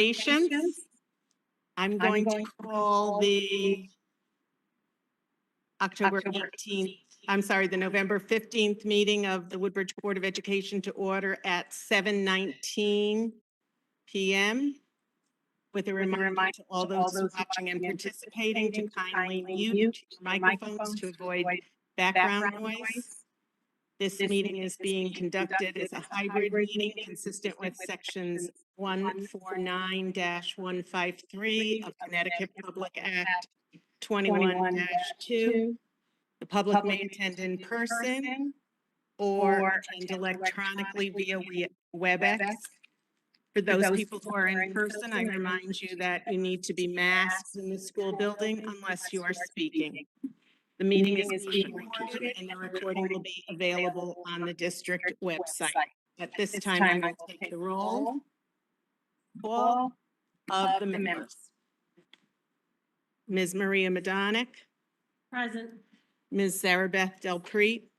Patience. I'm going to call the October 18th, I'm sorry, the November 15th meeting of the Woodbridge Board of Education to order at 7:19 p.m. with a reminder to all those watching and participating to kindly mute your microphones to avoid background noise. This meeting is being conducted as a hybrid meeting consistent with sections 149-153 of Connecticut Public Act 21-2. The public may attend in person or attend electronically via WebEx. For those people who are in person, I remind you that you need to be masked in the school building unless you are speaking. The meeting is being recorded and the recording will be available on the district website. At this time, I will take the roll call of the members. Ms. Maria Madonic. Present. Ms. Sarah Beth Del Prete.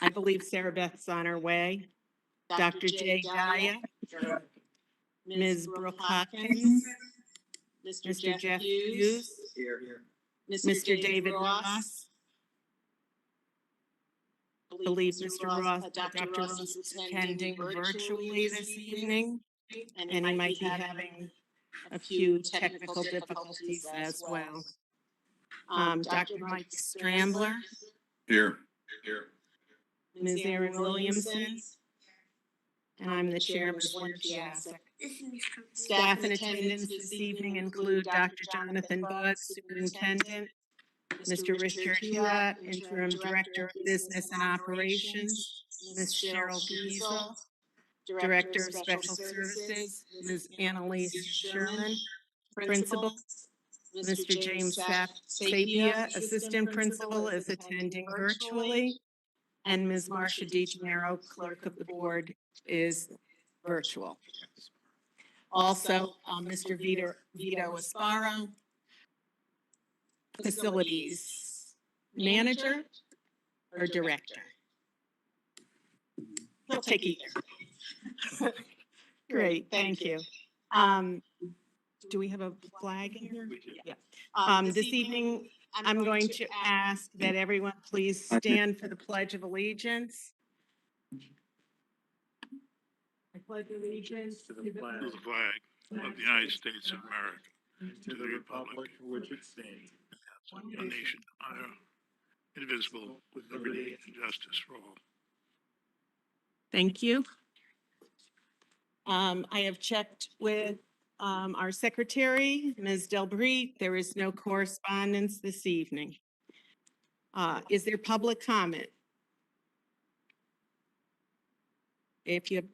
I believe Sarah Beth's on her way. Dr. J. Gaia. Ms. Brooke Hopkins. Mr. Jeff Hughes. Mr. David Ross. I believe Mr. Ross, Dr. Ross is attending virtually this evening, and he might be having a few technical difficulties as well. Dr. Mike Strambler. Here. Ms. Erin Williamson. And I'm the chair, Ms. Lynn Piasek. Staff in attendance this evening include Dr. Jonathan Budd, Superintendent, Mr. Richard Hewitt, Interim Director of Business and Operations, Ms. Cheryl Giesel, Director of Special Services, Ms. Annalise Sherman, Principal, Mr. James Sapia, Assistant Principal, is attending virtually, and Ms. Marcia DiGennaro, Clerk of the Board, is virtual. Also, Mr. Vito Asparo, Facilities Manager or Director? We'll take either. Great, thank you. Do we have a flag in here? Yeah. This evening, I'm going to ask that everyone please stand for the Pledge of Allegiance. I pledge allegiance To the flag of the United States of America, to the republic for which it stands, one nation under indivisible, with liberty and justice for all. Thank you. I have checked with our secretary, Ms. Delbrete. There is no correspondence this evening. Is there public comment? If you have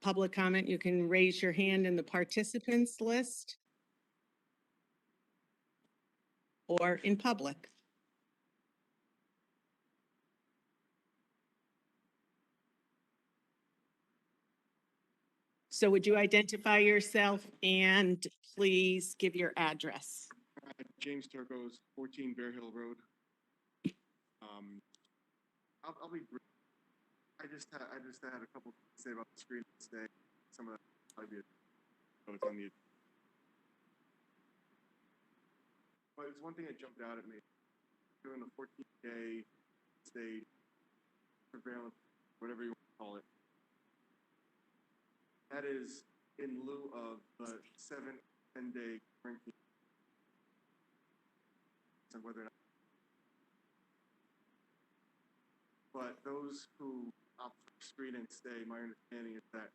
public comment, you can raise your hand in the participants list or in public. So would you identify yourself and please give your address? James Turcos, 14 Bear Hill Road. I'll be brief. I just had a couple things to say about the screen today. Some of that probably it's on the. But it's one thing that jumped out at me. Doing the 14-day state surveillance, whatever you want to call it. That is in lieu of the 7-10-day quarantine. So whether or not. But those who opt for screen and stay, my understanding is that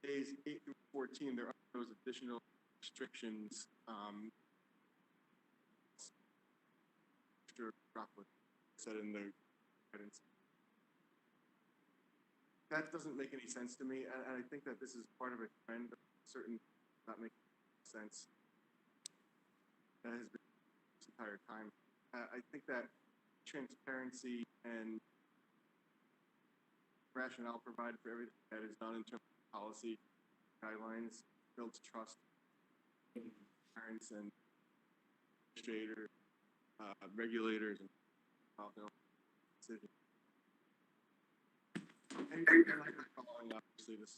days 8 through 14, there are those additional restrictions. Said in the guidance. That doesn't make any sense to me, and I think that this is part of a trend, but certain not making sense. That has been this entire time. I think that transparency and rationale provided for everything that is done in terms of policy guidelines builds trust in parents and administrators, regulators, and decisions. And I've been following obviously this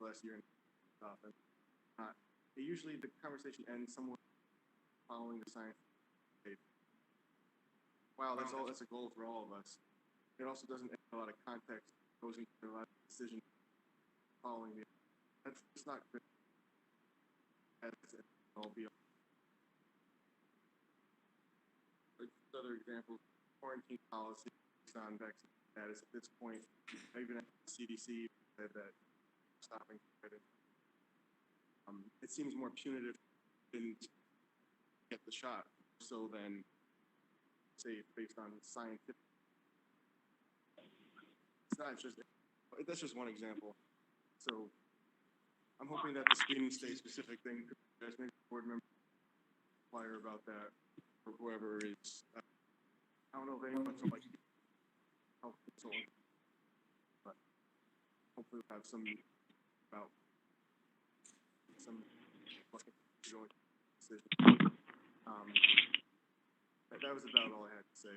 last year and stuff, and usually the conversation ends somewhere following the science. Wow, that's a goal for all of us. It also doesn't add a lot of context, goes into a lot of decision following the. That's not good. All be other examples, quarantine policy based on vaccine status. At this point, even at the CDC said that stopping it. It seems more punitive than get the shot, so then say based on scientific. It's not just that's just one example. So I'm hoping that the screening state specific thing, as maybe board member inquire about that, or whoever is. I don't know if anyone from like health consultant, but hopefully we'll have some about some decision. That was about all I had to say.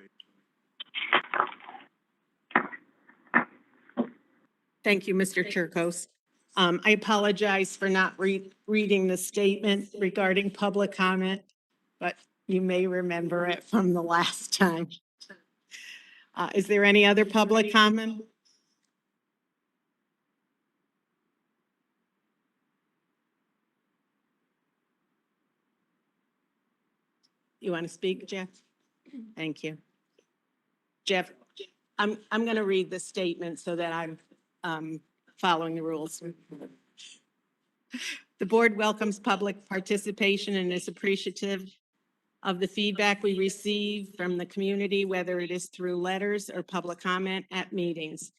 Thank you, Mr. Chirkos. I apologize for not reading the statement regarding public comment, but you may remember it from the last time. Is there any other public comment? You want to speak, Jeff? Thank you. Jeff, I'm going to read the statement so that I'm following the rules. The board welcomes public participation and is appreciative of the feedback we receive from the community, whether it is through letters or public comment at meetings.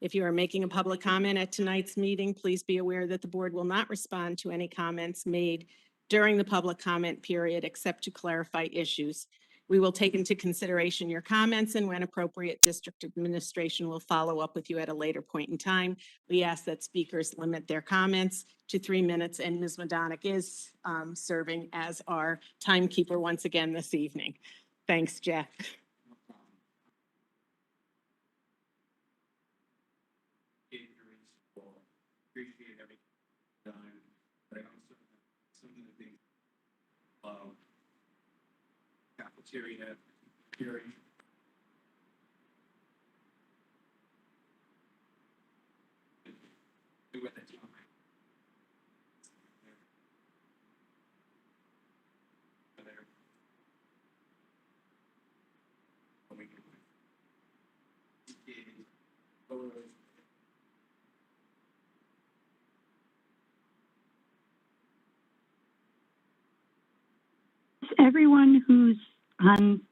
If you are making a public comment at tonight's meeting, please be aware that the board will not respond to any comments made during the public comment period except to clarify issues. We will take into consideration your comments, and when appropriate, district administration will follow up with you at a later point in time. We ask that speakers limit their comments to 3 minutes, and Ms. Madonic is serving as our timekeeper once again this evening. Thanks, Jeff. Appreciate everything done, but I also some of the things cafeteria, hearing. With it. Everyone who's on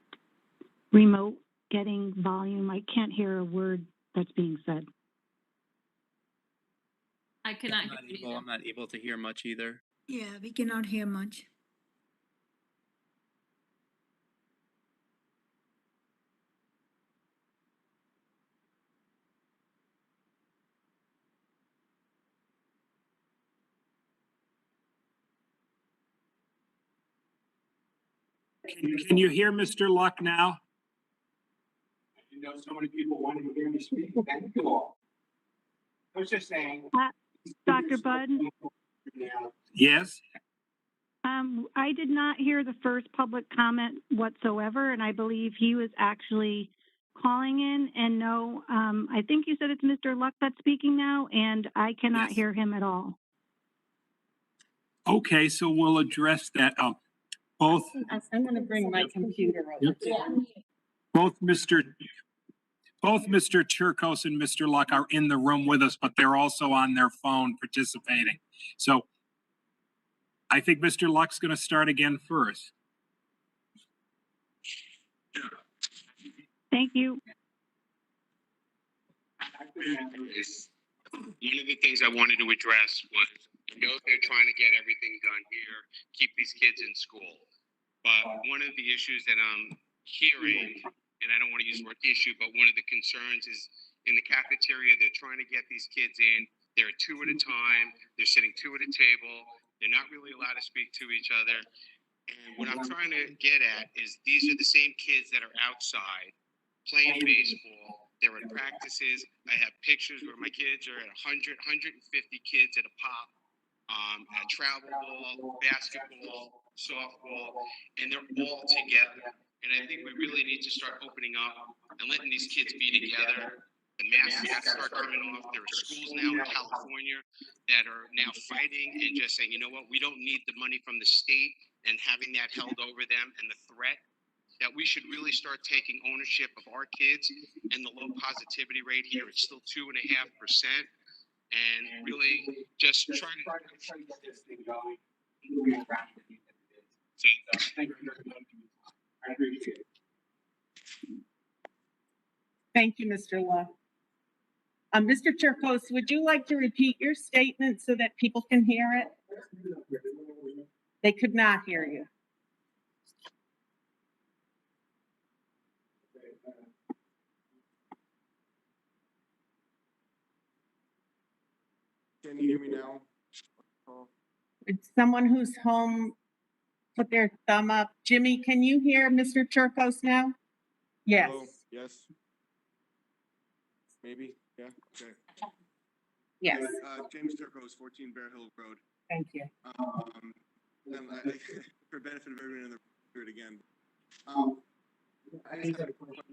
remote getting volume? I can't hear a word that's being said. I cannot hear you either. I'm not able to hear much either. Yeah, we cannot hear much. Can you hear Mr. Luck now? You know, so many people wanted to hear me speak. Thank you all. I was just saying. Dr. Budd? Yes. I did not hear the first public comment whatsoever, and I believe he was actually calling in. And no, I think you said it's Mr. Luck that's speaking now, and I cannot hear him at all. Okay, so we'll address that. Both. I'm going to bring my computer over. Both Mr. Chirkos and Mr. Luck are in the room with us, but they're also on their phone participating. So I think Mr. Luck's going to start again first. Thank you. One of the things I wanted to address was, I know they're trying to get everything done here, keep these kids in school. But one of the issues that I'm hearing, and I don't want to use the word issue, but one of the concerns is in the cafeteria, they're trying to get these kids in. They're two at a time. They're sitting two at a table. They're not really allowed to speak to each other. And what I'm trying to get at is these are the same kids that are outside playing baseball, They're at practices. I have pictures where my kids are at 150 kids at a pop, at travel ball, basketball, softball, and they're all together. And I think we really need to start opening up and letting these kids be together. The masks got to start coming off. There are schools now in California that are now fighting and just saying, you know what, we don't need the money from the state and having that held over them and the threat, that we should really start taking ownership of our kids. And the low positivity rate here is still 2.5%. And really just trying to get this thing going. So, Thank you very much. I appreciate it. Thank you, Mr. Law. Mr. Turcos, would you like to repeat your statement so that people can hear it? They could not hear you. Can you hear me now? It's someone who's home put their thumb up. Jimmy, can you hear Mr. Turcos now? Yes. Hello? Yes. Maybe, yeah, okay. Yes. James Turcos, 14 Bear Hill Road. Thank you. And for benefit of everyone in the record again, I just have a question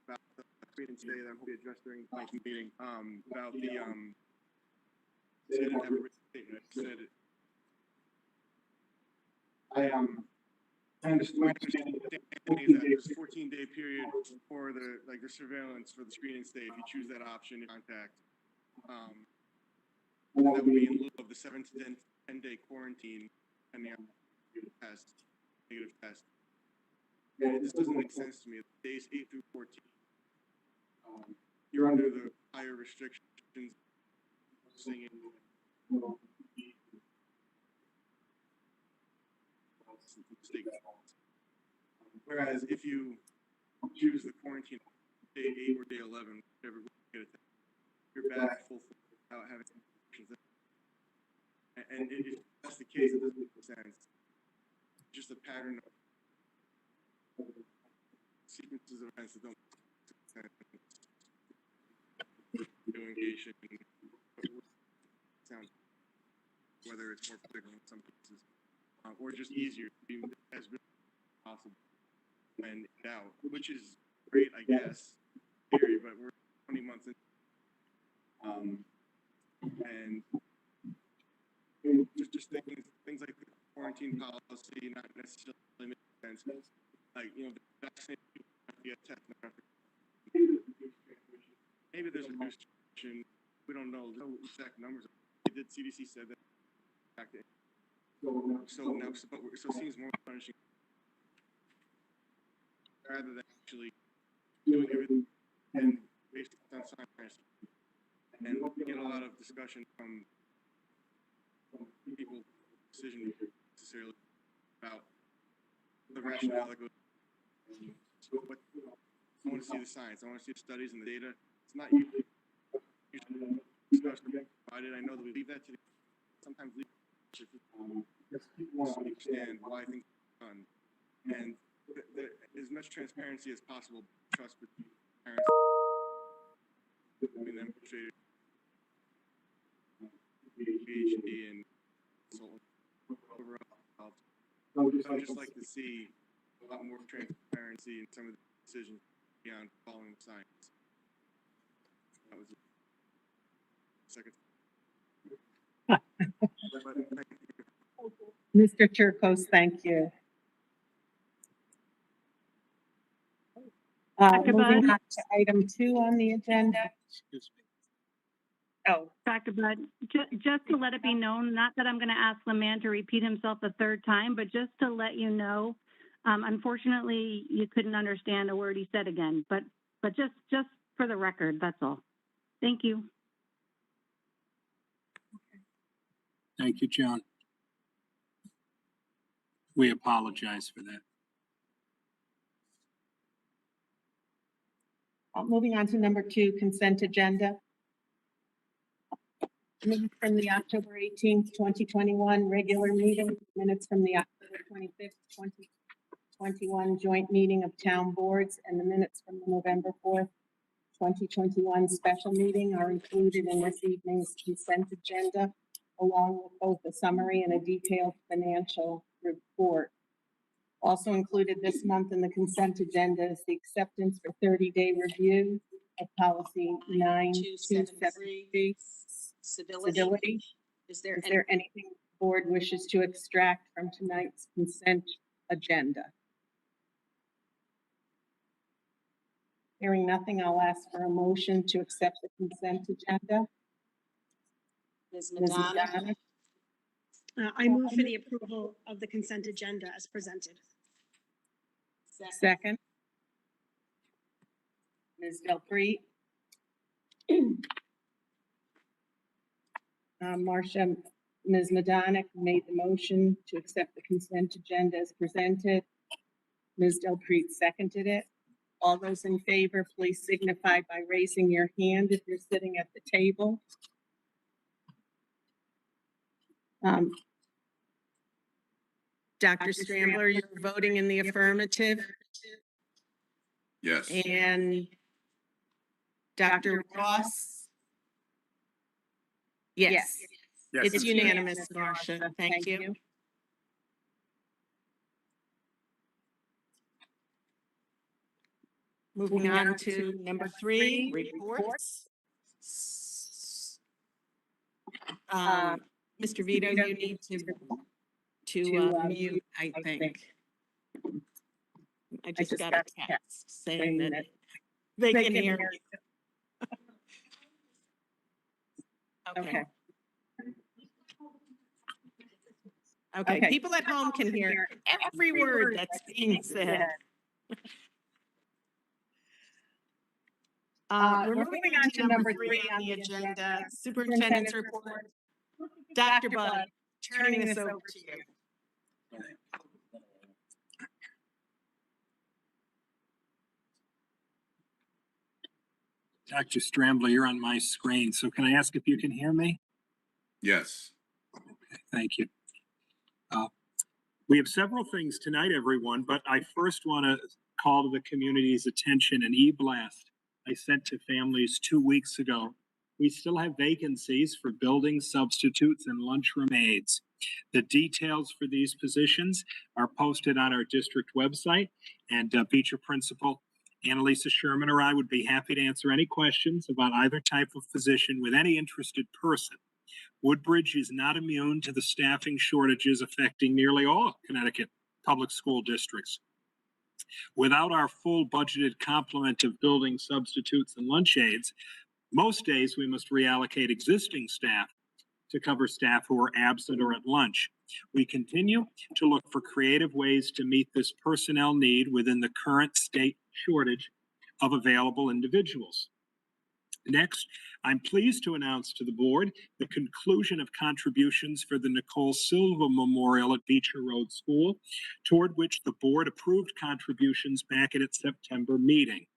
about the meeting today that will be addressed during tonight's meeting, about the, I didn't have a written statement, I said it. I understand that there's a 14-day period for the surveillance for the screening stay if you choose that option in contact. And that would be in lieu of the 7 to 10-day quarantine and the negative test. And this doesn't make sense to me. Days 8 through 14, you're under the higher restrictions. Singing. Whereas if you choose the quarantine day 8 or day 11, whatever, you're back full without having restrictions. And if that's the case, it doesn't make sense. Just a pattern of sequences of events that don't make sense. Engage in sound, whether it's more political in some cases, or just easier to be as possible and out, which is great, I guess, theory, but we're 20 months in, and just things like the quarantine policy not necessarily make sense. Like, you know, the vaccine have to get tested. Maybe there's a restriction. We don't know. There's no exact numbers. The CDC said that. So it seems more punishing rather than actually doing everything and based on science. And we get a lot of discussion from people, decision makers necessarily about the rationale that goes. So what, I want to see the science. I want to see the studies and the data. It's not usually discussed or provided. I know that we leave that to sometimes leave people want to understand why things are done, and as much transparency as possible, trust between parents and administrators, PhD and consultants overall. I would just like to see a lot more transparency in some of the decisions beyond following the science. That was the second. Mr. Turcos, thank you. Moving on to item 2 on the agenda. Excuse me. Oh, Dr. Budd, just to let it be known, not that I'm going to ask the man to repeat himself a third time, but just to let you know, unfortunately, you couldn't understand a word he said again, but just for the record, that's all. Thank you. Thank you, John. We apologize for that. moving on to number 2, consent agenda. Minutes from the October 18th, 2021 regular meeting, minutes from the October 25th, 2021 joint meeting of town boards and the minutes from the November 4th, 2021 special meeting are included in this evening's consent agenda, along with both a summary and a detailed financial report. Also included this month in the consent agenda is the acceptance for 30-day review of policy 9273, civility. Is there anything the board wishes to extract from tonight's consent agenda? Hearing nothing, I'll ask for a motion to accept the consent agenda. Ms. Madonna? I move for the approval of the consent agenda as presented. Second. Ms. Delpreet? Marcia, Ms. Madonna made the motion to accept the consent agenda as presented. Ms. Delpreet seconded it. All those in favor, please signify by raising your hand if you're sitting at the table. Dr. Strambler, you're voting in the affirmative? Yes. And Dr. Ross? Yes. It's unanimous, Marcia. Thank you. Moving on to number 3, reports. Mr. Vito, you need to mute, I think. I just got a text saying that they can hear you. Okay. Okay, people at home can hear every word that's being said. We're moving on to number 3 on the agenda, superintendent's report. Dr. Bud, turning this over to you. Dr. Strambler, you're on my screen, so can I ask if you can hear me? Yes. Okay, thank you. We have several things tonight, everyone, but I first want to call to the community's attention an e-blast I sent to families 2 weeks ago. We still have vacancies for building substitutes and lunchroom aides. The details for these positions are posted on our district website, and Beecher Principal Annalisa Sherman or I would be happy to answer any questions about either type of position with any interested person. Woodbridge is not immune to the staffing shortages affecting nearly all Connecticut public school districts. Without our full budgeted complement of building substitutes and lunch aides, most days we must reallocate existing staff to cover staff who are absent or at lunch. We continue to look for creative ways to meet this personnel need within the current state shortage of available individuals. Next, I'm pleased to announce to the board the conclusion of contributions for the Nicole Silva Memorial at Beecher Road School, toward which the board approved contributions back at its September meeting.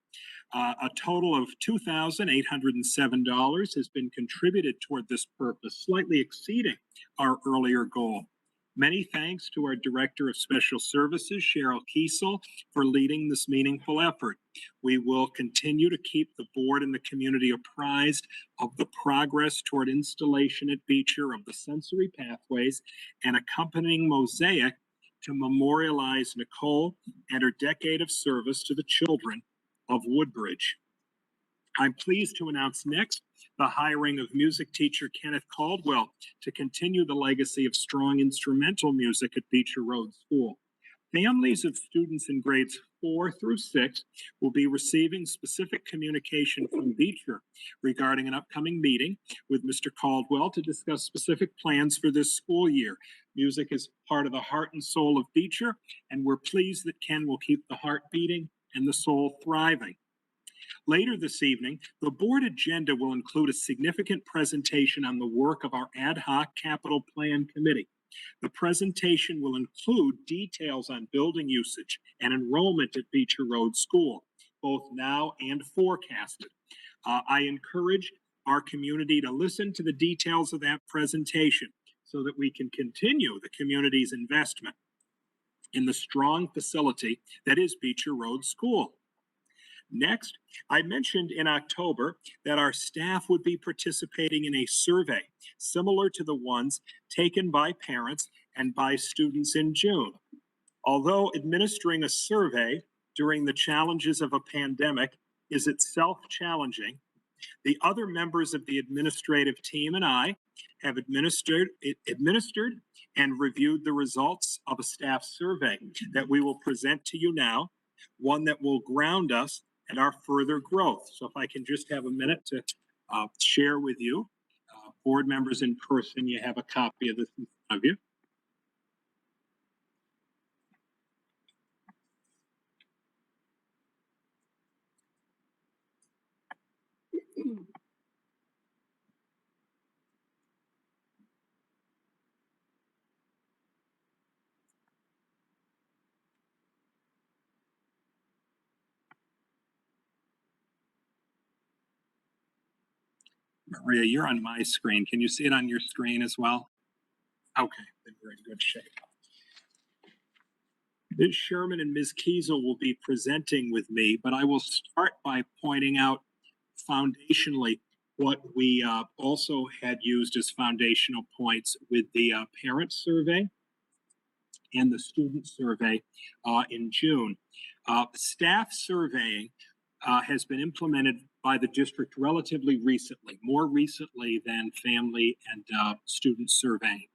A total of $2,807 has been contributed toward this purpose, slightly exceeding our earlier goal. Many thanks to our Director of Special Services, Cheryl Kiesel, for leading this meaningful effort. We will continue to keep the board and the community apprised of the progress toward installation at Beecher of the sensory pathways and accompanying mosaic to memorialize Nicole and her decade of service to the children of Woodbridge. I'm pleased to announce next the hiring of music teacher Kenneth Caldwell to continue the legacy of strong instrumental music at Beecher Road School. Families of students in grades 4 through 6 will be receiving specific communication from Beecher regarding an upcoming meeting with Mr. Caldwell to discuss specific plans for this school year. Music is part of the heart and soul of Beecher, and we're pleased that Ken will keep the heart beating and the soul thriving. Later this evening, the board agenda will include a significant presentation on the work of our ad hoc capital plan committee. The presentation will include details on building usage and enrollment at Beecher Road School, both now and forecasted. I encourage our community to listen to the details of that presentation so that we can continue the community's investment in the strong facility that is Beecher Road School. Next, I mentioned in October that our staff would be participating in a survey similar to the ones taken by parents and by students in June. Although administering a survey during the challenges of a pandemic is itself challenging, the other members of the administrative team and I have administered and reviewed the results of a staff survey that we will present to you now, one that will ground us and our further growth. So if I can just have a minute to share with you, board members in person, you have a copy of this in front of you. Maria, you're on my screen. Can you see it on your screen as well? Okay, then we're in good shape. Ms. Sherman and Ms. Kiesel will be presenting with me, but I will start by pointing out foundationally what we also had used as foundational points with the parent survey and the student survey in June. Staff surveying has been implemented by the district relatively recently, more recently than family and student surveying.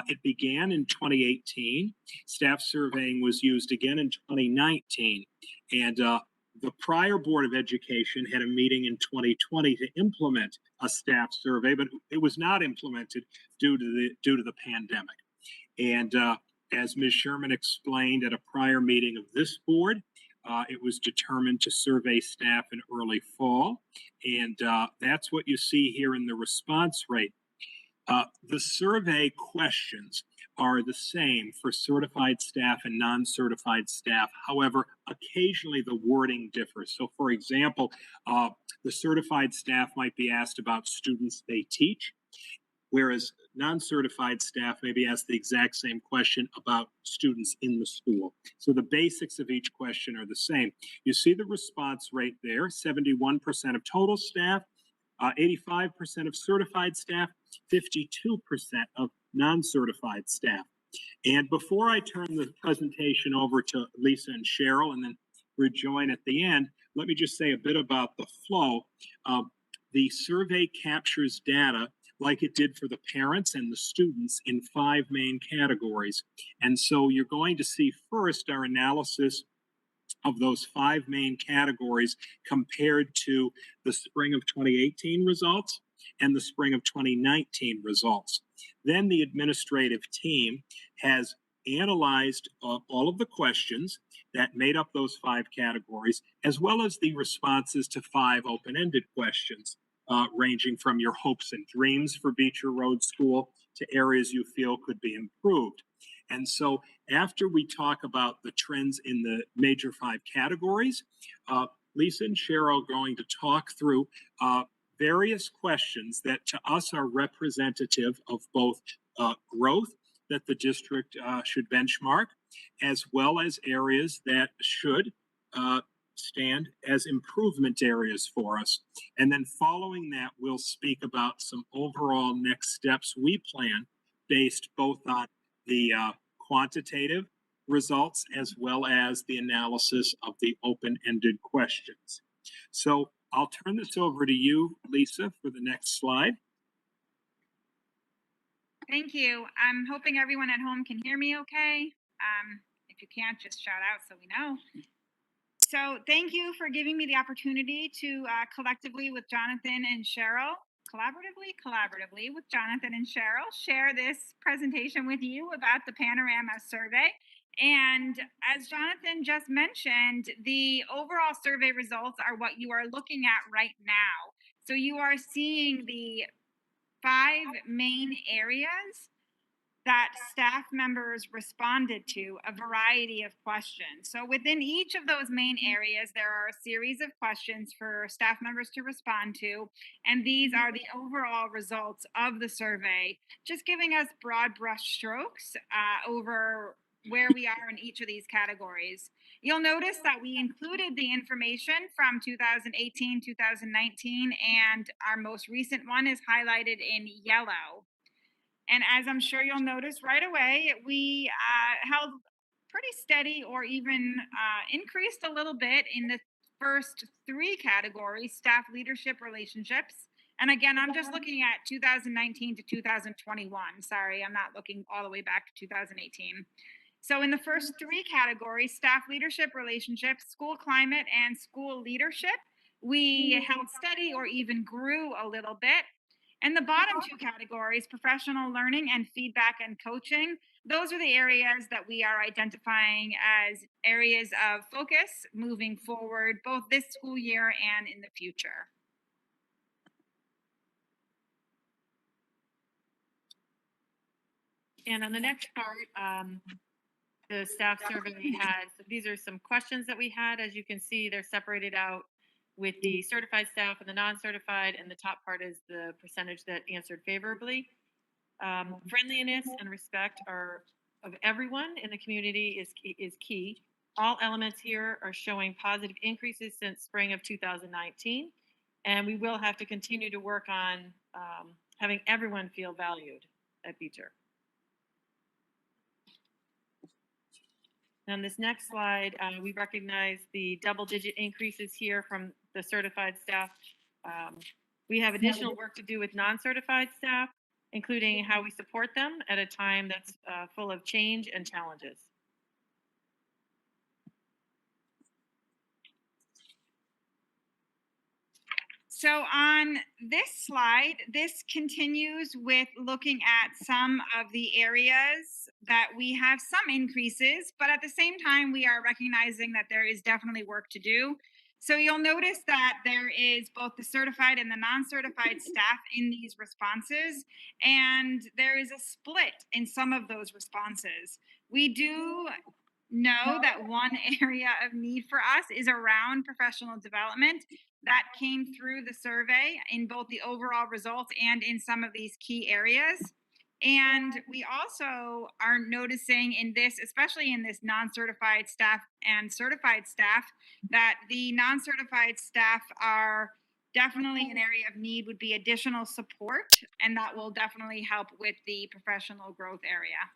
It began in 2018. Staff surveying was used again in 2019. And the prior Board of Education had a meeting in 2020 to implement a staff survey, but it was not implemented due to the pandemic. And as Ms. Sherman explained at a prior meeting of this board, it was determined to survey staff in early fall. And that's what you see here in the response rate. The survey questions are the same for certified staff and non-certified staff. However, occasionally the wording differs. So for example, the certified staff might be asked about students they teach, whereas non-certified staff may be asked the exact same question about students in the school. So the basics of each question are the same. You see the response rate there, 71% of total staff, 85% of certified staff, 52% of non-certified staff. And before I turn the presentation over to Lisa and Cheryl and then rejoin at the end, let me just say a bit about the flow. The survey captures data like it did for the parents and the students in 5 main categories. And so you're going to see first our analysis of those 5 main categories compared to the spring of 2018 results and the spring of 2019 results. Then the administrative team has analyzed all of the questions that made up those 5 categories, as well as the responses to 5 open-ended questions, ranging from your hopes and dreams for Beecher Road School to areas you feel could be improved. And so after we talk about the trends in the major 5 categories, Lisa and Cheryl are going to talk through various questions that to us are representative of both growth that the district should benchmark, as well as areas that should stand as improvement areas for us. And then following that, we'll speak about some overall next steps we plan based both on the quantitative results as well as the analysis of the open-ended questions. So I'll turn this over to you, Lisa, for the next slide. Thank you. I'm hoping everyone at home can hear me okay. If you can't, just shout out so we know. So thank you for giving me the opportunity to collectively with Jonathan and Cheryl, collaboratively with Jonathan and Cheryl, share this presentation with you about the Panorama Survey. And as Jonathan just mentioned, the overall survey results are what you are looking at right now. So you are seeing the 5 main areas that staff members responded to a variety of questions. So within each of those main areas, there are a series of questions for staff members to respond to. And these are the overall results of the survey, just giving us broad brush strokes over where we are in each of these categories. You'll notice that we included the information from 2018, 2019, and our most recent one is highlighted in yellow. And as I'm sure you'll notice right away, we held pretty steady or even increased a little bit in the first three categories: staff leadership, relationships. And again, I'm just looking at 2019 to 2021. Sorry, I'm not looking all the way back to 2018. So in the first three categories, staff leadership, relationships, school climate, and school leadership, we held steady or even grew a little bit. And the bottom two categories, professional learning and feedback and coaching, those are the areas that we are identifying as areas of focus moving forward, both this school year and in the future. And on the next part, the staff survey has, these are some questions that we had. As you can see, they're separated out with the certified staff and the non-certified, and the top part is the percentage that answered favorably. Friendliness and respect of everyone in the community is key. All elements here are showing positive increases since spring of 2019, and we will have to continue to work on having everyone feel valued at Beecher. On this next slide, we recognize the double-digit increases here from the certified staff. We have additional work to do with non-certified staff, including how we support them at a time that's full of change and challenges. So on this slide, this continues with looking at some of the areas that we have some increases, but at the same time, we are recognizing that there is definitely work to do. So you'll notice that there is both the certified and the non-certified staff in these responses, and there is a split in some of those responses. We do know that one area of need for us is around professional development. That came through the survey in both the overall results and in some of these key areas. And we also are noticing in this, especially in this non-certified staff and certified staff, that the non-certified staff are definitely an area of need, would be additional support, and that will definitely help with the professional growth area.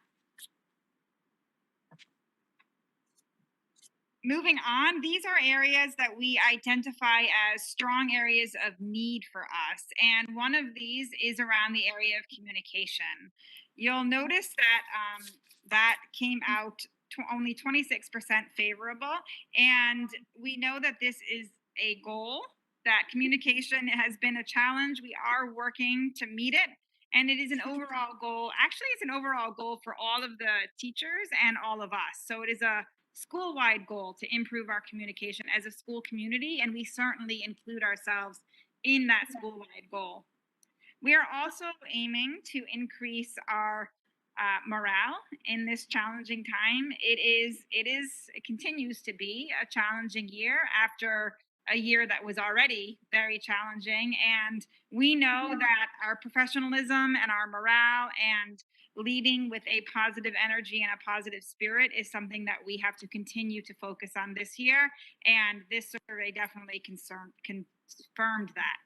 Moving on, these are areas that we identify as strong areas of need for us. And one of these is around the area of communication. You'll notice that that came out to only 26% favorable. And we know that this is a goal, that communication has been a challenge. We are working to meet it. And it is an overall goal. Actually, it's an overall goal for all of the teachers and all of us. So it is a school-wide goal to improve our communication as a school community, and we certainly include ourselves in that school-wide goal. We are also aiming to increase our morale in this challenging time. It continues to be a challenging year after a year that was already very challenging, and we know that our professionalism and our morale and leading with a positive energy and a positive spirit is something that we have to continue to focus on this year, and this survey definitely confirmed that.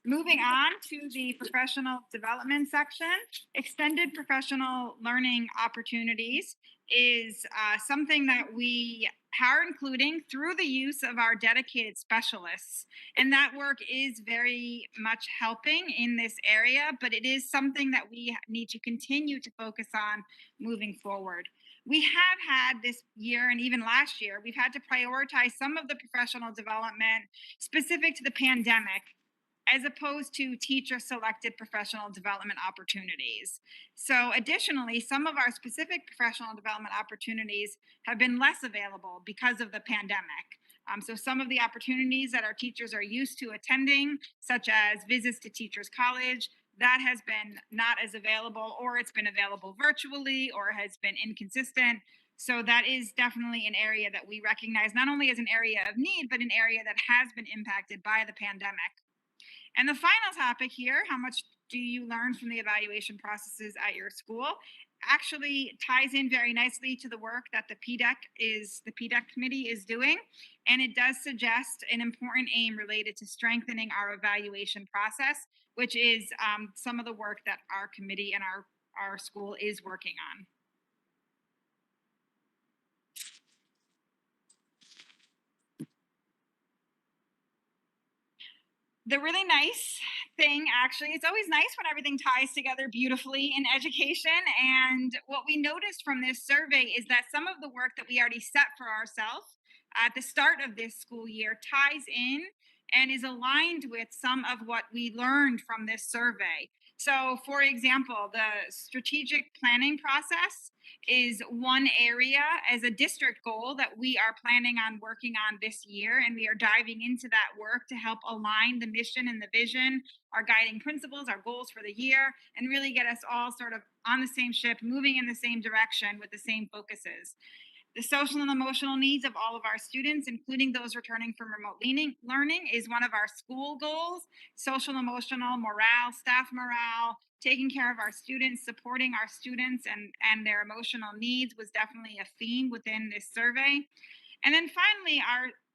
Moving on to the professional development section, extended professional learning opportunities is something that we are including through the use of our dedicated specialists. And that work is very much helping in this area, but it is something that we need to continue to focus on moving forward. We have had this year and even last year, we've had to prioritize some of the professional development specific to the pandemic, as opposed to teacher-selected professional development opportunities. So additionally, some of our specific professional development opportunities have been less available because of the pandemic. So some of the opportunities that our teachers are used to attending, such as visits to Teachers College, that has been not as available, or it's been available virtually, or has been inconsistent. So that is definitely an area that we recognize not only as an area of need, but an area that has been impacted by the pandemic. And the final topic here, how much do you learn from the evaluation processes at your school, actually ties in very nicely to the work that the PDEC committee is doing. And it does suggest an important aim related to strengthening our evaluation process, which is some of the work that our committee and our school is working on. The really nice thing, actually, it's always nice when everything ties together beautifully in education. And what we noticed from this survey is that some of the work that we already set for ourselves at the start of this school year ties in and is aligned with some of what we learned from this survey. So, for example, the strategic planning process is one area as a district goal that we are planning on working on this year. And we are diving into that work to help align the mission and the vision, our guiding principles, our goals for the year, and really get us all sort of on the same ship, moving in the same direction with the same focuses. The social and emotional needs of all of our students, including those returning from remote learning, is one of our school goals. Social, emotional, morale, staff morale, taking care of our students, supporting our students and their emotional needs was definitely a theme within this survey. And then finally,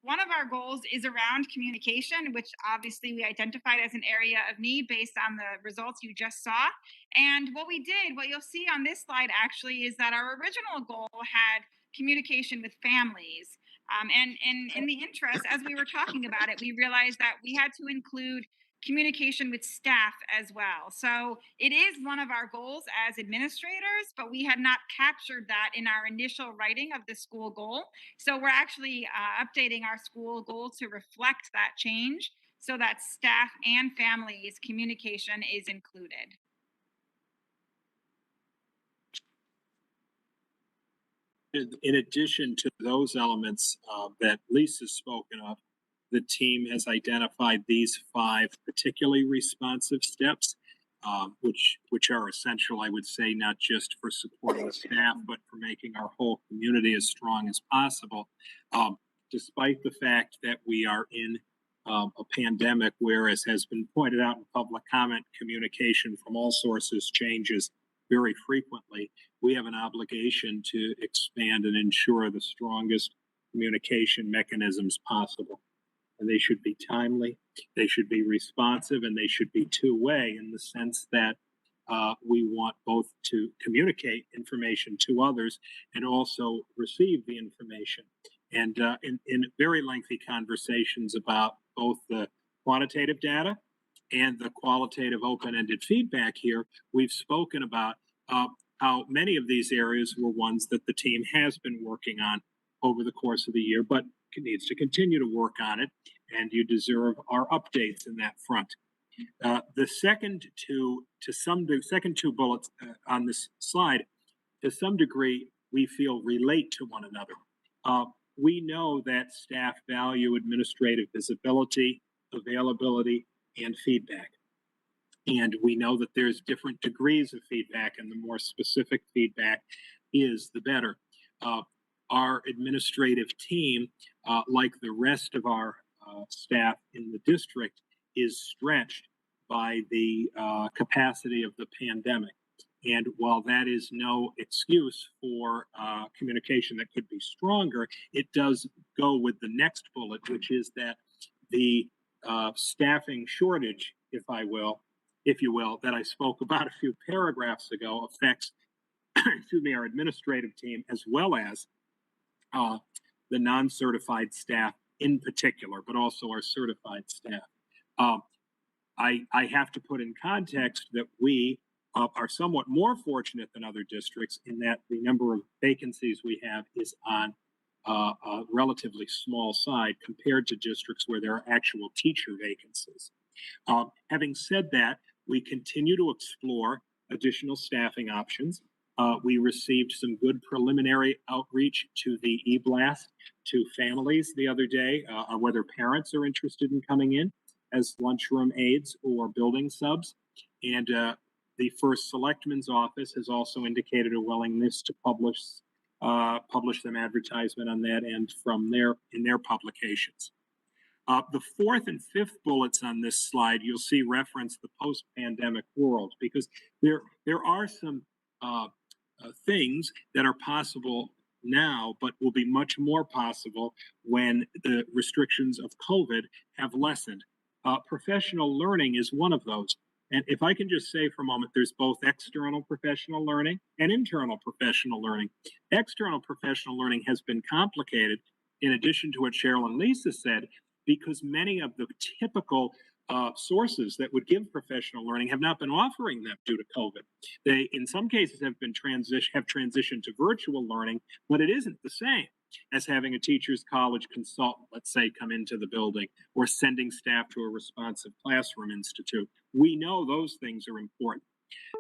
one of our goals is around communication, which obviously we identified as an area of need based on the results you just saw. And what you'll see on this slide actually is that our original goal had communication with families. And in the interest, as we were talking about it, we realized that we had to include communication with staff as well. So it is one of our goals as administrators, but we had not captured that in our initial writing of the school goal. So we're actually updating our school goal to reflect that change so that staff and families communication is included. In addition to those elements that Lisa's spoken of, the team has identified these 5 particularly responsive steps, which are essential, I would say, not just for supporting the staff, but for making our whole community as strong as possible. Despite the fact that we are in a pandemic where, as has been pointed out in public comment, communication from all sources changes very frequently, we have an obligation to expand and ensure the strongest communication mechanisms possible. And they should be timely, they should be responsive, and they should be two-way in the sense that we want both to communicate information to others and also receive the information. And in very lengthy conversations about both the quantitative data and the qualitative open-ended feedback here, we've spoken about how many of these areas were ones that the team has been working on over the course of the year, but needs to continue to work on it, and you deserve our updates in that front. The second two bullets on this slide, to some degree, we feel relate to one another. We know that staff value administrative visibility, availability, and feedback. And we know that there's different degrees of feedback, and the more specific feedback is, the better. Our administrative team, like the rest of our staff in the district, is stretched by the capacity of the pandemic. And while that is no excuse for communication that could be stronger, it does go with the next bullet, which is that the staffing shortage, if you will, that I spoke about a few paragraphs ago affects, our administrative team as well as the non-certified staff in particular, but also our certified staff. I have to put in context that we are somewhat more fortunate than other districts in that the number of vacancies we have is on a relatively small side compared to districts where there are actual teacher vacancies. Having said that, we continue to explore additional staffing options. We received some good preliminary outreach to the e-blast to families the other day, on whether parents are interested in coming in as lunchroom aides or building subs. And the first selectman's office has also indicated a willingness to publish some advertisement on that end in their publications. The fourth and fifth bullets on this slide, you'll see reference the post-pandemic world, because there are some things that are possible now, but will be much more possible when the restrictions of COVID have lessened. Professional learning is one of those. And if I can just say for a moment, there's both external professional learning and internal professional learning. External professional learning has been complicated, in addition to what Cheryl and Lisa said, because many of the typical sources that would give professional learning have not been offering them due to COVID. They, in some cases, have transitioned to virtual learning, but it isn't the same as having a teacher's college consultant, let's say, come into the building, or sending staff to a responsive classroom institute. We know those things are important.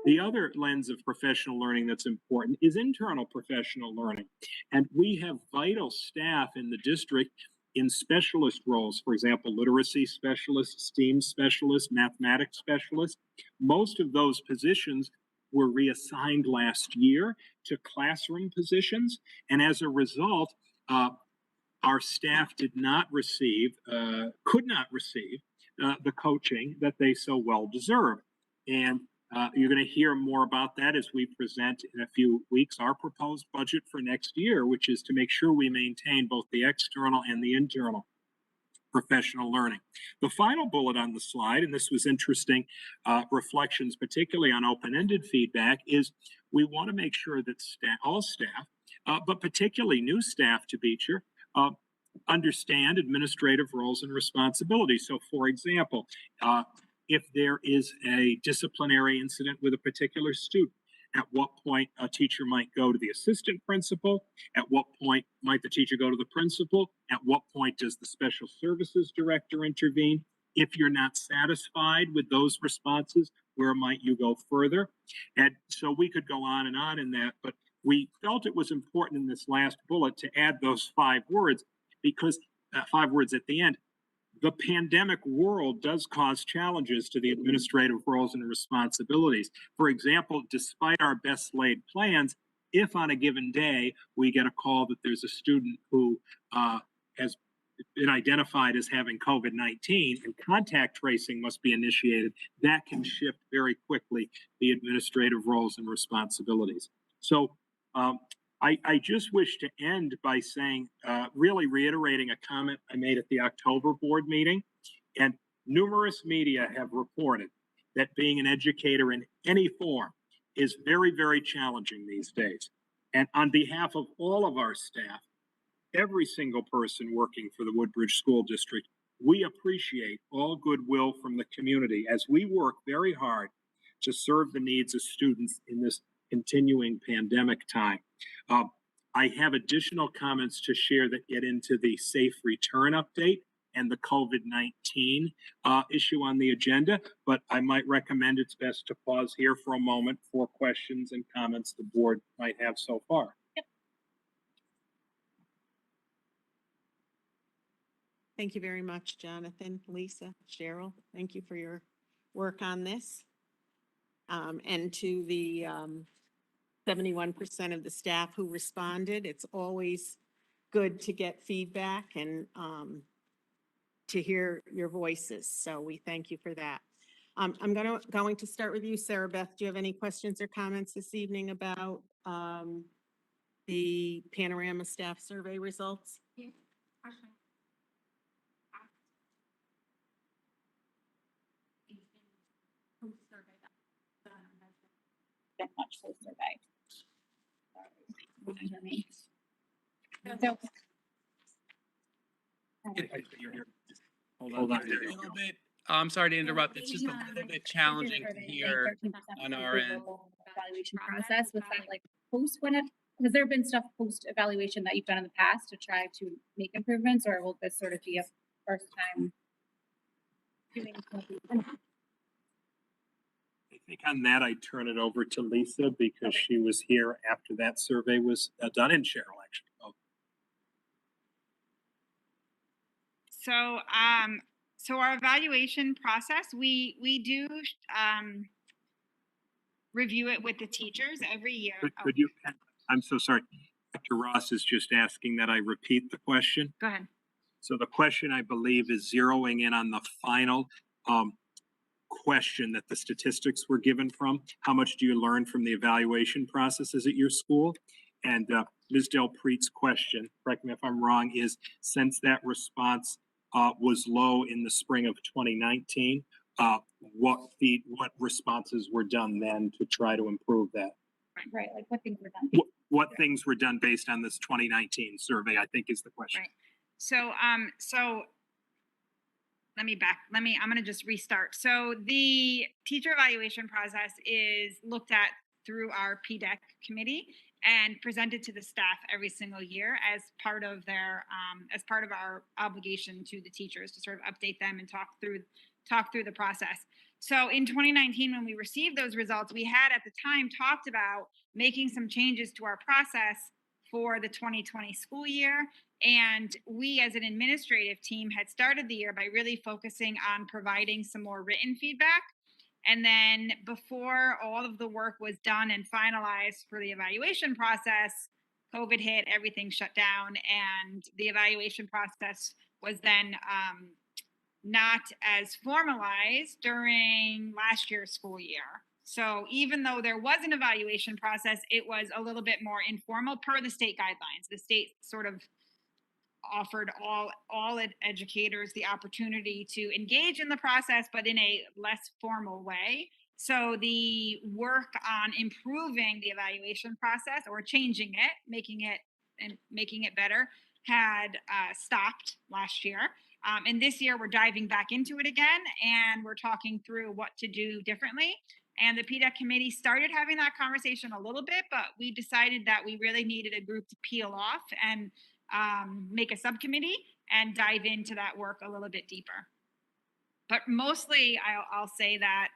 The other lens of professional learning that's important is internal professional learning. And we have vital staff in the district in specialist roles, for example, literacy specialists, STEAM specialists, mathematics specialists. Most of those positions were reassigned last year to classroom positions. And as a result, our staff did not receive, could not receive the coaching that they so well deserve. And you're going to hear more about that as we present in a few weeks our proposed budget for next year, which is to make sure we maintain both the external and the internal professional learning. The final bullet on the slide, and this was interesting, reflections particularly on open-ended feedback, is we want to make sure that all staff, but particularly new staff to Beecher, understand administrative roles and responsibilities. So, for example, if there is a disciplinary incident with a particular student, at what point a teacher might go to the assistant principal, at what point might the teacher go to the principal, at what point does the special services director intervene? If you're not satisfied with those responses, where might you go further? And so we could go on in that, but we felt it was important in this last bullet to add those 5 words, because 5 words at the end. The pandemic world does cause challenges to the administrative roles and responsibilities. For example, despite our best laid plans, if on a given day we get a call that there's a student who has been identified as having COVID-19 and contact tracing must be initiated, that can shift very quickly the administrative roles and responsibilities. So I just wish to end by saying, really reiterating a comment I made at the October board meeting, and numerous media have reported that being an educator in any form is very, very challenging these days. And on behalf of all of our staff, every single person working for the Woodbridge School District, we appreciate all goodwill from the community as we work very hard to serve the needs of students in this continuing pandemic time. I have additional comments to share that get into the safe return update and the COVID-19 issue on the agenda, but I might recommend it's best to pause here for a moment for questions and comments the board might have so far. Yep. Thank you very much, Jonathan, Lisa, Cheryl. Thank you for your work on this. And to the 71% of the staff who responded, it's always good to get feedback and to hear your voices. So we thank you for that. I'm going to start with you, Sarah Beth. Do you have any questions or comments this evening about the Panorama staff survey results? Yeah. That much for the survey. Hold on. A little bit. I'm sorry to interrupt. It's just a little bit challenging to hear on our end. Evaluation process, was that like post when it, has there been stuff post evaluation that you've done in the past to try to make improvements, or will this sort of be a first time doing something? I think on that, I turn it over to Lisa because she was here after that survey was done, and Cheryl actually. Oh. So our evaluation process, we do review it with the teachers every year. Could you, I'm so sorry. Dr. Ross is just asking that I repeat the question. Go ahead. So the question, I believe, is zeroing in on the final question that the statistics were given from. How much do you learn from the evaluation processes at your school? And Ms. Delpreet's question, correct me if I'm wrong, is since that response was low in the spring of 2019, what responses were done then to try to improve that? Right, like what things were done? What things were done based on this 2019 survey, I think is the question. Right. So, I'm going to just restart. So the teacher evaluation process is looked at through our PDEC committee and presented to the staff every single year as part of our obligation to the teachers to sort of update them and talk through the process. So in 2019, when we received those results, we had at the time talked about making some changes to our process for the 2020 school year. And we as an administrative team had started the year by really focusing on providing some more written feedback. And then before all of the work was done and finalized for the evaluation process, COVID hit, everything shut down, and the evaluation process was then not as formalized during last year's school year. So even though there was an evaluation process, it was a little bit more informal per the state guidelines. The state sort of offered all educators the opportunity to engage in the process, but in a less formal way. So the work on improving the evaluation process or changing it, making it better, had stopped last year. And this year we're diving back into it again, and we're talking through what to do differently. And the PDEC committee started having that conversation a little bit, but we decided that we really needed a group to peel off and make a subcommittee and dive into that work a little bit deeper. But mostly I'll say that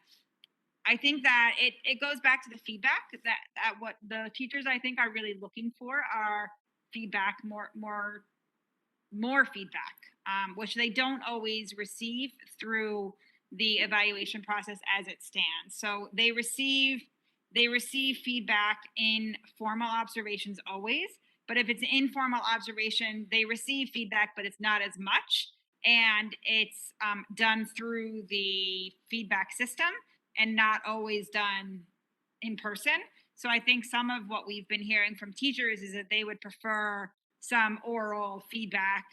I think that it goes back to the feedback that what the teachers I think are really looking for are feedback, more feedback, which they don't always receive through the evaluation process as it stands. So they receive feedback in formal observations always, but if it's an informal observation, they receive feedback, but it's not as much, and it's done through the feedback system and not always done in person. So I think some of what we've been hearing from teachers is that they would prefer some oral feedback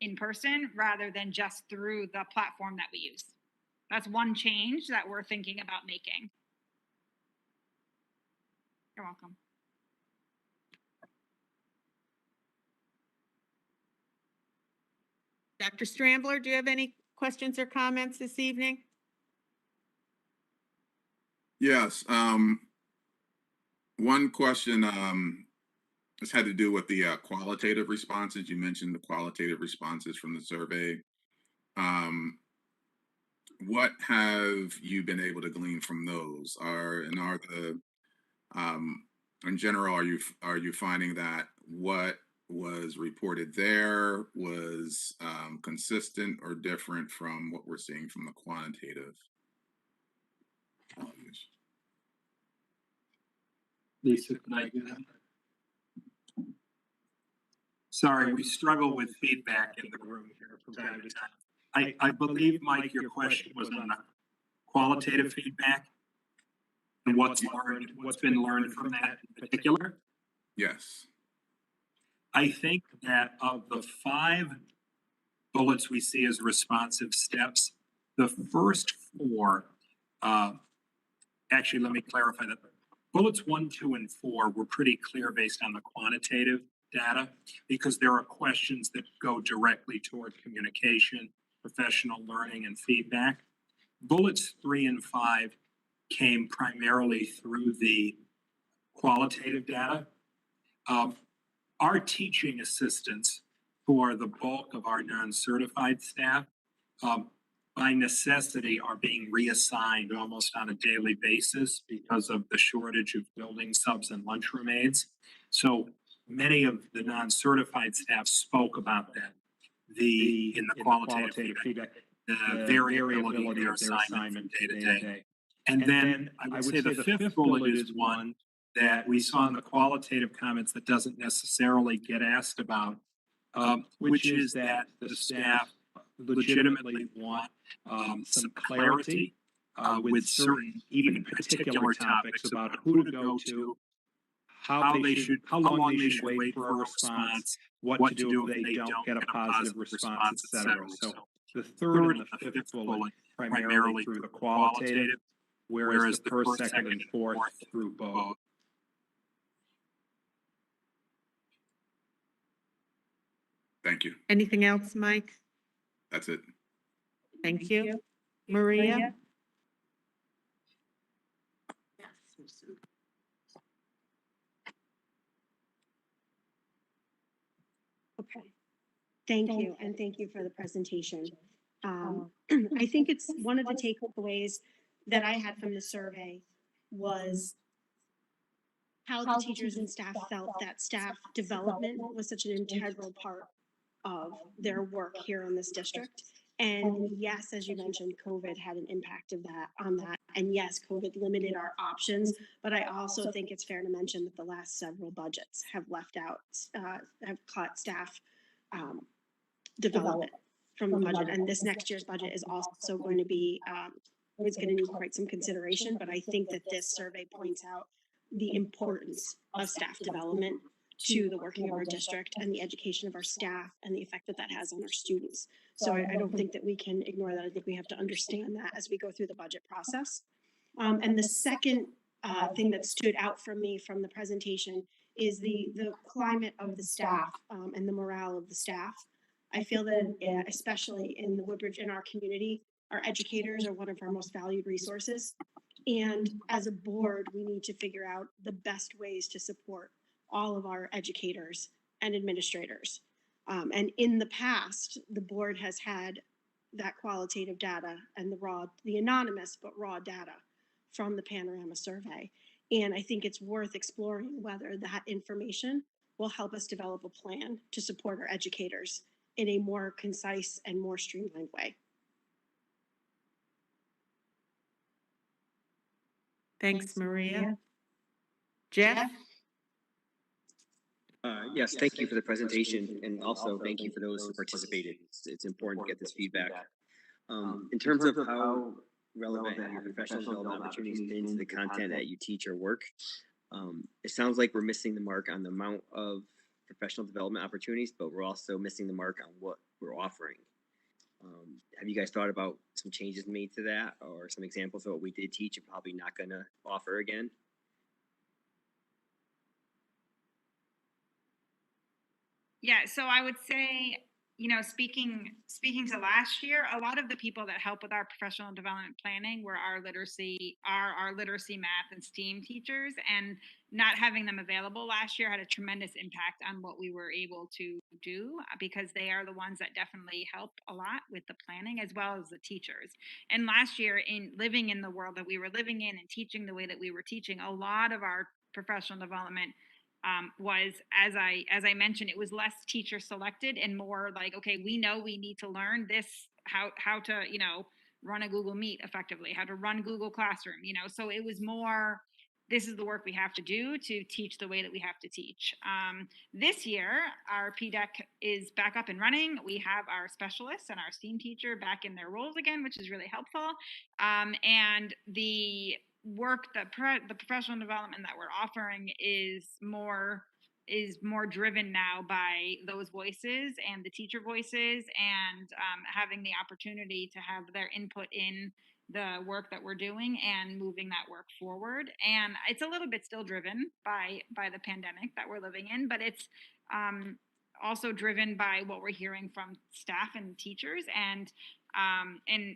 in person rather than just through the platform that we use. That's one change that we're thinking about making. You're welcome. Dr. Strambler, do you have any questions or comments this evening? Yes. One question has had to do with the qualitative responses. You mentioned the qualitative responses from the survey. What have you been able to glean from those? In general, are you finding that what was reported there was consistent or different from what we're seeing from the quantitative values? Lisa, can I do that? Sorry, we struggle with feedback in the room here from time to time. I believe, Mike, your question was on the qualitative feedback and what's been learned from that in particular. Yes. I think that of the 5 bullets we see as responsive steps, the first 4, actually, let me clarify that. Bullets 1, 2, and 4 were pretty clear based on the quantitative data because there are questions that go directly toward communication, professional learning, and feedback. Bullets 3 and 5 came primarily through the qualitative data. Our teaching assistants, who are the bulk of our non-certified staff, by necessity are being reassigned almost on a daily basis because of the shortage of building subs and lunchroom aides. So many of the non-certified staff spoke about that in the qualitative feedback, the variability of their assignment from day to day. And then I would say the 5th bullet is one that we saw in the qualitative comments that doesn't necessarily get asked about which is that the staff legitimately want some clarity with certain, even particular topics about who to go to, how long they should wait for a response, what to do if they don't get a positive response, etc. So the third and the fifth bullet primarily through the qualitative, whereas the first, second, and fourth through both. Thank you. Anything else, Mike? That's it. Thank you. Maria? Okay. Thank you, and thank you for the presentation. I think it's one of the takeaways that I had from the survey was how the teachers and staff felt that staff development was such an integral part of their work here in this district. And yes, as you mentioned, COVID had an impact of that on that. And yes, COVID limited our options, but I also think it's fair to mention that the last several budgets have left out, have cut staff development from the budget. And this next year's budget is also going to be, it's going to need quite some consideration, but I think that this survey points out the importance of staff development to the working of our district and the education of our staff and the effect that that has on our students. So I don't think that we can ignore that. I think we have to understand that as we go through the budget process. And the second thing that stood out for me from the presentation is the climate of the staff and the morale of the staff. I feel that especially in the Woodbridge, in our community, our educators are one of our most valued resources. And as a board, we need to figure out the best ways to support all of our educators and administrators. And in the past, the board has had that qualitative data and the anonymous but raw data from the Panorama Survey. And I think it's worth exploring whether that information will help us develop a plan to support our educators in a more concise and more streamlined way. Thanks, Maria. Jeff? Yes, thank you for the presentation, and also thank you for those who participated. It's important to get this feedback. In terms of how relevant have your professional development opportunities been to the content that you teach or work, it sounds like we're missing the mark on the amount of professional development opportunities, but we're also missing the mark on what we're offering. Have you guys thought about some changes made to that, or some examples of what we did teach and probably not going to offer again? Yeah, so I would say, you know, speaking to last year, a lot of the people that help with our professional development planning were our literacy math and STEAM teachers, and not having them available last year had a tremendous impact on what we were able to do, because they are the ones that definitely help a lot with the planning as well as the teachers. And last year, in living in the world that we were living in and teaching the way that we were teaching, a lot of our professional development was, as I mentioned, it was less teacher selected and more like, okay, we know we need to learn this, how to, you know, run a Google Meet effectively, how to run Google Classroom, you know. So it was more, this is the work we have to do to teach the way that we have to teach. This year, our PDEC is back up and running. We have our specialists and our STEAM teacher back in their roles again, which is really helpful. And the work that the professional development that we're offering is more driven now by those voices and the teacher voices, and having the opportunity to have their input in the work that we're doing and moving that work forward. And it's a little bit still driven by the pandemic that we're living in, but it's also driven by what we're hearing from staff and teachers. And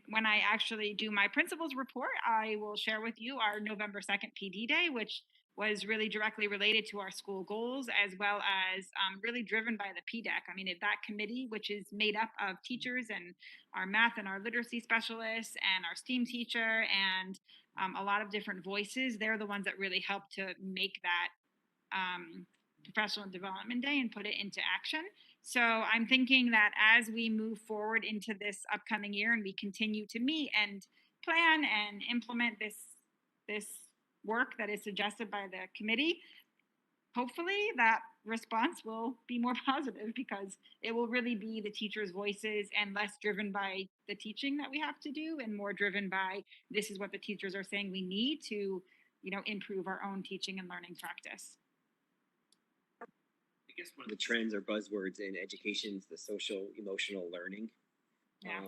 when I actually do my principal's report, I will share with you our November 2nd PD Day, which was really directly related to our school goals, as well as really driven by the PDEC. I mean, that committee, which is made up of teachers and our math and our literacy specialists and our STEAM teacher and a lot of different voices, they're the ones that really help to make that professional development day and put it into action. So I'm thinking that as we move forward into this upcoming year and we continue to meet and plan and implement this work that is suggested by the committee, hopefully that response will be more positive because it will really be the teachers' voices and less driven by the teaching that we have to do and more driven by this is what the teachers are saying we need to, improve our own teaching and learning practice. I guess one of the trends or buzzwords in education is the social emotional learning. Yeah.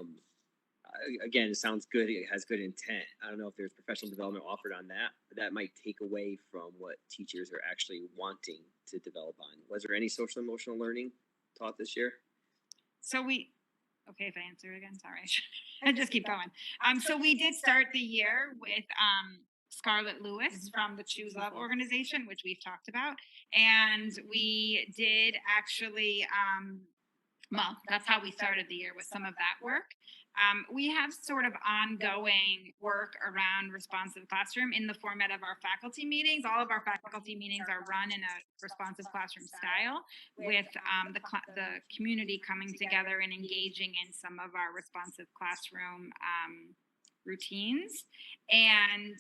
Again, it sounds good. It has good intent. I don't know if there's professional development offered on that, but that might take away from what teachers are actually wanting to develop on. Was there any social emotional learning taught this year? So okay, if I answer again, sorry, I just keep going. So we did start the year with Scarlett Lewis from the Choose Love organization, which we've talked about, and we did actually. Well, that's how we started the year with some of that work. We have sort of ongoing work around responsive classroom in the format of our faculty meetings. All of our faculty meetings are run in a responsive classroom style with the community coming together and engaging in some of our responsive classroom routines. And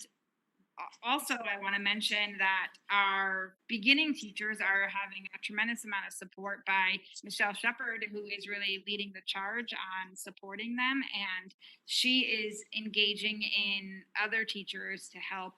also, I want to mention that our beginning teachers are having a tremendous amount of support by Michelle Shepard, who is really leading the charge on supporting them. And she is engaging in other teachers to help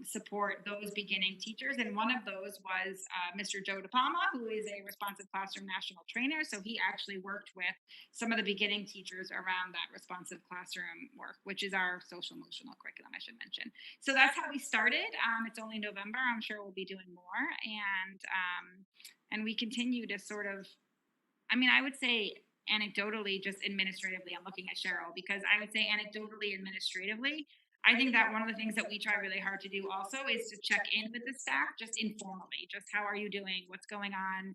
support those beginning teachers. And one of those was Mr. Joe DePalma, who is a responsive classroom national trainer. So he actually worked with some of the beginning teachers around that responsive classroom work, which is our social emotional curriculum, I should mention. So that's how we started. It's only November. I'm sure we'll be doing more. And we continue to sort of, I would say anecdotally, just administratively, I'm looking at Cheryl, because I would say anecdotally, administratively, I think that one of the things that we try really hard to do also is to check in with the staff just informally. Just how are you doing? What's going on?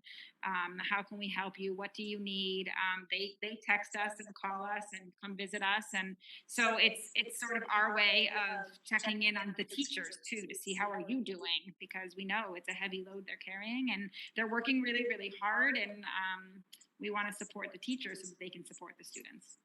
How can we help you? What do you need? They text us and call us and come visit us. And so it's sort of our way of checking in on the teachers too, to see how are you doing, because we know it's a heavy load they're carrying and they're working really, really hard. And we want to support the teachers so that they can support the students.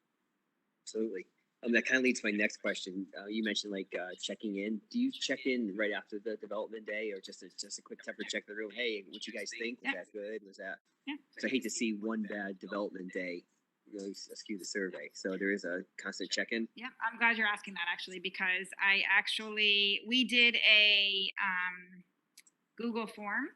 Absolutely. That kind of leads to my next question. You mentioned checking in. Do you check in right after the development day, or just a quick temperature check of the room? Hey, what you guys think? Was that good? Was that? Yeah. So I hate to see one bad development day really skew the survey. So there is a constant check-in. Yeah, I'm glad you're asking that actually, because we did a Google form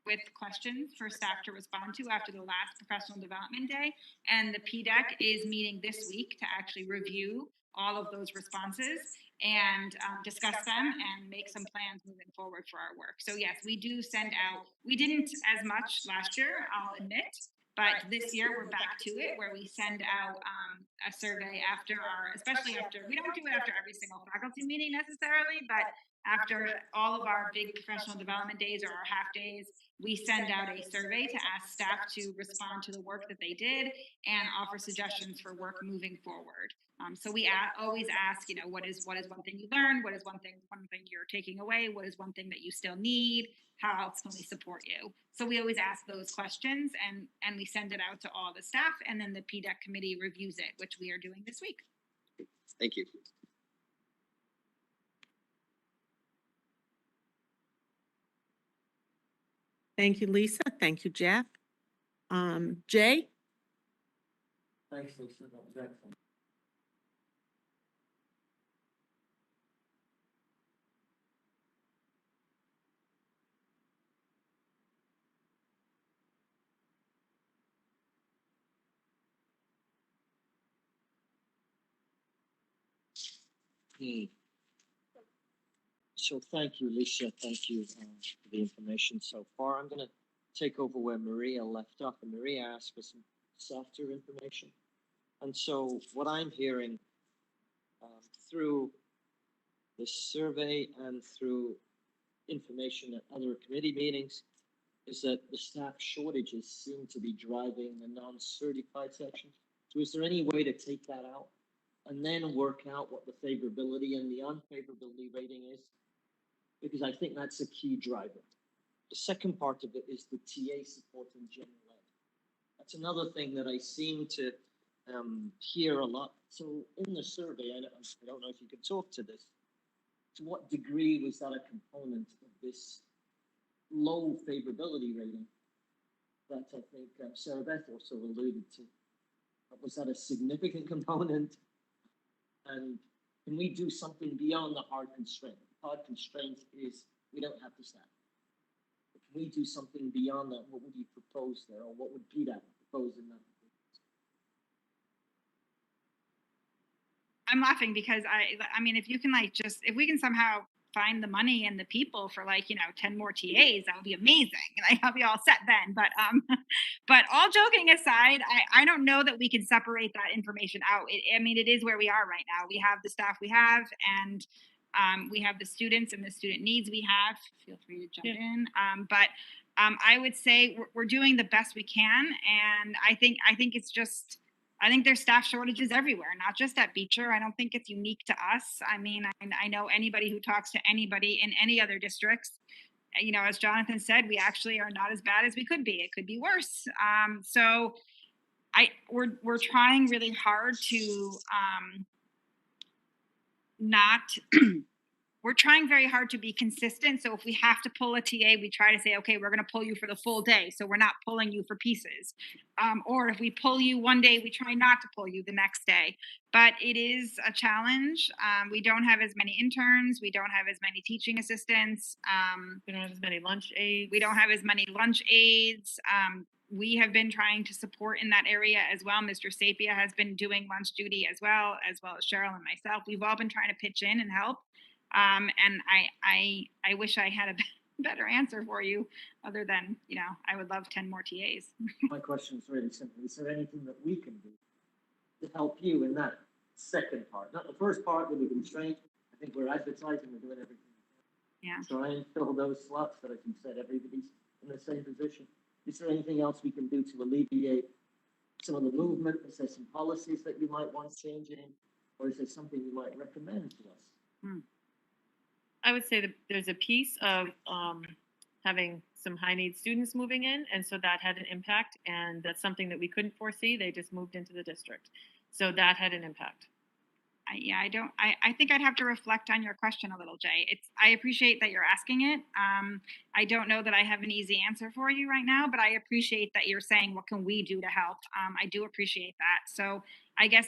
with questions for staff to respond to after the last professional development day. And the PDEC is meeting this week to actually review all of those responses and discuss them and make some plans moving forward for our work. So yes, we do send out, we didn't as much last year, I'll admit, but this year we're back to it where we send out a survey especially after, we don't do it after every single faculty meeting necessarily, but after all of our big professional development days or our half days, we send out a survey to ask staff to respond to the work that they did and offer suggestions for work moving forward. So we always ask, what is one thing you learned? What is one thing you're taking away? What is one thing that you still need? How else can we support you? So we always ask those questions and we send it out to all the staff, and then the PDEC committee reviews it, which we are doing this week. Thank you. Thank you, Lisa. Thank you, Jeff. Jay? Thanks, Lisa. That was excellent. So thank you, Lisa. Thank you for the information so far. I'm going to take over where Maria left off, and Maria asked for some softer information. And so what I'm hearing through this survey and through information at other committee meetings is that the staff shortages seem to be driving the non-certified sections. So is there any way to take that out and then work out what the favorability and the unfavorability rating is? Because I think that's a key driver. The second part of it is the TA support in general ed. That's another thing that I seem to hear a lot. So in the survey, I don't know if you could talk to this. To what degree was that a component of this low favorability rating that I think Sarah Beth also alluded to. Was that a significant component? And can we do something beyond the hard constraint? The hard constraint is we don't have the staff. But can we do something beyond that? What would you propose there, or what would PDAC propose in that? I'm laughing because I mean, if you can like if we can somehow find the money and the people for like, 10 more TAs, that would be amazing. Like I'll be all set then. But all joking aside, I don't know that we can separate that information out. I mean, it is where we are right now. We have the staff we have, and we have the students and the student needs we have. Feel free to jump in. But I would say we're doing the best we can. And I think it's just, I think there's staff shortages everywhere, not just at Beecher. I don't think it's unique to us. I mean, I know anybody who talks to anybody in any other districts, as Jonathan said, we actually are not as bad as we could be. It could be worse. So we're trying really hard to we're trying very hard to be consistent. So if we have to pull a TA, we try to say, okay, we're going to pull you for the full day. So we're not pulling you for pieces. Or if we pull you one day, we try not to pull you the next day. But it is a challenge. We don't have as many interns. We don't have as many teaching assistants. We don't have as many lunch aides. We don't have as many lunch aides. We have been trying to support in that area as well. Mr. Sapia has been doing lunch duty as well as Cheryl and myself. We've all been trying to pitch in and help. And I wish I had a better answer for you other than, I would love 10 more TAs. My question is really simple. Is there anything that we can do to help you in that second part? Not the first part with the constraint. I think we're advertising, we're doing everything. Yeah. Try and fill those slots that, as you said, everybody's in the same position. Is there anything else we can do to alleviate some of the movement? Is there some policies that you might want changing? Or is there something you might recommend to us? I would say that there's a piece of having some high need students moving in, and so that had an impact, and that's something that we couldn't foresee. They just moved into the district, so that had an impact. I think I'd have to reflect on your question a little, Jay. I appreciate that you're asking it. I don't know that I have an easy answer for you right now, but I appreciate that you're saying, what can we do to help? I do appreciate that. So I guess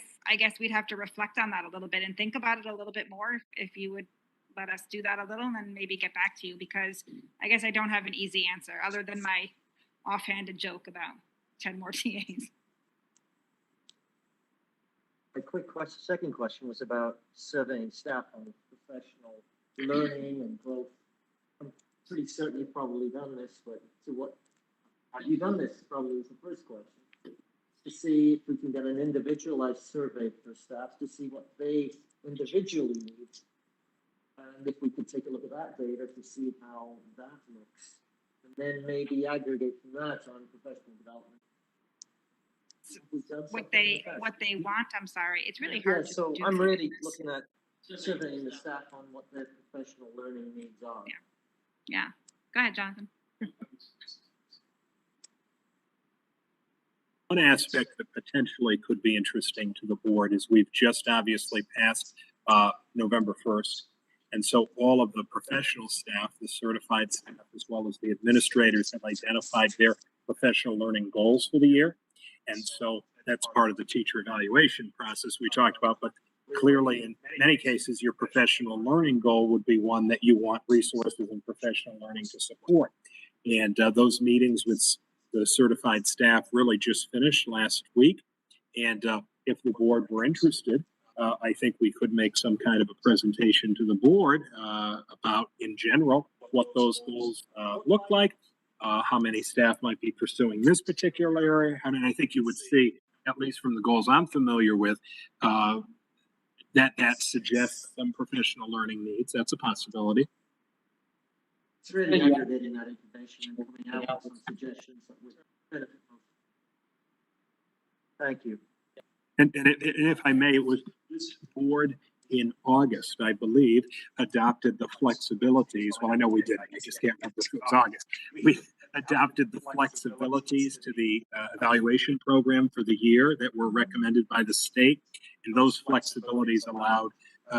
we'd have to reflect on that a little bit and think about it a little bit more if you would let us do that a little, and then maybe get back to you, because I guess I don't have an easy answer other than my offhanded joke about 10 more TAs. A quick question, second question was about surveying staff on professional learning and growth. I'm pretty certain you've probably done this, but have you done this? Probably is the first question. To see if we can get an individualized survey for staff to see what they individually need. And if we could take a look at that data to see how that looks, and then maybe aggregate from that on professional development. What they want, I'm sorry. It's really hard to so do I'm this. really looking at surveying the staff on what their professional learning needs are. Yeah. Go ahead, Jonathan. One aspect that potentially could be interesting to the board is we've just obviously passed November 1st. And so all of the professional staff, the certified staff, as well as the administrators, have identified their professional learning goals for the year. And so that's part of the teacher evaluation process we talked about. But clearly, in many cases, your professional learning goal would be one that you want resources and professional learning to support. And those meetings with the certified staff really just finished last week. And if the board were interested, I think we could make some kind of a presentation to the board about, in general, what those goals look like, how many staff might be pursuing this particular area. And I think you would see, at least from the goals I'm familiar with, that suggests some professional learning needs. That's a possibility. It's really aggregating that information and coming out with some suggestions that would benefit most. Thank you. And if I may, it was this board in August, I believe, adopted the flexibilities. Well, I know we did. I just can't remember if it was August. We adopted the flexibilities to the evaluation program for the year that were recommended by the state. And those flexibilities allowed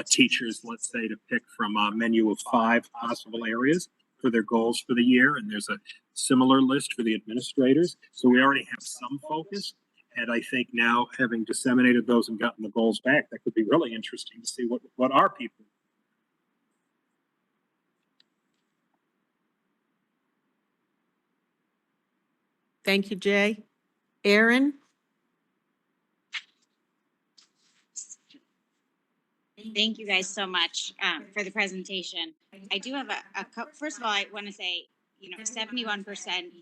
teachers, let's say, to pick from a menu of 5 possible areas. for their goals for the year, and there's a similar list for the administrators. So we already have some focus. And I think now, having disseminated those and gotten the goals back, that could be really interesting to see what our people. Thank you, Jay. Aaron? Thank you guys so much for the presentation. I do have first of all, I want to say, 71%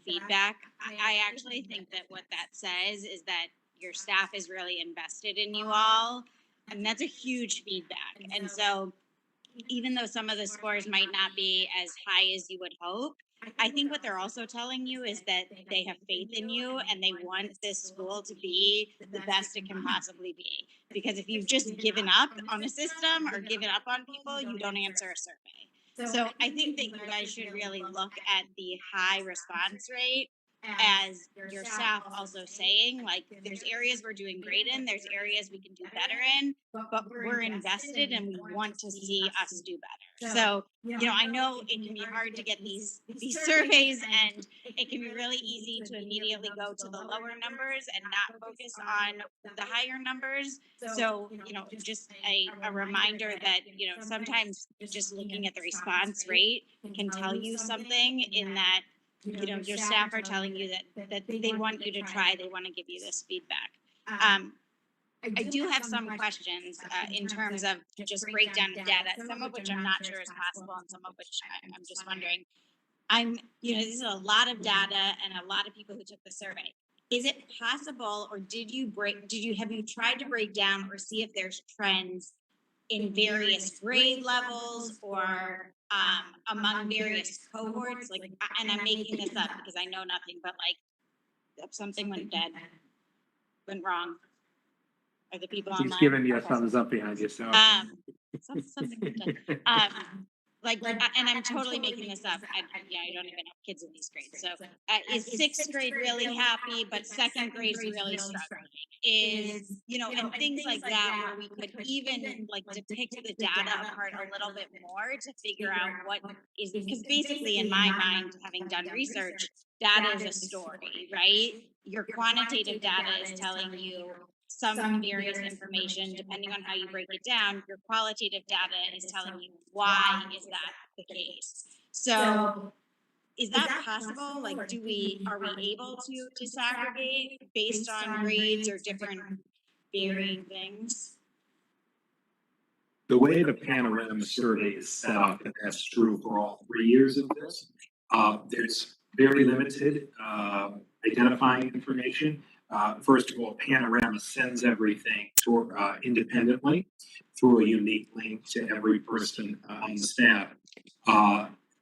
feedback. I actually think that what that says is that your staff is really invested in you all, and that's a huge feedback. And so even though some of the scores might not be as high as you would hope, I think what they're also telling you is that they have faith in you and they want this school to be the best it can possibly be. Because if you've just given up on a system or given up on people, you don't answer a survey. So I think that you guys should really look at the high response rate as your staff also saying, like, there's areas we're doing great in, there's areas we can do better in, but we're invested and we want to see us do better. So, I know it can be hard to get these surveys, and it can be really easy to immediately go to the lower numbers and not focus on the higher numbers. So, just a reminder that, sometimes just looking at the response rate can tell you something, in that your staff are telling you that they want you to try, they want to give you this feedback. I do have some questions in terms of just breakdown of data, some of which I'm not sure is possible and some of which I'm just wondering. This is a lot of data and a lot of people who took the survey. Is it possible, or have you tried to break down or see if there's trends in various grade levels or among various cohorts? Like, and I'm making this up because I know nothing, but like, if something went wrong, are the people online? He's giving you a thumbs up behind you, so. Something went and I'm totally making this up. I don't even have kids in these grades. So is sixth grade really happy, but second grade is really struggling? And things like that, where we could even like depict the data apart a little bit more to figure out what is, because basically in my mind, having done research, data is a story, right? Your quantitative data is telling you some various information depending on how you break it down. Your qualitative data is telling you why is that the case. So is that possible? Like, are we able to disaggregate based on grades or different varying things? The way the Panorama Survey is set up, and that's true for all 3 years of this, there's very limited identifying information. First of all, Panorama sends everything independently through a unique link to every person on the staff.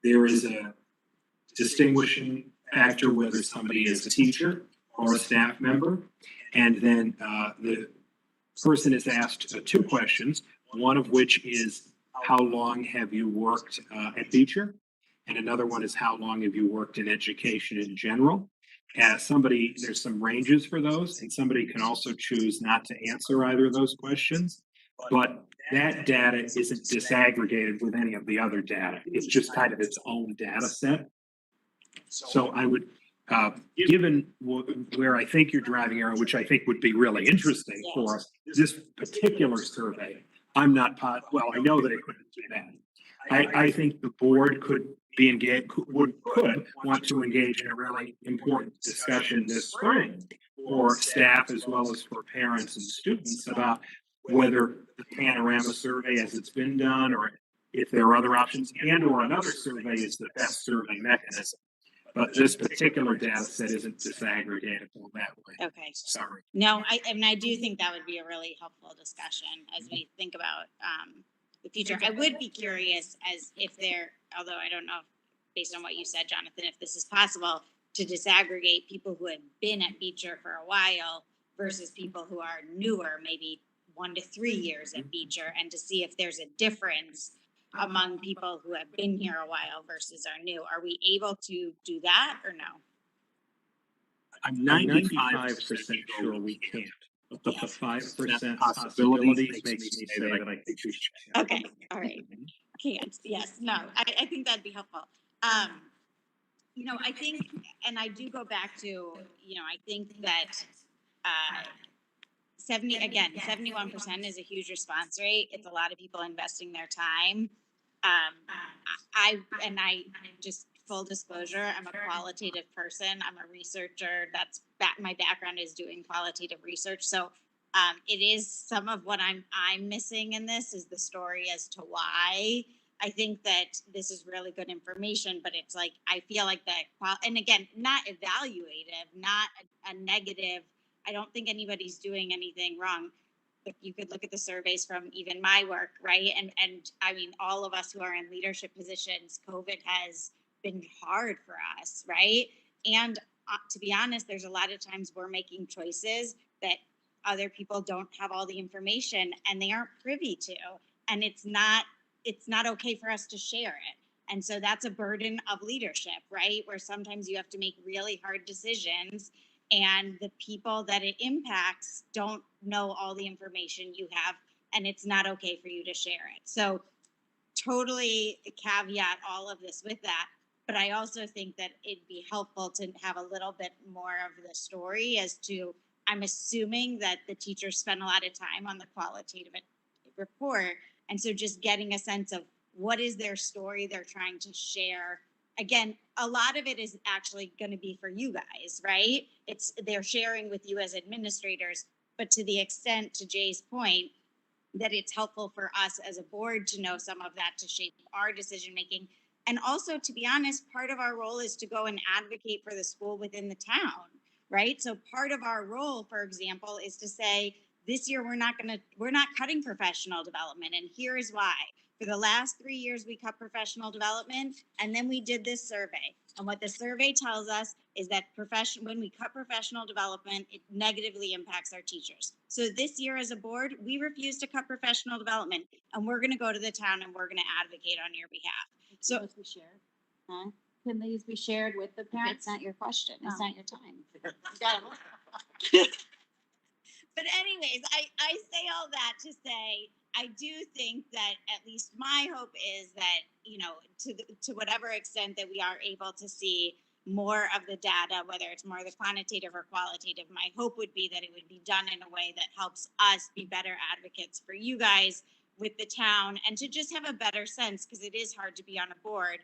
There is a distinguishing factor whether somebody is a teacher or a staff member, and then the person is asked 2 questions, one of which is, how long have you worked at Beecher? And another one is, how long have you worked in education in general? There's some ranges for those, and somebody can also choose not to answer either of those questions. But that data isn't disaggregated with any of the other data. It's just kind of its own data set. So I would, given where I think you're driving, Aaron, which I think would be really interesting for us, this particular survey, I know that it couldn't do that. I think the board could be engaged, could want to engage in a really important discussion this spring for staff as well as for parents and students about whether the Panorama Survey as it's been done, or if there are other options, and or another survey is the best survey mechanism. But this particular data set isn't disaggregatable that way. Okay. Sorry. No, I do think that would be a really helpful discussion as we think about the future. I would be curious as if there, although I don't know, based on what you said, Jonathan, if this is possible to disaggregate people who have been at Beecher for a while versus people who are newer, maybe 1 to 3 years at Beecher, and to see if there's a difference among people who have been here a while versus are new. Are we able to do that or no? I'm 95% sure we can't. But the 5% possibility makes me say that I think we should. Okay, all right. Can't, yes, no, I think that'd be helpful. You know, I think, and I do go back to, you know, I think that, 71% is a huge response rate. It's a lot of people investing their time. I just full disclosure, I'm a qualitative person. I'm a researcher. My background is doing qualitative research. So it is some of what I'm missing in this is the story as to why. I think that this is really good information, but it's like, I feel like that, and again, not evaluative, not a negative. I don't think anybody's doing anything wrong. But you could look at the surveys from even my work, right? And I mean, all of us who are in leadership positions, COVID has been hard for us, right? And to be honest, there's a lot of times we're making choices that other people don't have all the information and they aren't privy to. And it's not okay for us to share it. And so that's a burden of leadership, right? Where sometimes you have to make really hard decisions and the people that it impacts don't know all the information you have, and it's not okay for you to share it. So totally caveat all of this with that. But I also think that it'd be helpful to have a little bit more of the story as to, I'm assuming that the teachers spend a lot of time on the qualitative report. And so just getting a sense of what is their story they're trying to share. Again, a lot of it is actually going to be for you guys, right? They're sharing with you as administrators, but to the extent, to Jay's point, that it's helpful for us as a board to know some of that to shape our decision making. And also, to be honest, part of our role is to go and advocate for the school within the town, right? So part of our role, for example, is to say, this year we're not cutting professional development, and here is why. For the last 3 years, we cut professional development, and then we did this survey. And what the survey tells us is that when we cut professional development, it negatively impacts our teachers. So this year as a board, we refuse to cut professional development, and we're going to go to the town and we're going to advocate on your behalf. So Can those be shared? Huh? Can these be shared with the parents? It's not your question. It's Oh. not your time. But anyways, I say all that to say, I do think that at least my hope is that, you know, to whatever extent that we are able to see more of the data, whether it's more the quantitative or qualitative, my hope would be that it would be done in a way that helps us be better advocates for you guys with the town, and to just have a better sense, because it is hard to be on a board,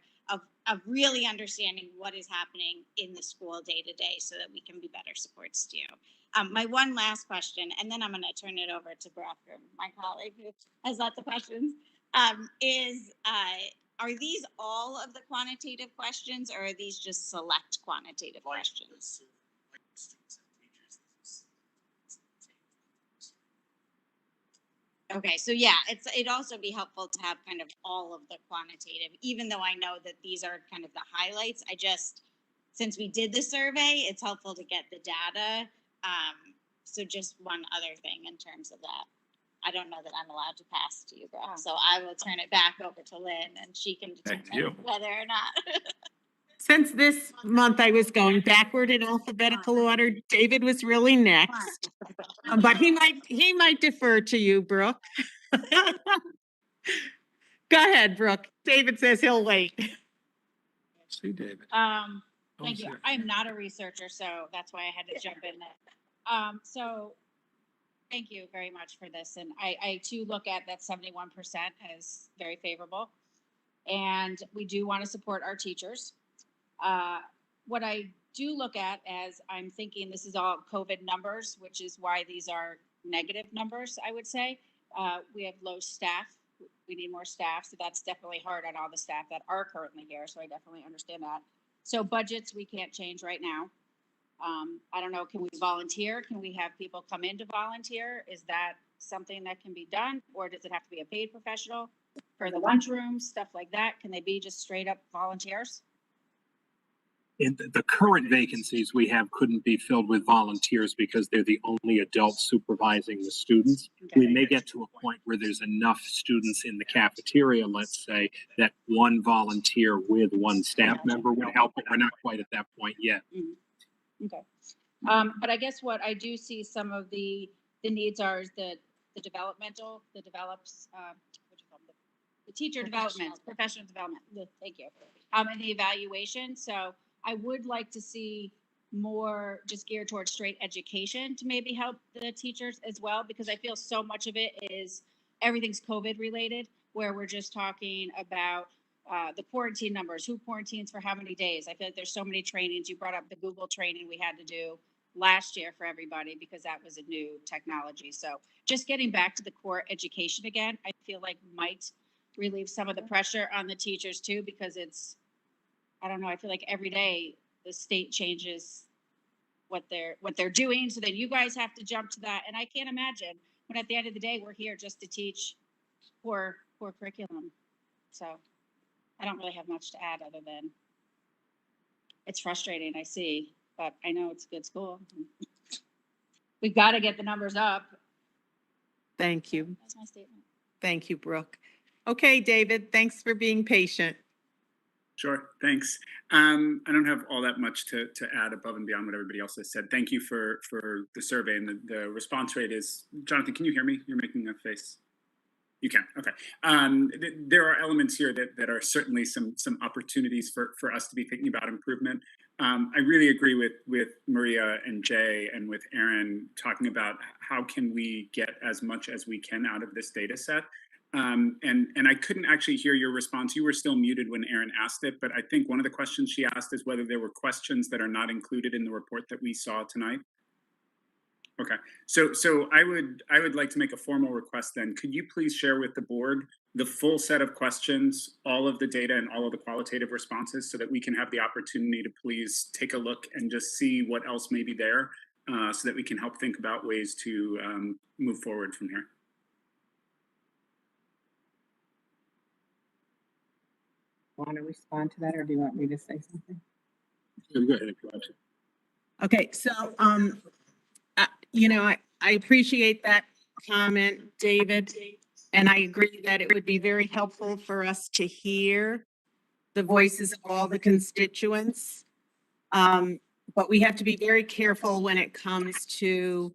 of really understanding what is happening in the school day to day so that we can be better supports to you. My one last question, and then I'm going to turn it over to Brock, my colleague who has lots of questions, are these all of the quantitative questions, or are these just select quantitative questions? Okay, so yeah, it'd also be helpful to have kind of all of the quantitative, even though I know that these are kind of the highlights. Since we did the survey, it's helpful to get the data. So just one other thing in terms of that. I don't know that I'm allowed to pass to you, Brock, so I will turn it back over to Lynn, and she can determine whether or not. Since this month I was going backward in alphabetical order, David was really next. But he might defer to you, Brooke. Go ahead, Brooke. David says he'll wait. See, David. Thank you. I am not a researcher, so that's why I had to jump in there. So thank you very much for this. And I too look at that 71% as very favorable. And we do want to support our teachers. What I do look at as I'm thinking this is all COVID numbers, which is why these are negative numbers, I would say. We have low staff. We need more staff. So that's definitely hard on all the staff that are currently here. So I definitely understand that. So budgets we can't change right now. I don't know, can we volunteer? Can we have people come in to volunteer? Is that something that can be done? Or does it have to be a paid professional for the lunchroom, stuff like that? Can they be just straight up volunteers? In the current vacancies we have couldn't be filled with volunteers because they're the only adults supervising the students. Okay. We may get to a point where there's enough students in the cafeteria, let's say, that one volunteer with one staff member would help, but we're not quite at that point yet. Mm-hmm. Okay. But I guess what I do see some of the needs are is the teacher development, professional development, thank you. And the evaluation, so I would like to see more just geared towards straight education to maybe help the teachers as well, because I feel so much of it is everything's COVID related, where we're just talking about the quarantine numbers, who quarantines for how many days. I feel like there's so many trainings. You brought up the Google training we had to do last year for everybody because that was a new technology. So just getting back to the core education again, I feel like might relieve some of the pressure on the teachers too, because it's, I don't know, I feel like every day the state changes what they're doing. So then you guys have to jump to that. And I can't imagine when at the end of the day, we're here just to teach core curriculum. So I don't really have much to add other than it's frustrating, I see, but I know it's a good school. We've got to get the numbers up. Thank you. That's my statement. Thank you, Brooke. Okay, David, thanks for being patient. Sure, thanks. I don't have all that much to add above and beyond what everybody else has said. Thank you for the survey, and the response rate is, Jonathan, can you hear me? You're making a face. You can, okay. There are elements here that are certainly some opportunities for us to be thinking about improvement. I really agree with Maria and Jay and with Aaron talking about how can we get as much as we can out of this data set. And I couldn't actually hear your response. You were still muted when Aaron asked it, but I think one of the questions she asked is whether there were questions that are not included in the report that we saw tonight. Okay, so I would like to make a formal request then. Could you please share with the board the full set of questions, all of the data and all of the qualitative responses so that we can have the opportunity to please take a look and just see what else may be there so that we can help think about ways to move forward from here. Want to respond to that, or do you want me to say something? Go ahead if you want to. Okay, so, you know, I appreciate that comment, David, and I agree that it would be very helpful for us to hear the voices of all the constituents. But we have to be very careful when it comes to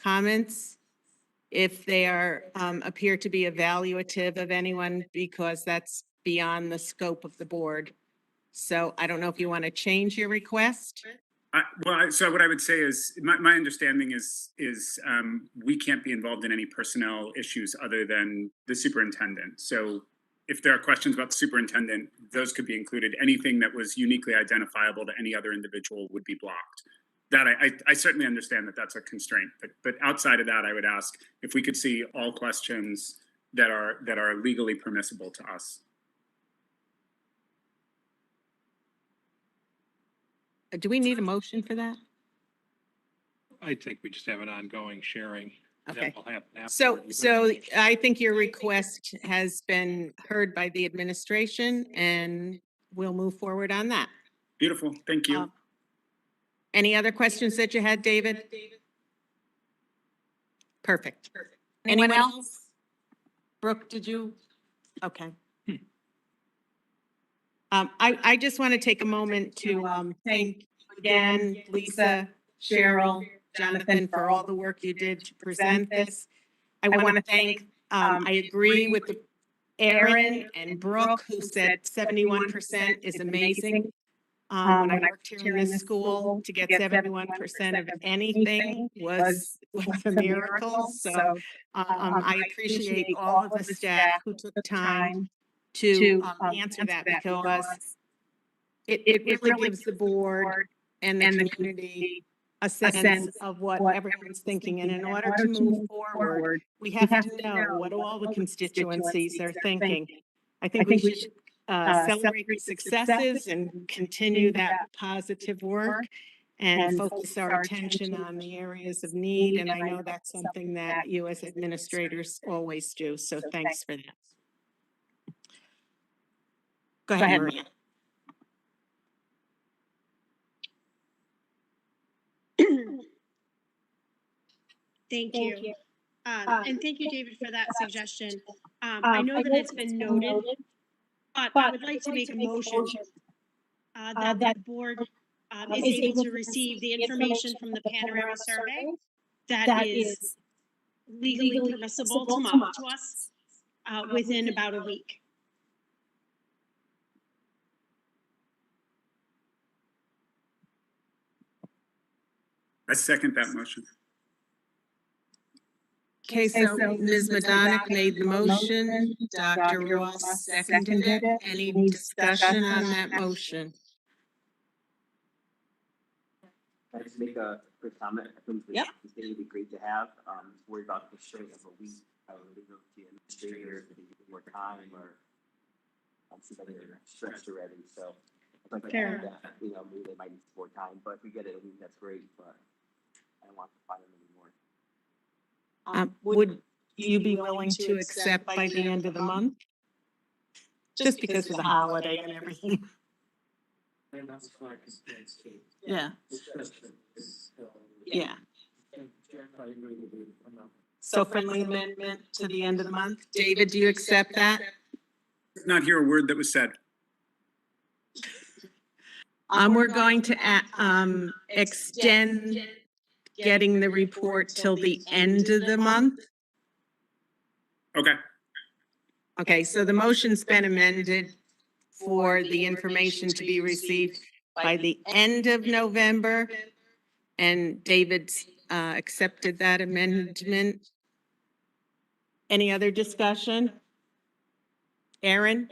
comments, if they are, appear to be evaluative of anyone, because that's beyond the scope of the board. So I don't know if you want to change your request. So what I would say is my understanding is we can't be involved in any personnel issues other than the superintendent. So if there are questions about the superintendent, those could be included. Anything that was uniquely identifiable to any other individual would be blocked. That I certainly understand that that's a constraint, but outside of that, I would ask if we could see all questions that are legally permissible to us. Do we need a motion for that? I think we just have an ongoing sharing. Okay. That will happen So afterwards. I think your request has been heard by the administration, and we'll move forward on that. Beautiful, thank you. Any other questions that you had, David? Perfect. Anyone else? Brooke, did you? Okay. I just want to take a moment to thank again, Lisa, Cheryl, Jonathan, for all the work you did to present this. I want to thank, I agree with Aaron and Brooke, who said 71% is amazing. When I worked here in this school, to get 71% of anything was a miracle. So I appreciate all of the staff who took time to answer that, because it really gives the board and the community a sense of what everyone's thinking. And in order to move forward, we have to know what all the constituencies are thinking. I think we should celebrate the successes and continue that positive work and focus our attention on the areas of need. And I know that's something that you as administrators always do. So thanks for that. Go ahead, Maria. Thank you. And thank you, David, for that suggestion. I know that it's been noted, but I would like to make a motion that the board is able to receive the information from the Panorama Survey that is legally permissible to us, within about a week. I second that motion. Okay, so Ms. Madonic made the motion, Dr. Ross seconded it. Any discussion on that motion? Can I just make a quick comment? I think Yep. this day would be great to have, worry about the straight of a week. I would leave it to the administrators to give more time or see that they're stressed already, so. I'd like to Fair. add that, you know, maybe they might need more time, but if we get it a week, that's great, but I don't want to find them anymore. Would you be willing to accept by the end of the month? Just because of the holiday and everything. And that's why constraints too. Yeah. Discussion is, Yeah. I agree with you. So friendly amendment to the end of the month. David, do you accept that? Not hear a word that was said. We're going to extend getting the report till the end of the month. Okay. Okay, so the motion's been amended for the information to be received by the end of November. And David's accepted that amendment. Any other discussion? Aaron?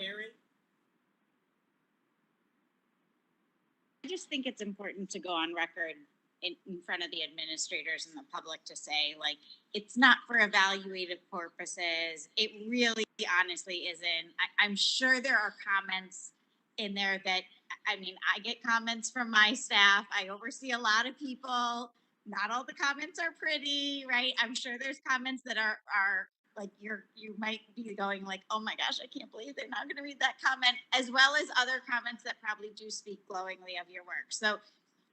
I just think it's important to go on record in front of the administrators and the public to say, like, it's not for evaluative purposes. It really honestly isn't. I'm sure there are comments in there that, I mean, I get comments from my staff. I oversee a lot of people. Not all the comments are pretty, right? I'm sure there's comments that are like you might be going like, oh my gosh, I can't believe they're not going to read that comment, as well as other comments that probably do speak glowingly of your work. So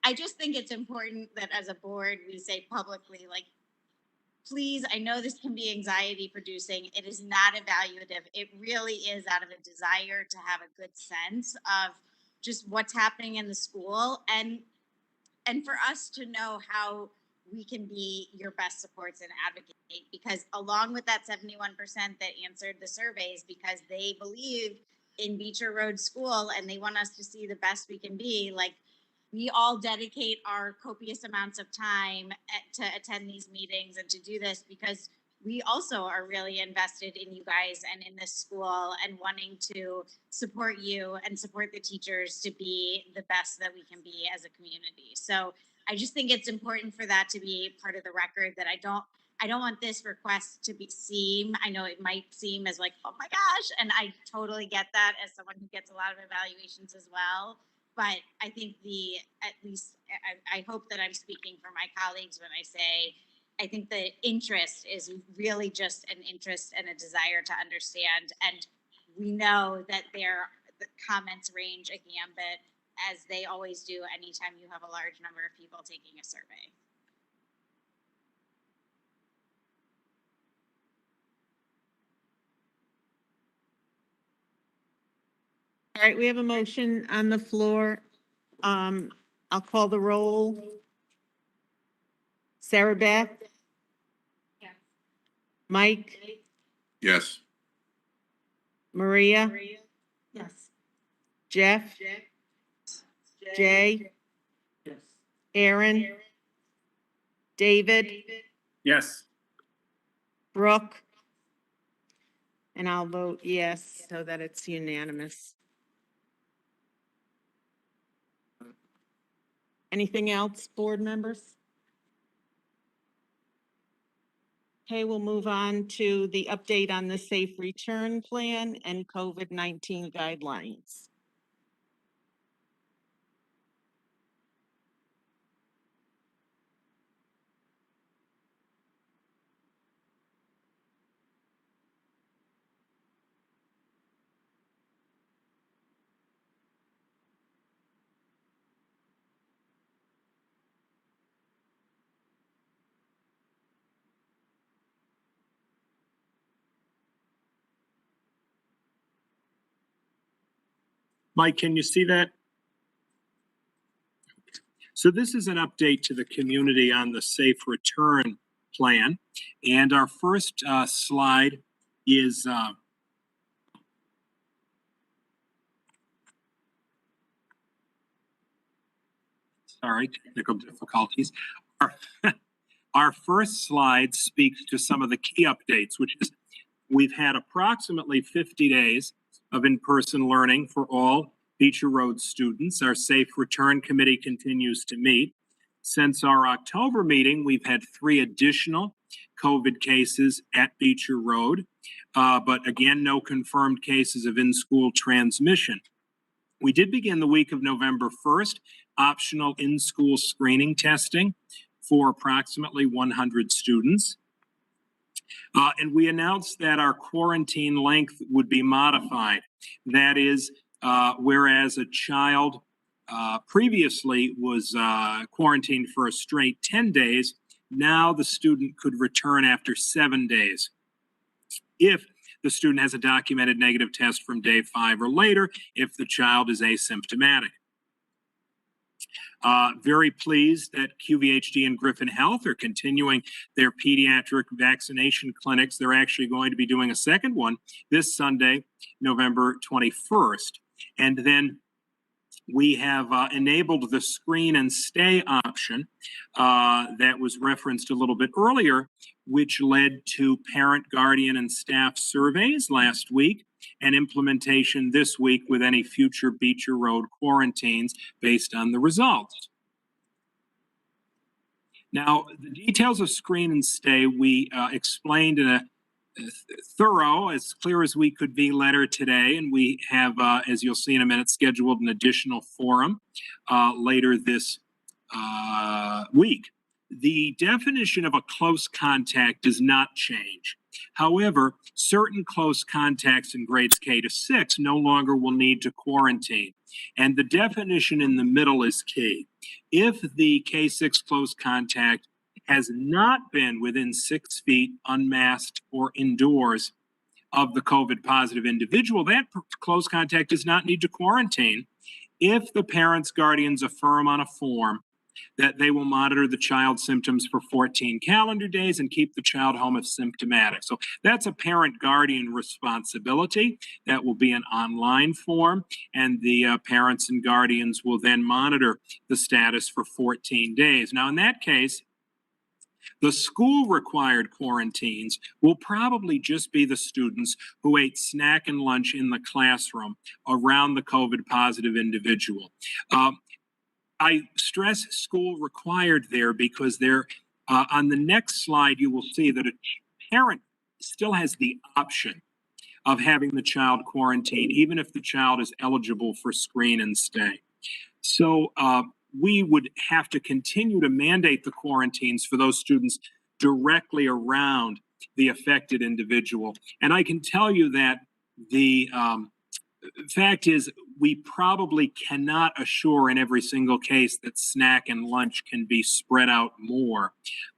I just think it's important that as a board, we say publicly, like, please, I know this can be anxiety producing. It is not evaluative. It really is out of a desire to have a good sense of just what's happening in the school and for us to know how we can be your best supports and advocate, because along with that 71% that answered the surveys because they believe in Beecher Road School and they want us to see the best we can be, like, we all dedicate our copious amounts of time to attend these meetings and to do this because we also are really invested in you guys and in this school and wanting to support you and support the teachers to be the best that we can be as a community. So I just think it's important for that to be part of the record, that I don't want this request to seem, I know it might seem as like, oh my gosh, and I totally get that as someone who gets a lot of evaluations as well. But I think I hope that I'm speaking for my colleagues when I say, I think the interest is really just an interest and a desire to understand. And we know that the comments range a gambit, as they always do anytime you have a large number of people taking a survey. All right, we have a motion on the floor. I'll call the roll. Sarah Beth? Yes. Mike? Yes. Maria? Yes. Jeff? Jay? Yes. Aaron? David? Yes. Brooke? And I'll vote yes, so that it's unanimous. Anything else, board members? Okay, we'll move on to the update on the safe return plan and COVID-19 guidelines. Mike, can you see that? So this is an update to the community on the safe return plan. And our first slide is Sorry, technical difficulties. Our first slide speaks to some of the key updates, which is we've had approximately 50 days of in-person learning for all Beecher Road students. Our Safe Return Committee continues to meet. Since our October meeting, we've had 3 additional COVID cases at Beecher Road, but again, no confirmed cases of in-school transmission. We did begin the week of November 1st, optional in-school screening testing for approximately 100 students. And we announced that our quarantine length would be modified. That is, whereas a child previously was quarantined for a straight 10 days, now the student could return after 7 days if the student has a documented negative test from day 5 or later, if the child is asymptomatic. Very pleased that QVHD and Griffin Health are continuing their pediatric vaccination clinics. They're actually going to be doing a second one this Sunday, November 21st. And then we have enabled the screen and stay option that was referenced a little bit earlier, which led to parent, guardian, and staff surveys last week and implementation this week with any future Beecher Road quarantines based on the results. Now, the details of screen and stay we explained in a thorough, as clear as we could be letter today, and we have, as you'll see in a minute, scheduled an additional forum later this week. The definition of a close contact does not change. However, certain close contacts in grades K to 6 no longer will need to quarantine. And the definition in the middle is key. If the K6 close contact has not been within 6 feet, unmasked, or indoors of the COVID positive individual, that close contact does not need to quarantine if the parents, guardians affirm on a form that they will monitor the child's symptoms for 14 calendar days and keep the child home if symptomatic. So that's a parent-guardian responsibility. That will be an online form, and the parents and guardians will then monitor the status for 14 days. Now, in that case, the school-required quarantines will probably just be the students who ate snack and lunch in the classroom around the COVID-positive individual. I stress school required there because there, on the next slide, you will see that a parent still has the option of having the child quarantined, even if the child is eligible for screen and stay. So we would have to continue to mandate the quarantines for those students directly around the affected individual. And I can tell you that the fact is, we probably cannot assure in every single case that snack and lunch can be spread out more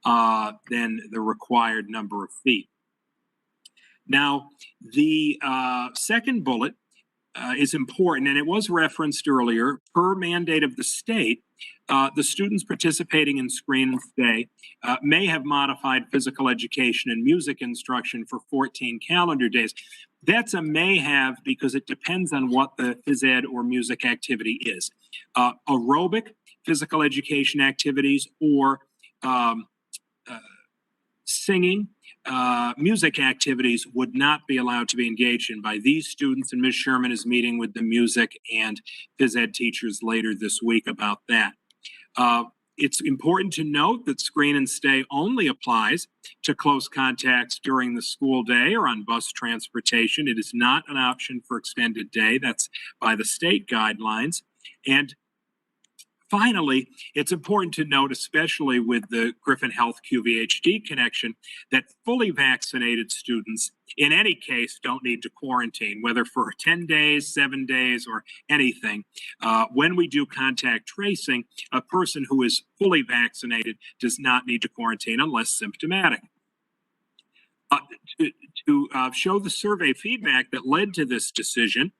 than the required number of feet. Now, the second bullet is important, and it was referenced earlier. Per mandate of the state, the students participating in screen and stay may have modified physical education and music instruction for 14 calendar days. That's a may have because it depends on what the phys ed or music activity is. Aerobic physical education activities or singing, music activities would not be allowed to be engaged in by these students, and Ms. Sherman is meeting with the music and phys ed teachers later this week about that. It's important to note that screen and stay only applies to close contacts during the school day or on bus transportation. It is not an option for extended day. That's by the state guidelines. And finally, it's important to note, especially with the Griffin Health QVHD connection, that fully vaccinated students in any case don't need to quarantine, whether for 10 days, 7 days, or anything. When we do contact tracing, a person who is fully vaccinated does not need to quarantine unless symptomatic. To show the survey feedback that led to this decision,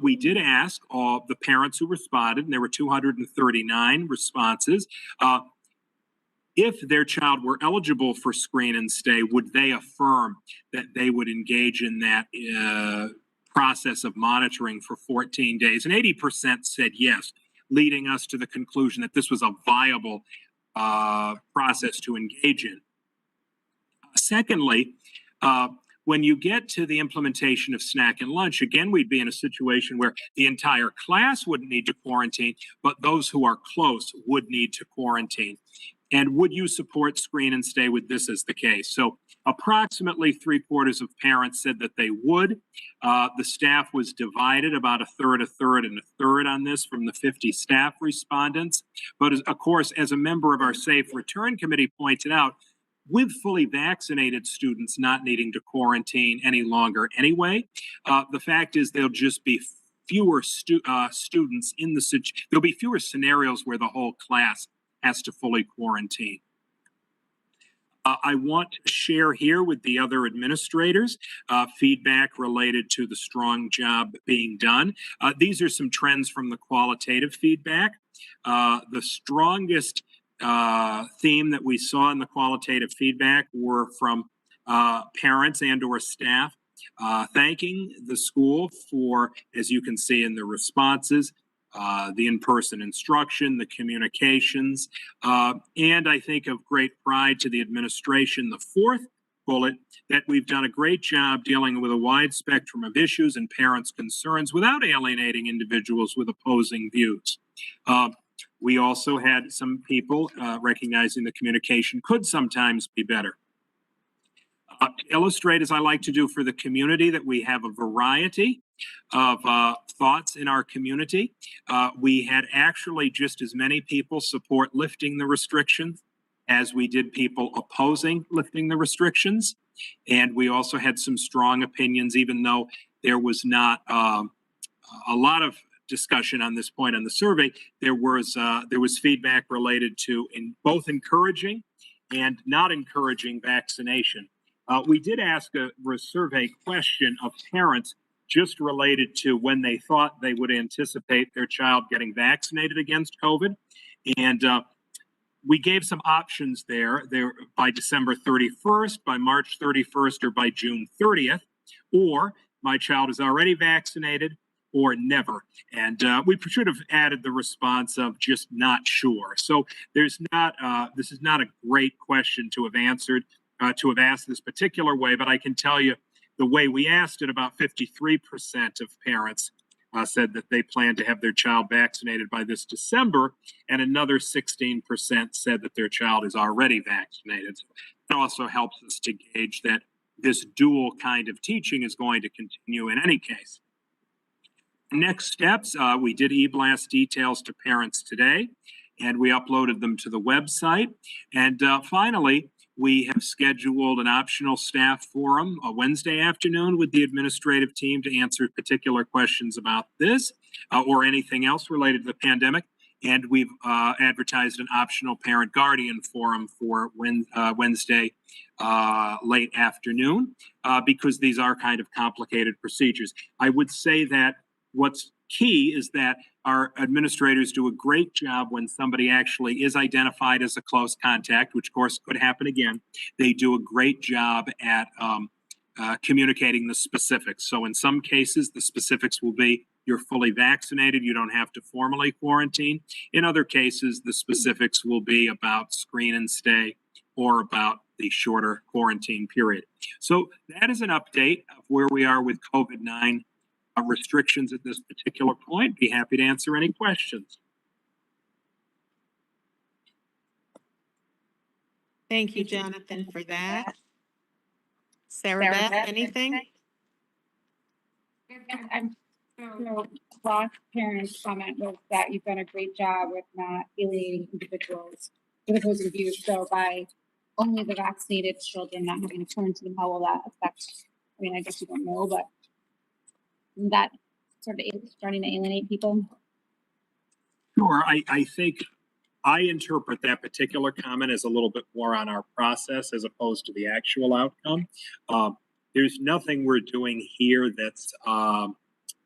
we did ask all the parents who responded, and there were 239 responses, if their child were eligible for screen and stay, would they affirm that they would engage in that process of monitoring for 14 days? And 80% said yes. leading us to the conclusion that this was a viable process to engage in. Secondly, when you get to the implementation of snack and lunch, again, we'd be in a situation where the entire class wouldn't need to quarantine, but those who are close would need to quarantine. And would you support screen and stay with this as the case? So approximately 3/4 of parents said that they would. The staff was divided about a third, and a third on this from the 50 staff respondents. But of course, as a member of our Safe Return Committee pointed out, with fully vaccinated students not needing to quarantine any longer anyway, the fact is there'll just be fewer students in the there'll be fewer scenarios where the whole class has to fully quarantine. I want to share here with the other administrators feedback related to the strong job being done. These are some trends from the qualitative feedback. The strongest theme that we saw in the qualitative feedback were from parents and or staff thanking the school for, as you can see in the responses, the in-person instruction, the communications, and I think of great pride to the administration, the fourth bullet, that we've done a great job dealing with a wide spectrum of issues and parents' concerns without alienating individuals with opposing views. We also had some people recognizing the communication could sometimes be better. To illustrate, as I like to do for the community, that we have a variety of thoughts in our community. We had actually just as many people support lifting the restrictions as we did people opposing lifting the restrictions. And we also had some strong opinions, even though there was not a lot of discussion on this point on the survey. There was feedback related to both encouraging and not encouraging vaccination. We did ask a survey question of parents just related to when they thought they would anticipate their child getting vaccinated against COVID. And we gave some options there by December 31st, by March 31st, or by June 30th, or my child is already vaccinated, or never. And we should have added the response of just not sure. So this is not a great question to have answered, to have asked this particular way, but I can tell you the way we asked it, about 53% of parents said that they plan to have their child vaccinated by this December, and another 16% said that their child is already vaccinated. So it also helps us to gauge that this dual kind of teaching is going to continue in any case. Next steps, we did e-blast details to parents today, and we uploaded them to the website. And finally, we have scheduled an optional staff forum a Wednesday afternoon with the administrative team to answer particular questions about this or anything else related to the pandemic. And we've advertised an optional parent guardian forum for Wednesday late afternoon because these are kind of complicated procedures. I would say that what's key is that our administrators do a great job when somebody actually is identified as a close contact, which of course could happen again. They do a great job at communicating the specifics. So in some cases, the specifics will be you're fully vaccinated, you don't have to formally quarantine. In other cases, the specifics will be about screen and stay or about the shorter quarantine period. So that is an update of where we are with COVID-19 restrictions at this particular point. Be happy to answer any questions. Thank you, Jonathan, for that. Sarah Beth, anything? So last parent's comment was that you've done a great job with not alienating individuals with opposing views. So by only the vaccinated children not having to quarantine, how will that affect? I mean, I guess you don't know, but that sort of starting to alienate people? Sure. I think I interpret that particular comment as a little bit more on our process as opposed to the actual outcome. There's nothing we're doing here that's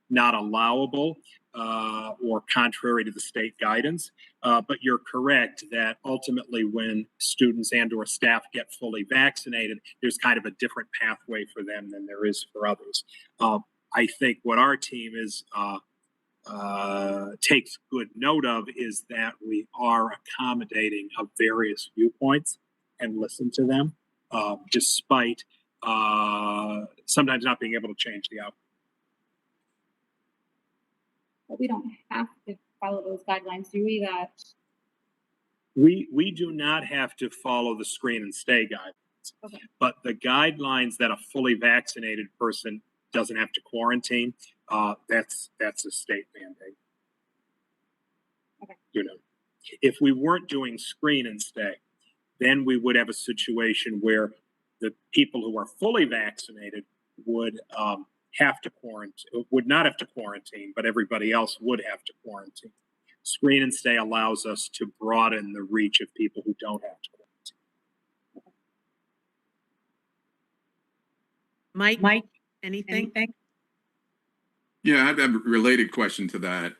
not allowable or contrary to the state guidance. But you're correct that ultimately when students and or staff get fully vaccinated, there's kind of a different pathway for them than there is for others. I think what our team is takes good note of is that we are accommodating of various viewpoints and listen to them, despite sometimes not being able to change the outcome. But we don't have to follow those guidelines, do we? That We do not have to follow the screen and stay guidelines, okay. but the guidelines that a fully vaccinated person doesn't have to quarantine, that's a state mandate. Okay. You know, if we weren't doing screen and stay, then we would have a situation where the people who are fully vaccinated would have to quarantine, would not have to quarantine, but everybody else would have to quarantine. Screen and stay allows us to broaden the reach of people who don't have to quarantine. Mike, anything? Yeah, I have a related question to that.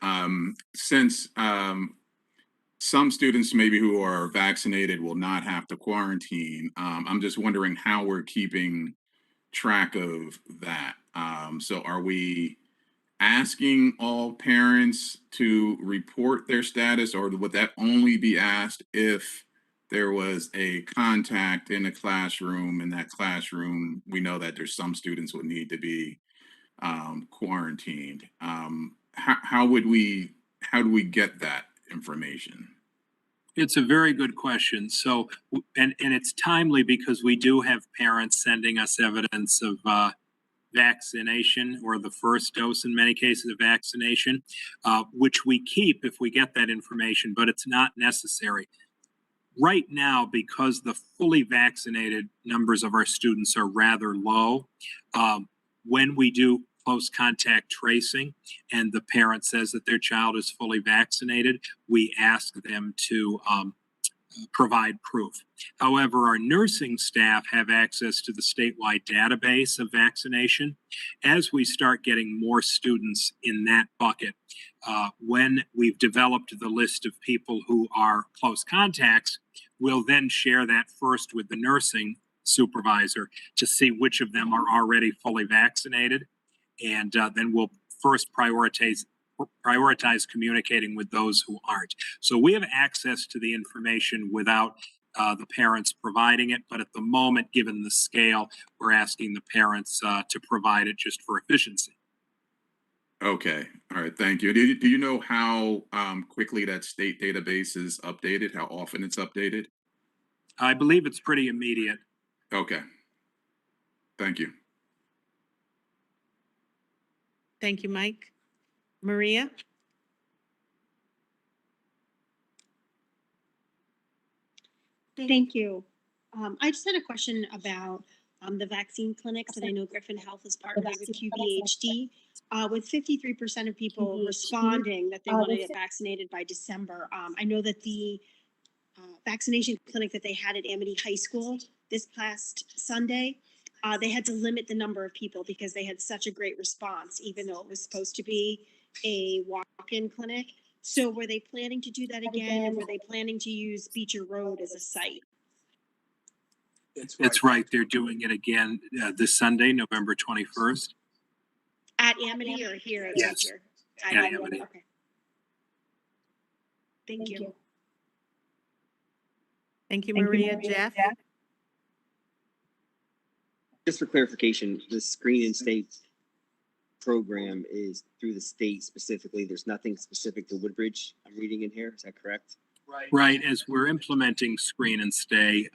Since some students maybe who are vaccinated will not have to quarantine, I'm just wondering how we're keeping track of that. So are we asking all parents to report their status, or would that only be asked if there was a contact in a classroom? In that classroom, we know that there's some students would need to be quarantined. How do we get that information? It's a very good question. So, and it's timely because we do have parents sending us evidence of vaccination or the first dose in many cases of vaccination, which we keep if we get that information, but it's not necessary. Right now, because the fully vaccinated numbers of our students are rather low, when we do close contact tracing and the parent says that their child is fully vaccinated, we ask them to provide proof. However, our nursing staff have access to the statewide database of vaccination. As we start getting more students in that bucket, when we've developed the list of people who are close contacts, we'll then share that first with the nursing supervisor to see which of them are already fully vaccinated. And then we'll first prioritize communicating with those who aren't. So we have access to the information without the parents providing it, but at the moment, given the scale, we're asking the parents to provide it just for efficiency. Okay, all right, thank you. Do you know how quickly that state database is updated, how often it's updated? I believe it's pretty immediate. Okay, thank you. Thank you, Mike. Maria? Thank you. I just had a question about the vaccine clinics, and I know Griffin Health is partnered with QBHD. With 53% of people responding that they want to get vaccinated by December, I know that the vaccination clinic that they had at Amity High School this past Sunday, they had to limit the number of people because they had such a great response, even though it was supposed to be a walk-in clinic. So were they planning to do that again, and were they planning to use Beecher Road as a site? That's right. They're doing it again this Sunday, November 21st. At Amity or here at Yes. Beecher? At Amity. Okay. Thank you. Thank you, Maria. Jeff? Just for clarification, the screen and stay program is through the state specifically. There's nothing specific to Woodbridge I'm reading in here. Is that correct? Right. As we're implementing screen and stay,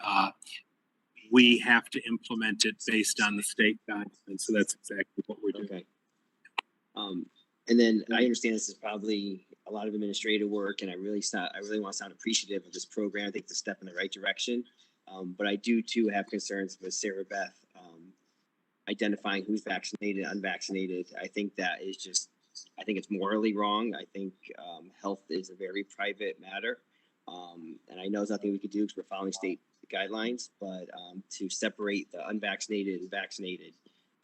we have to implement it based on the state guidelines. So that's exactly what we're doing. Okay. And then I understand this is probably a lot of administrative work, and I really want to sound appreciative of this program. I think it's a step in the right direction. But I do too have concerns with Sarah Beth identifying who's vaccinated, unvaccinated. I think that is just, I think it's morally wrong. I think health is a very private matter. And I know there's nothing we could do because we're following state guidelines, but to separate the unvaccinated and vaccinated,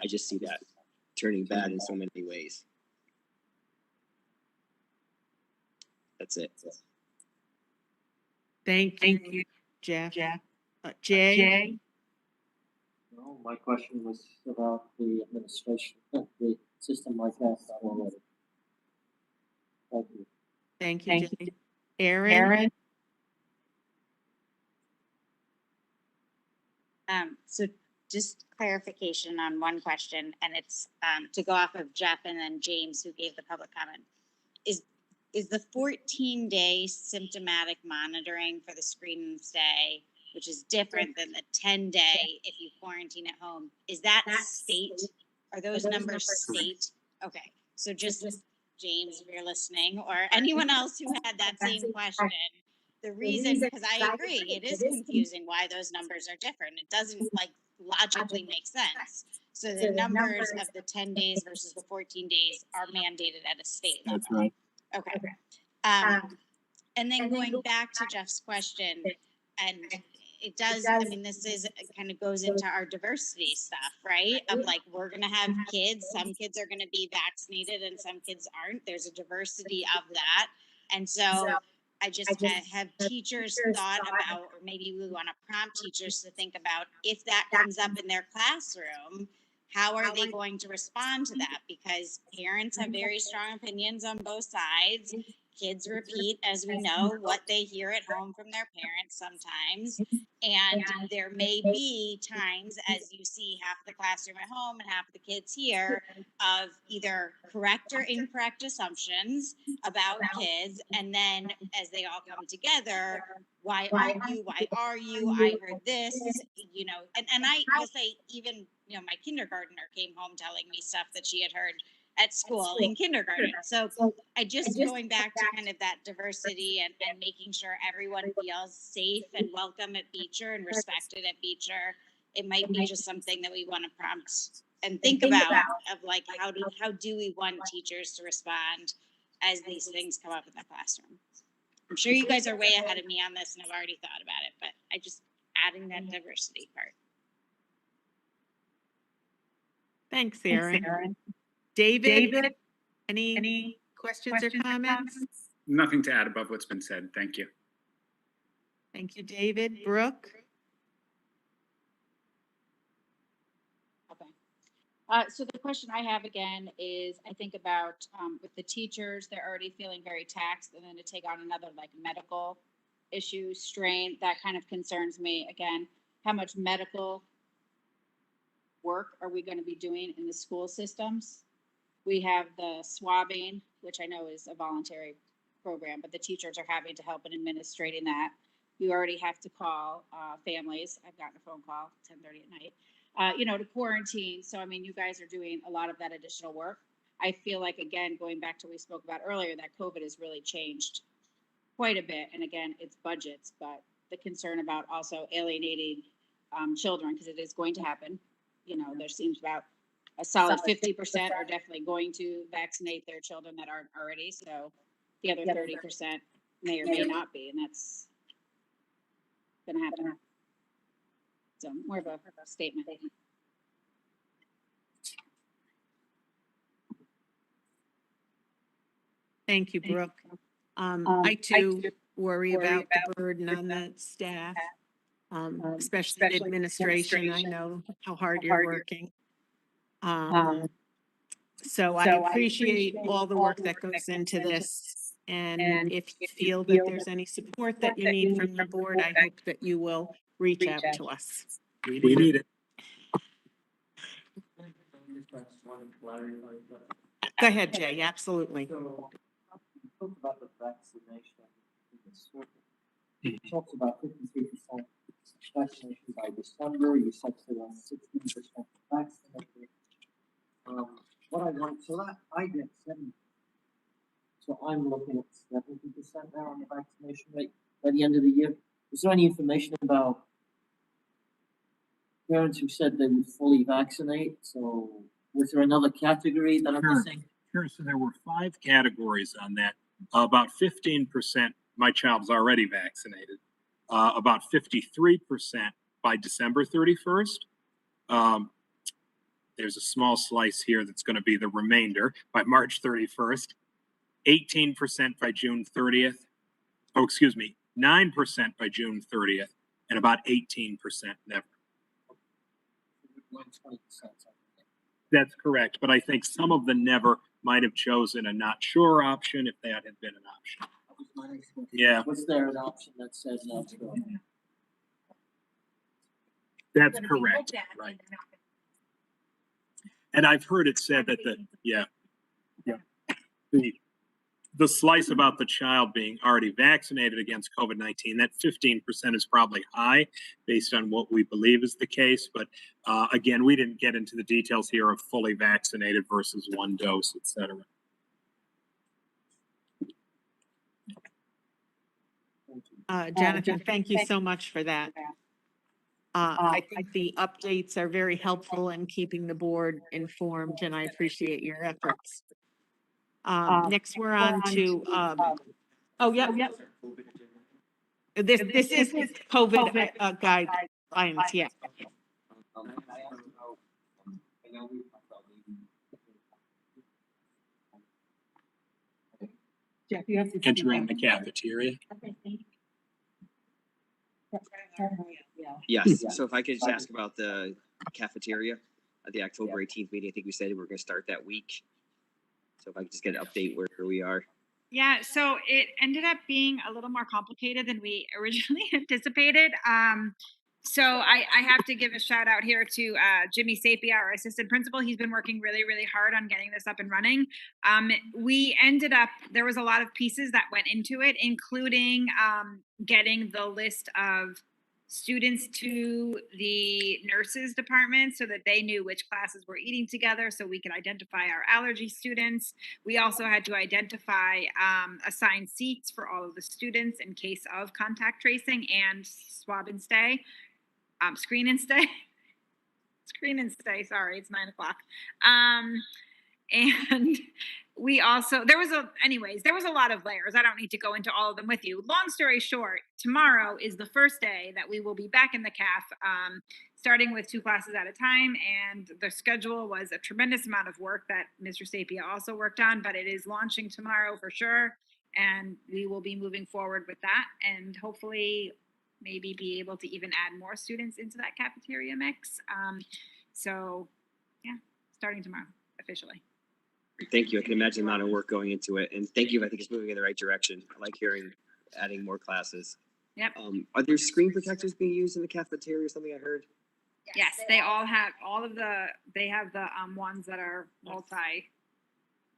I just see that turning bad in so many ways. That's it. Thank you, Jeff. Jay? No, my question was about the administration of the system like that already. Thank you. Thank you, Jay. Aaron? So just clarification on one question, and it's to go off of Jeff and then James, who gave the public comment. Is the 14-day symptomatic monitoring for the screen and stay, which is different than the 10-day if you quarantine at home, is that state? Are those numbers state? Okay, so just James, if you're listening, or anyone else who had that same question, the reason, because I agree, it is confusing why those numbers are different. It doesn't like logically make sense. So the numbers of the 10 days versus the 14 days are mandated at a state level. That's right. Okay. And then going back to Jeff's question, and it does, I mean, this is kind of goes into our diversity stuff, right? Of like, we're going to have kids, some kids are going to be vaccinated and some kids aren't. There's a diversity of that. And so I just have teachers thought about, or maybe we want to prompt teachers to think about, if that comes up in their classroom, how are they going to respond to that? Because parents have very strong opinions on both sides. Kids repeat, as we know, what they hear at home from their parents sometimes. And there may be times, as you see half the classroom at home and half the kids here, of either correct or incorrect assumptions about kids. And then as they all come together, why aren't you? Why are you? I heard this, you know, and I will say, even, you know, my kindergartner came home telling me stuff that she had heard at school in kindergarten. So I just going back to kind of that diversity and making sure everyone feels safe and welcome at Beecher and respected at Beecher. It might be just something that we want to prompt and think about of like, how do we want teachers to respond as these things come up in the classroom? I'm sure you guys are way ahead of me on this and have already thought about it, but I just adding that diversity part. Thanks, Aaron. David, any questions or comments? Nothing to add above what's been said. Thank you. Thank you, David. Brooke? Okay. So the question I have again is, I think about with the teachers, they're already feeling very taxed, and then to take on another like medical issue, strain, that kind of concerns me. Again, how much medical work are we going to be doing in the school systems? We have the swabbing, which I know is a voluntary program, but the teachers are having to help in administrating that. We already have to call families. I've gotten a phone call 10:30 at night, you know, to quarantine. So, I mean, you guys are doing a lot of that additional work. I feel like, again, going back to what we spoke about earlier, that COVID has really changed quite a bit. And again, it's budgets, but the concern about also alienating children, because it is going to happen. You know, there seems about a solid 50% are definitely going to vaccinate their children that aren't already. So the other 30% may or may not be, and that's going to happen. So more of a statement. Thank you, Brooke. I too worry about the burden on the staff, especially the administration. I know how hard you're working. So I appreciate all the work that goes into this. And if you feel that there's any support that you need from the board, I hope that you will reach out to us. We need it. Go ahead, Jay, absolutely. So, you talked about the vaccination in the survey. You talked about 53% vaccination by December. You said around 16% vaccinated. What I want, so that I get 70. So I'm looking at 70% now on the vaccination rate by the end of the year. Is there any information about parents who said they would fully vaccinate? So was there another category that I'm missing? Sure, so there were 5 categories on that. About 15%, my child's already vaccinated. About 53% by December 31st. There's a small slice here that's going to be the remainder by March 31st. 18% by June 30th. Oh, excuse me, 9% by June 30th, and about 18% never. 20%. That's correct, but I think some of the never might have chosen a not sure option if that had been an option. Yeah. Was there an option that said not to go? That's correct, right. And I've heard it said that the slice about the child being already vaccinated against COVID-19, that 15% is probably high based on what we believe is the case. But again, we didn't get into the details here of fully vaccinated versus one dose, et cetera. Jonathan, thank you so much for that. I think the updates are very helpful in keeping the board informed, and I appreciate your efforts. Next, we're on to, This is COVID guidelines, yeah. Jeff, you have to entering the cafeteria. Yes, so if I could just ask about the cafeteria at the October 18th meeting, I think we said we're gonna start that week. So if I could just get an update where we are. Yeah, so it ended up being a little more complicated than we originally anticipated. So I have to give a shout out here to Jimmy Sapia, our assistant principal. He's been working really, really hard on getting this up and running. We ended up, there was a lot of pieces that went into it, including getting the list of students to the nurses department so that they knew which classes were eating together so we could identify our allergy students. We also had to identify assigned seats for all of the students in case of contact tracing and swab and stay. Screen and stay. Screen and stay, sorry, it's 9 o'clock. And we also, there was a lot of layers. I don't need to go into all of them with you. Long story short, tomorrow is the first day that we will be back in the CAF, starting with 2 classes at a time. And the schedule was a tremendous amount of work that Mr. Sapia also worked on, but it is launching tomorrow for sure. And we will be moving forward with that and hopefully maybe be able to even add more students into that cafeteria mix. So yeah, starting tomorrow officially. Thank you. I can imagine the amount of work going into it. And thank you. I think it's moving in the right direction. I like hearing adding more classes. Yep. Are there screen protectors being used in the cafeteria or something I heard? Yes, they all have they have the ones that are multi,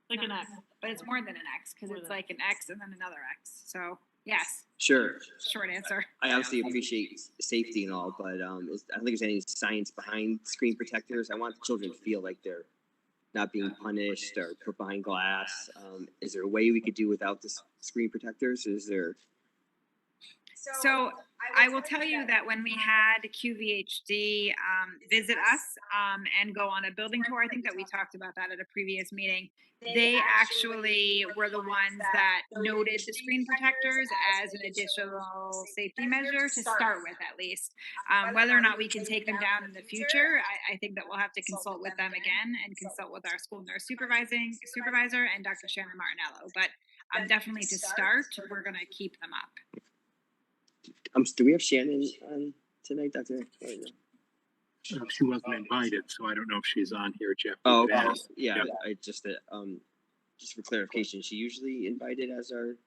like an X, but it's more than an X because it's like an X and then another X. So yes. Sure. Short answer. I obviously appreciate safety and all, but I don't think there's any science behind screen protectors. I want children to feel like they're not being punished or put behind glass. Is there a way we could do without the screen protectors? Is there? So I will tell you that when we had QVHD visit us and go on a building tour, I think that we talked about that at a previous meeting. They actually were the ones that noted the screen protectors as an additional safety measure to start with, at least. Whether or not we can take them down in the future, I think that we'll have to consult with them again and consult with our school nurse supervisor and Dr. Shannon Martinello. But definitely to start, we're going to keep them up. Do we have Shannon on tonight, Dr.? She wasn't invited, so I don't know if she's on here, Jeff. Oh, okay. Yeah. I just for clarification, she usually invited as our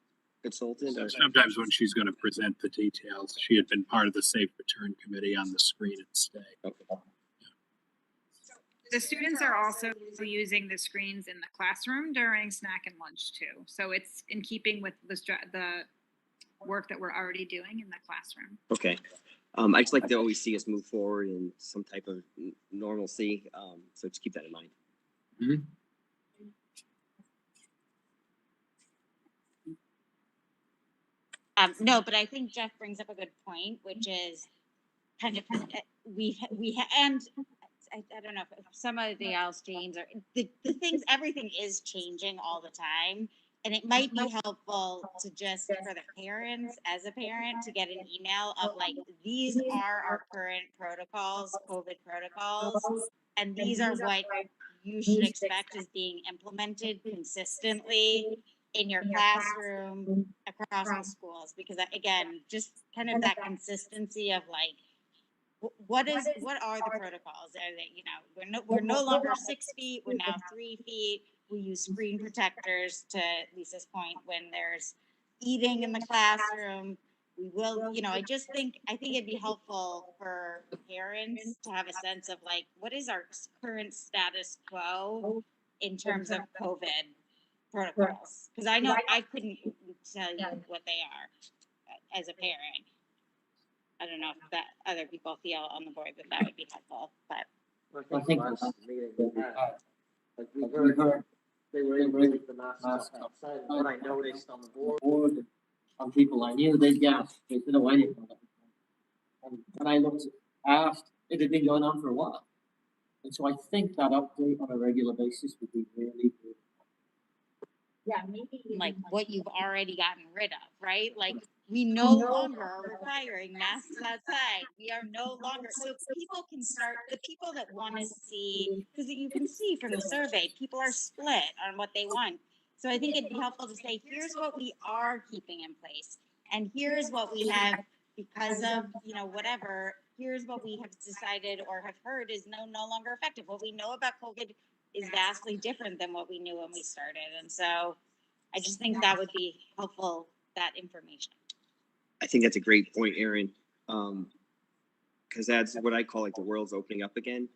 consultant? Or? Sometimes when she's going to present the details, she had been part of the Safe Return Committee on the screen and stay. Okay. The students are also using the screens in the classroom during snack and lunch too. So it's in keeping with the work that we're already doing in the classroom. Okay. I just like to always see us move forward in some type of normalcy. So just keep that in mind. Mm-hmm. No, but I think Jeff brings up a good point, which is kind of and I don't know if somebody else, James, or the things, everything is changing all the time. And it might be helpful to just, for the parents, as a parent, to get an email of like, these are our current protocols, COVID protocols, and these are what you should expect is being implemented consistently in your classroom across all schools. Because again, just kind of that consistency of like, what are the protocols? Are they, we're no longer 6 feet, we're now 3 feet. We use screen protectors, to Lisa's point, when there's eating in the classroom. We will, I think it'd be helpful for parents to have a sense of like, what is our current status quo in terms of COVID protocols? Because I know I couldn't tell you what they are as a parent. I don't know if that other people feel on the board that would be helpful, but. I think last meeting we had, like we heard they were able to leave the masks outside. What I noticed on the board, and some people I knew, they gasped. They said, "Oh, I didn't know that." And when I asked, it had been going on for a while. And so I think that update on a regular basis would be really good. Yeah, maybe like what you've already gotten rid of, right? Like we no longer are requiring masks outside. We are no longer, so people can start, the people that want to see, because you can see from the survey, people are split on what they want. So I think it'd be helpful to say, here's what we are keeping in place. And here's what we have because of, whatever, here's what we have decided or have heard is no longer effective. What we know about COVID is vastly different than what we knew when we started. And so I just think that would be helpful, that information. I think that's a great point, Erin. Because that's what I call like the world's opening up again.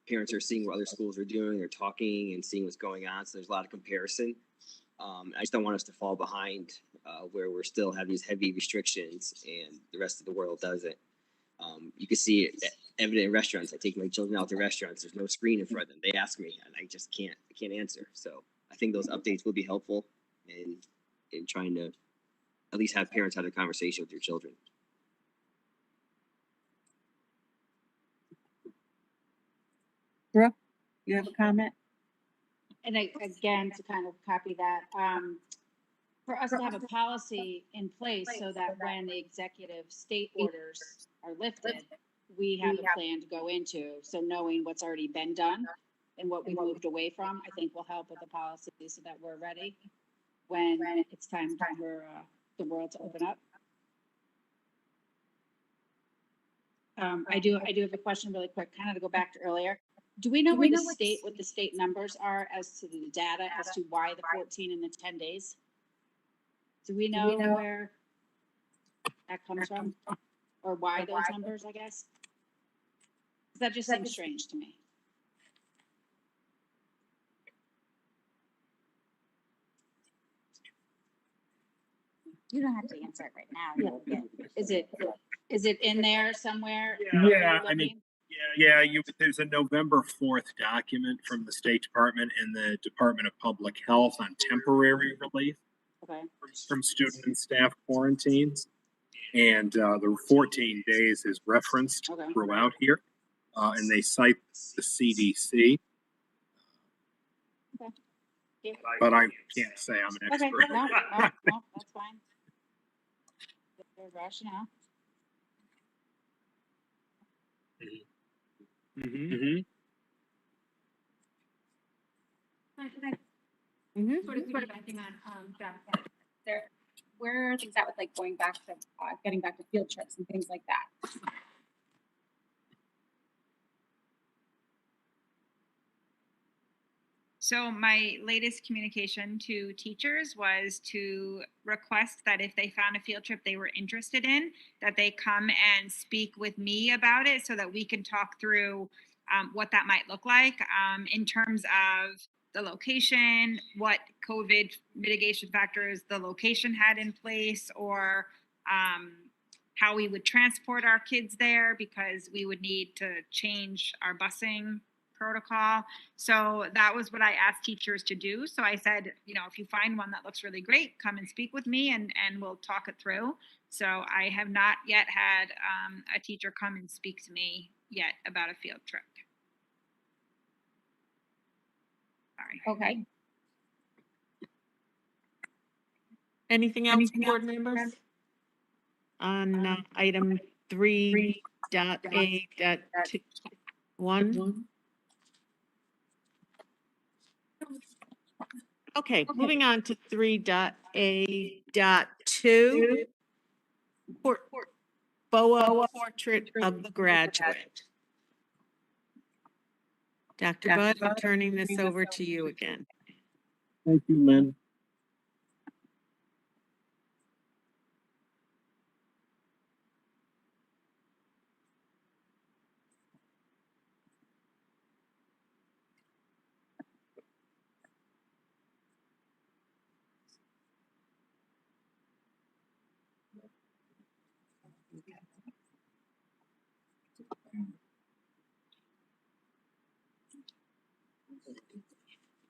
Parents are seeing what other schools are doing, they're talking and seeing what's going on. So there's a lot of comparison. I just don't want us to fall behind where we're still have these heavy restrictions and the rest of the world doesn't. You can see it evident in restaurants. I take my children out to restaurants. There's no screen in front of them. They ask me, and I just can't answer. So I think those updates will be helpful in trying to at least have parents have a conversation with their children. Brooke, you have a comment? And again, to kind of copy that, for us to have a policy in place so that when the executive state orders are lifted, we have a plan to go into. So knowing what's already been done and what we moved away from, I think will help with the policy so that we're ready when it's time for the world to open up. I do have a question really quick, kind of to go back to earlier. Do we know what the state numbers are as to the data as to why the 14 and the 10 days? Do we know where that comes from? Or why those numbers, I guess? That just seems strange to me. You don't have to answer it right now. Is it in there somewhere? Yeah, I mean, yeah, there's a November 4th document from the State Department and the Department of Public Health on temporary relief from student and staff quarantines. And the 14 days is referenced throughout here. And they cite the CDC. But I can't say I'm an expert. No, that's fine. There's rationale. Sort of piggybacking on that. Where are things at with like going back to getting back to field trips and things like that? So my latest communication to teachers was to request that if they found a field trip they were interested in, that they come and speak with me about it so that we can talk through what that might look like in terms of the location, what COVID mitigation factors the location had in place, or how we would transport our kids there because we would need to change our busing protocol. So that was what I asked teachers to do. So I said, if you find one that looks really great, come and speak with me and we'll talk it through. So I have not yet had a teacher come and speak to me yet about a field trip. Sorry. Okay. Anything else, board members? On item 3.A.1. Okay, moving on to 3.A.2. BOA portrait of the graduate. Dr. Bud, I'm turning this over to you again. Thank you, Lynn.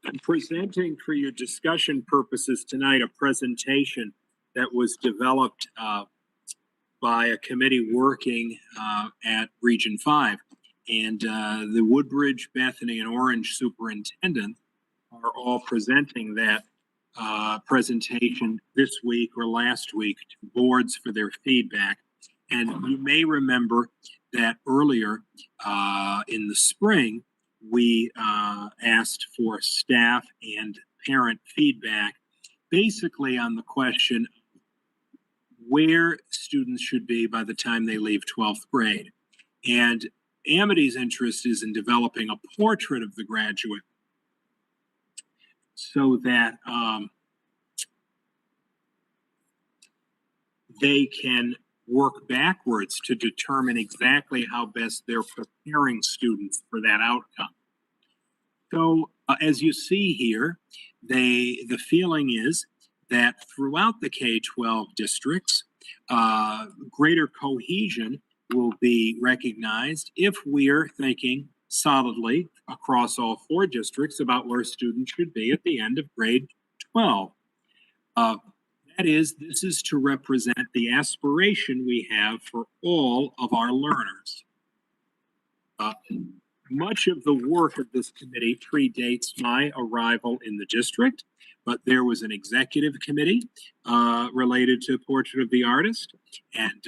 I'm presenting for your discussion purposes tonight a presentation that was developed by a committee working at Region 5. And the Woodbridge, Bethany, and Orange superintendents are all presenting that presentation this week or last week to boards for their feedback. And you may remember that earlier in the spring, we asked for staff and parent feedback, basically on the question where students should be by the time they leave 12th grade. And Amity's interest is in developing a portrait of the graduate so that they can work backwards to determine exactly how best they're preparing students for that outcome. So as you see here, the feeling is that throughout the K-12 districts, greater cohesion will be recognized if we're thinking solidly across all 4 districts about where students should be at the end of grade 12. That is, this is to represent the aspiration we have for all of our learners. Much of the work of this committee predates my arrival in the district, but there was an executive committee related to Portrait of the Artist, and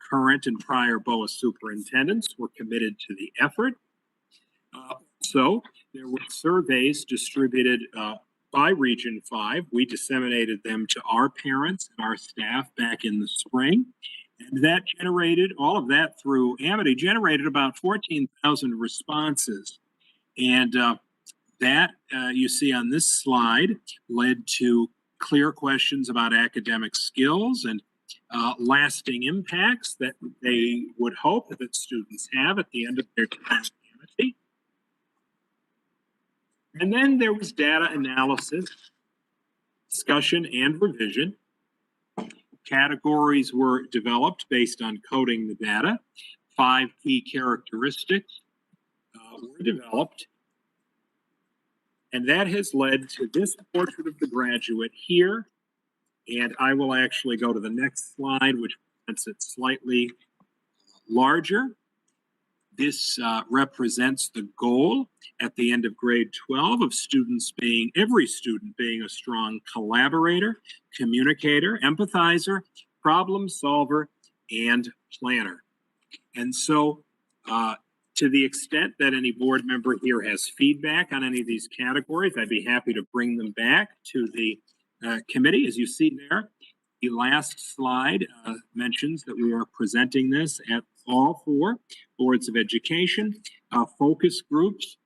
current and prior BOA superintendents were committed to the effort. So there were surveys distributed by Region 5. We disseminated them to our parents and our staff back in the spring. And that generated, all of that through Amity, generated about 14,000 responses. And that, you see on this slide, led to clear questions about academic skills and lasting impacts that they would hope that students have at the end of their time at Amity. And then there was data analysis, discussion, and revision. Categories were developed based on coding the data. 5 key characteristics were developed. And that has led to this portrait of the graduate here. And I will actually go to the next slide, which presents it slightly larger. This represents the goal at the end of grade 12 of students being, every student being a strong collaborator, communicator, empathizer, problem solver, and planner. And so to the extent that any board member here has feedback on any of these categories, I'd be happy to bring them back to the committee. As you see there, the last slide mentions that we are presenting this at all 4 boards of education, focus groups,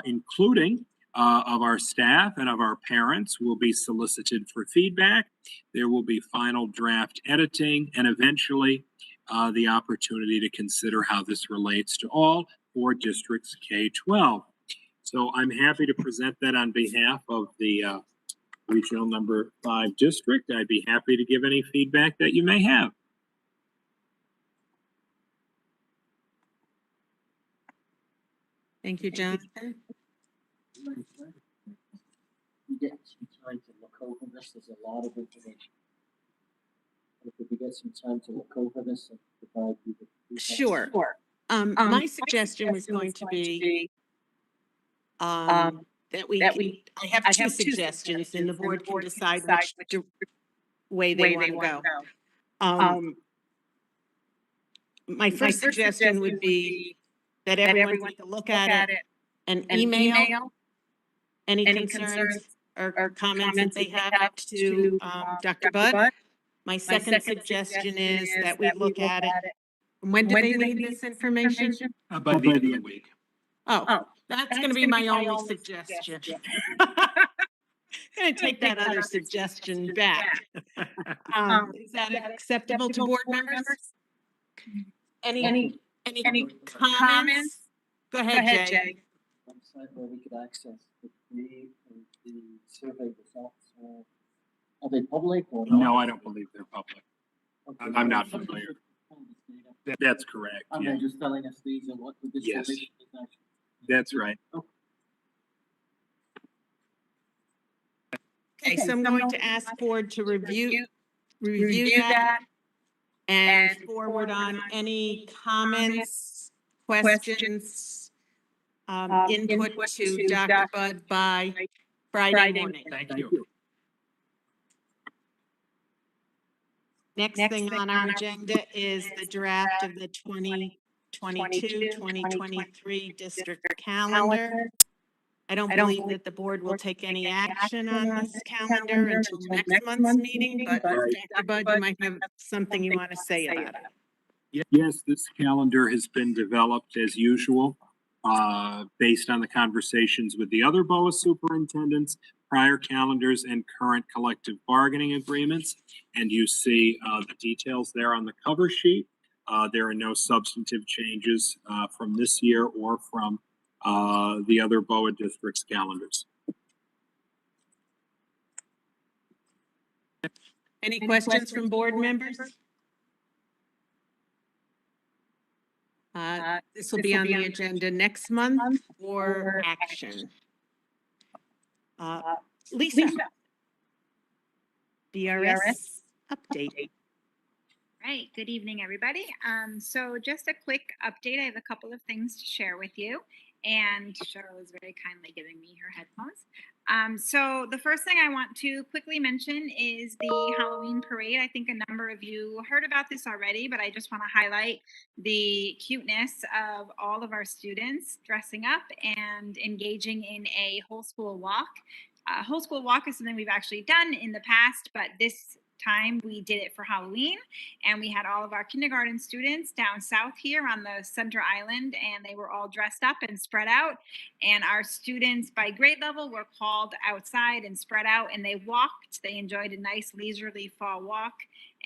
including of our staff and of our parents, will be solicited for feedback. There will be final draft editing and eventually the opportunity to consider how this relates to all 4 districts K-12. So I'm happy to present that on behalf of the regional number 5 district. I'd be happy to give any feedback that you may have. Thank you, Jonathan. You get some time to look over this. There's a lot of information. If we get some time to look over this and provide you the feedback. Sure. My suggestion was going to be that we I have 2 suggestions, and the board can decide which way they want to go. My first suggestion would be that everyone take a look at it and email any concerns or comments that they have to Dr. Budd. My second suggestion is that we look at it. When do they need this information? By the end of the week. Oh, That's gonna be my only suggestion. Gonna take that other suggestion back. Is that acceptable to board members? Any comments? Go ahead, Jay. Website where we could access the survey results. Are they public or not? No, I don't believe they're public. Okay. I'm not familiar. That's correct. And Yeah, they're just telling us these are what this Yes. information is actually. that's right. Okay, so I'm going to ask board to review that and forward on any comments, questions, input to Dr. Bud by Friday morning. Thank you. Next thing on our agenda is the draft of the 2022-2023 district calendar. I don't believe that the board will take any action on this calendar until next month's meeting, but Dr. Bud, you might have something you want to say about it. Yes, this calendar has been developed as usual, based on the conversations with the other BOA superintendents, prior calendars, and current collective bargaining agreements. And you see the details there on the cover sheet. There are no substantive changes from this year or from the other BOA districts' calendars. Any questions from board members? This will be on the agenda next month for action. Lisa. BRS update. Right. Good evening, everybody. So just a quick update. I have a couple of things to share with you. And Cheryl is very kindly giving me her headphones. So the first thing I want to quickly mention is the Halloween parade. I think a number of you heard about this already, but I just want to highlight the cuteness of all of our students dressing up and engaging in a whole school walk. Whole school walk is something we've actually done in the past, but this time we did it for Halloween, and we had all of our kindergarten students down south here on the center island, and they were all dressed up and spread out, and our students by grade level were called outside and spread out, and they walked. They enjoyed a nice leisurely fall walk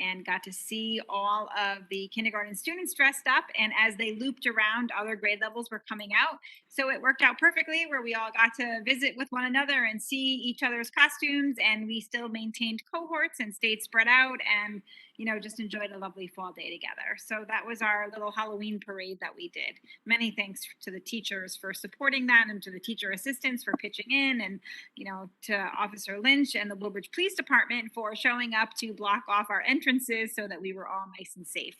and got to see all of the kindergarten students dressed up, and as they looped around, other grade levels were coming out. So it worked out perfectly where we all got to visit with one another and see each other's costumes, and we still maintained cohorts and stayed spread out and, you know, just enjoyed a lovely fall day together. So that was our little Halloween parade that we did. Many thanks to the teachers for supporting that, and to the teacher assistants for pitching in, and, you know, to Officer Lynch and the Woodbridge Police Department for showing up to block off our entrances so that we were all nice and safe.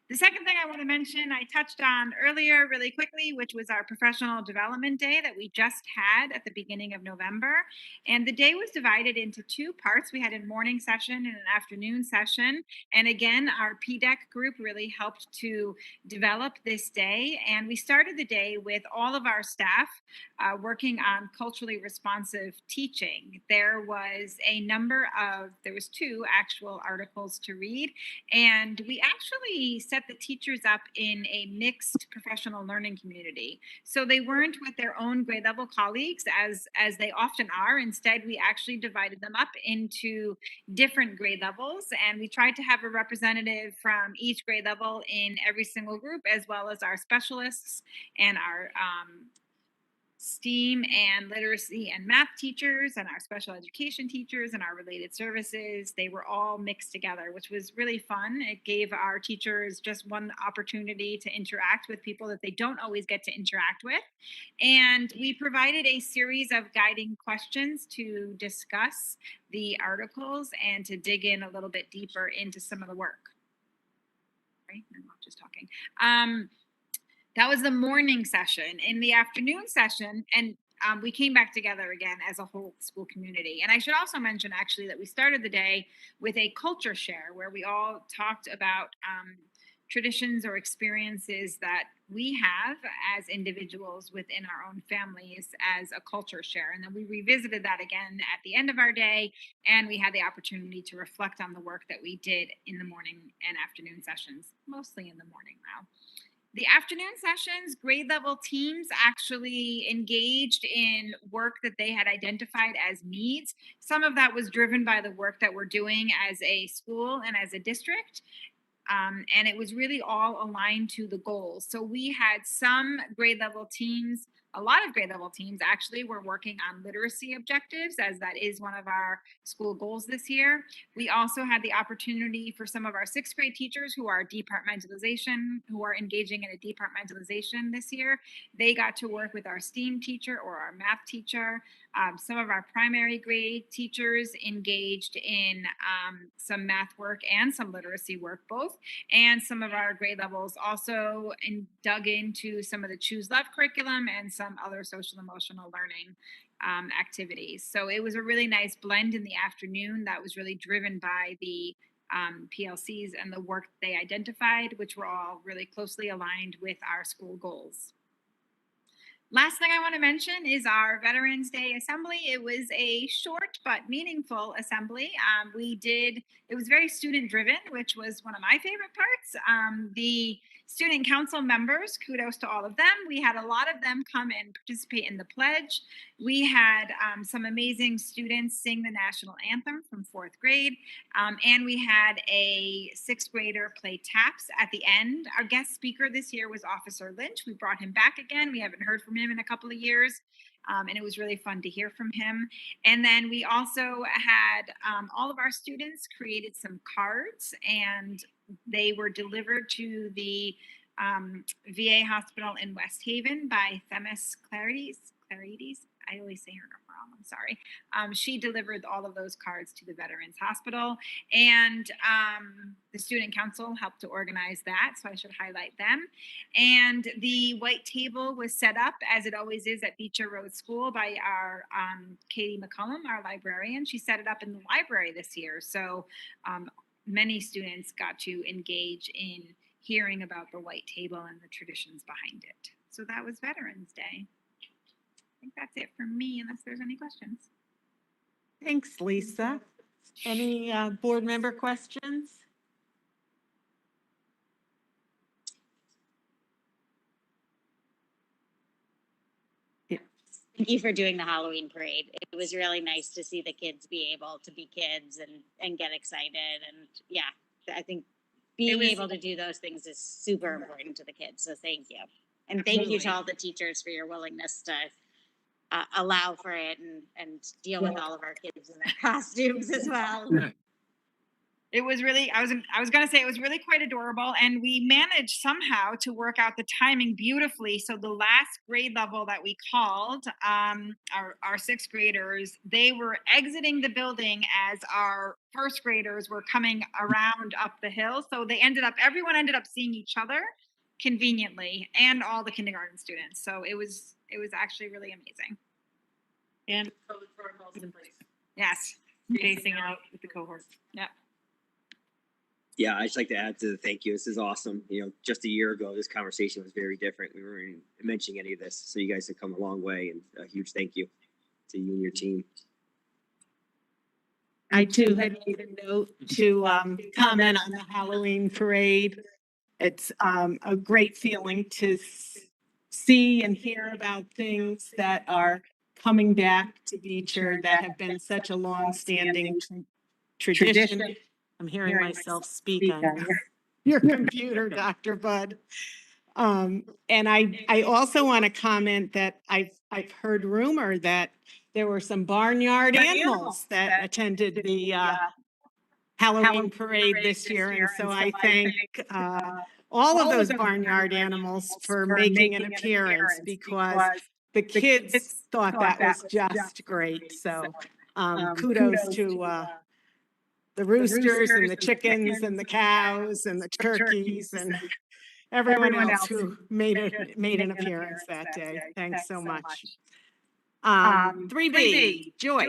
The second thing I want to mention, I touched on earlier really quickly, which was our professional development day that we just had at the beginning of November. And the day was divided into two parts. We had a morning session and an afternoon session. And again, our PDEC group really helped to develop this day. And we started the day with all of our staff working on culturally responsive teaching. There was two actual articles to read. And we actually set the teachers up in a mixed professional learning community. So they weren't with their own grade level colleagues as they often are. Instead, we actually divided them up into different grade levels, and we tried to have a representative from each grade level in every single group, as well as our specialists and our STEAM and literacy and math teachers and our special education teachers and our related services. They were all mixed together, which was really fun. It gave our teachers just one opportunity to interact with people that they don't always get to interact with. And we provided a series of guiding questions to discuss the articles and to dig in a little bit deeper into some of the work. Right? I'm not just talking. That was the morning session. In the afternoon session, and we came back together again as a whole school community. And I should also mention, actually, that we started the day with a culture share where we all talked about traditions or experiences that we have as individuals within our own families as a culture share. And then we revisited that again at the end of our day, and we had the opportunity to reflect on the work that we did in the morning and afternoon sessions, mostly in the morning now. The afternoon sessions, grade level teams actually engaged in work that they had identified as needs. Some of that was driven by the work that we're doing as a school and as a district. And it was really all aligned to the goals. So we had some grade level teams, a lot of grade level teams actually were working on literacy objectives, as that is one of our school goals this year. We also had the opportunity for some of our sixth grade teachers who are engaging in a departmentalization this year. They got to work with our STEAM teacher or our math teacher. Some of our primary grade teachers engaged in some math work and some literacy work both. And some of our grade levels also dug into some of the Choose Love curriculum and some other social emotional learning activities. So it was a really nice blend in the afternoon that was really driven by the PLCs and the work they identified, which were all really closely aligned with our school goals. Last thing I want to mention is our Veterans Day Assembly. It was a short but meaningful assembly. It was very student driven, which was one of my favorite parts. The student council members, kudos to all of them. We had a lot of them come and participate in the pledge. We had some amazing students sing the national anthem from 4th grade. And we had a 6th grader play taps at the end. Our guest speaker this year was Officer Lynch. We brought him back again. We haven't heard from him in a couple of years. And it was really fun to hear from him. And then we also had all of our students created some cards, and they were delivered to the VA hospital in West Haven by Themis Clarides. I always say her name wrong, I'm sorry. She delivered all of those cards to the Veterans Hospital, and the student council helped to organize that, so I should highlight them. And the white table was set up, as it always is at Beecher Road School, by our Katie McCullum, our librarian. She set it up in the library this year, so many students got to engage in hearing about the white table and the traditions behind it. So that was Veterans Day. I think that's it for me, unless there's any questions. Thanks, Lisa. Any board member questions? Thank you for doing the Halloween parade. It was really nice to see the kids be able to be kids and get excited. And yeah, I think being able to do those things is super important to the kids. So thank you. And thank you to all the teachers for your willingness to allow for it and deal with all of our kids in their costumes as well. It was really, I was going to say it was really quite adorable, and we managed somehow to work out the timing beautifully. So the last grade level that we called, our sixth graders, they were exiting the building as our first graders were coming around up the hill. So everyone ended up seeing each other conveniently, and all the kindergarten students. So it was actually really amazing. And COVID protocols in place. Yes. Facing out with the cohorts. Yep. Yeah, I'd just like to add to the thank you. This is awesome. You know, just a year ago, this conversation was very different. We weren't even mentioning any of this. So you guys have come a long way, and a huge thank you to you and your team. I too had made a note to comment on the Halloween parade. It's a great feeling to see and hear about things that are coming back to Beecher that have been such a long-standing tradition. I'm hearing myself speak on your computer, Dr. Bud. And I also want to comment that I've heard rumor that there were some barnyard animals that attended the Halloween parade this year, and so I thank all of those barnyard animals for making an appearance, because the kids thought that was just great. So kudos to the roosters and the chickens and the cows and the turkeys and everyone else who made an appearance that day. Thanks so much. 3B, Joy.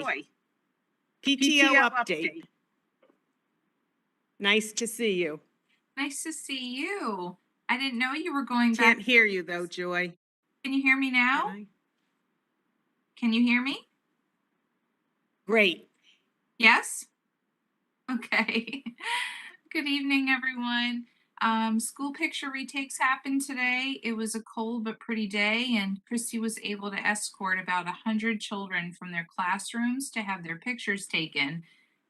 PTO update. Nice to see you. Nice to see you. I didn't know you were going back. Can't hear you though, Joy. Can you hear me now? Can you hear me? Great. Yes? Okay. Good evening, everyone. School picture retakes happened today. It was a cold but pretty day, and Christy was able to escort about 100 children from their classrooms to have their pictures taken.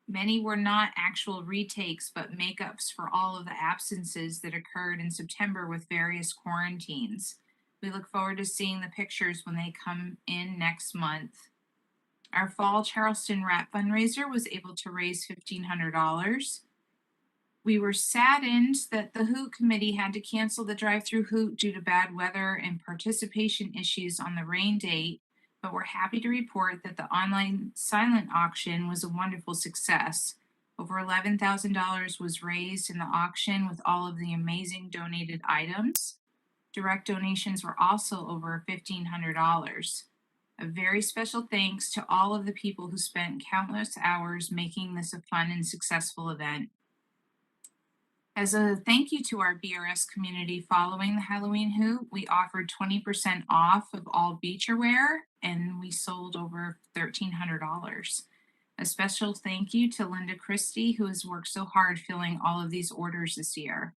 Many were not actual retakes, but makeups for all of the absences that occurred in September with various quarantines. We look forward to seeing the pictures when they come in next month. Our fall Charleston Wrap fundraiser was able to raise $1,500. We were saddened that the Hoot committee had to cancel the drive-through Hoot due to bad weather and participation issues on the rain date, but we're happy to report that the online silent auction was a wonderful success. Over $11,000 was raised in the auction with all of the amazing donated items. Direct donations were also over $1,500. A very special thanks to all of the people who spent countless hours making this a fun and successful event. As a thank you to our BRS community following the Halloween Hoot, we offered 20% off of all Beecher wear, and we sold over $1,300. A special thank you to Linda Christie, who has worked so hard filling all of these orders this year.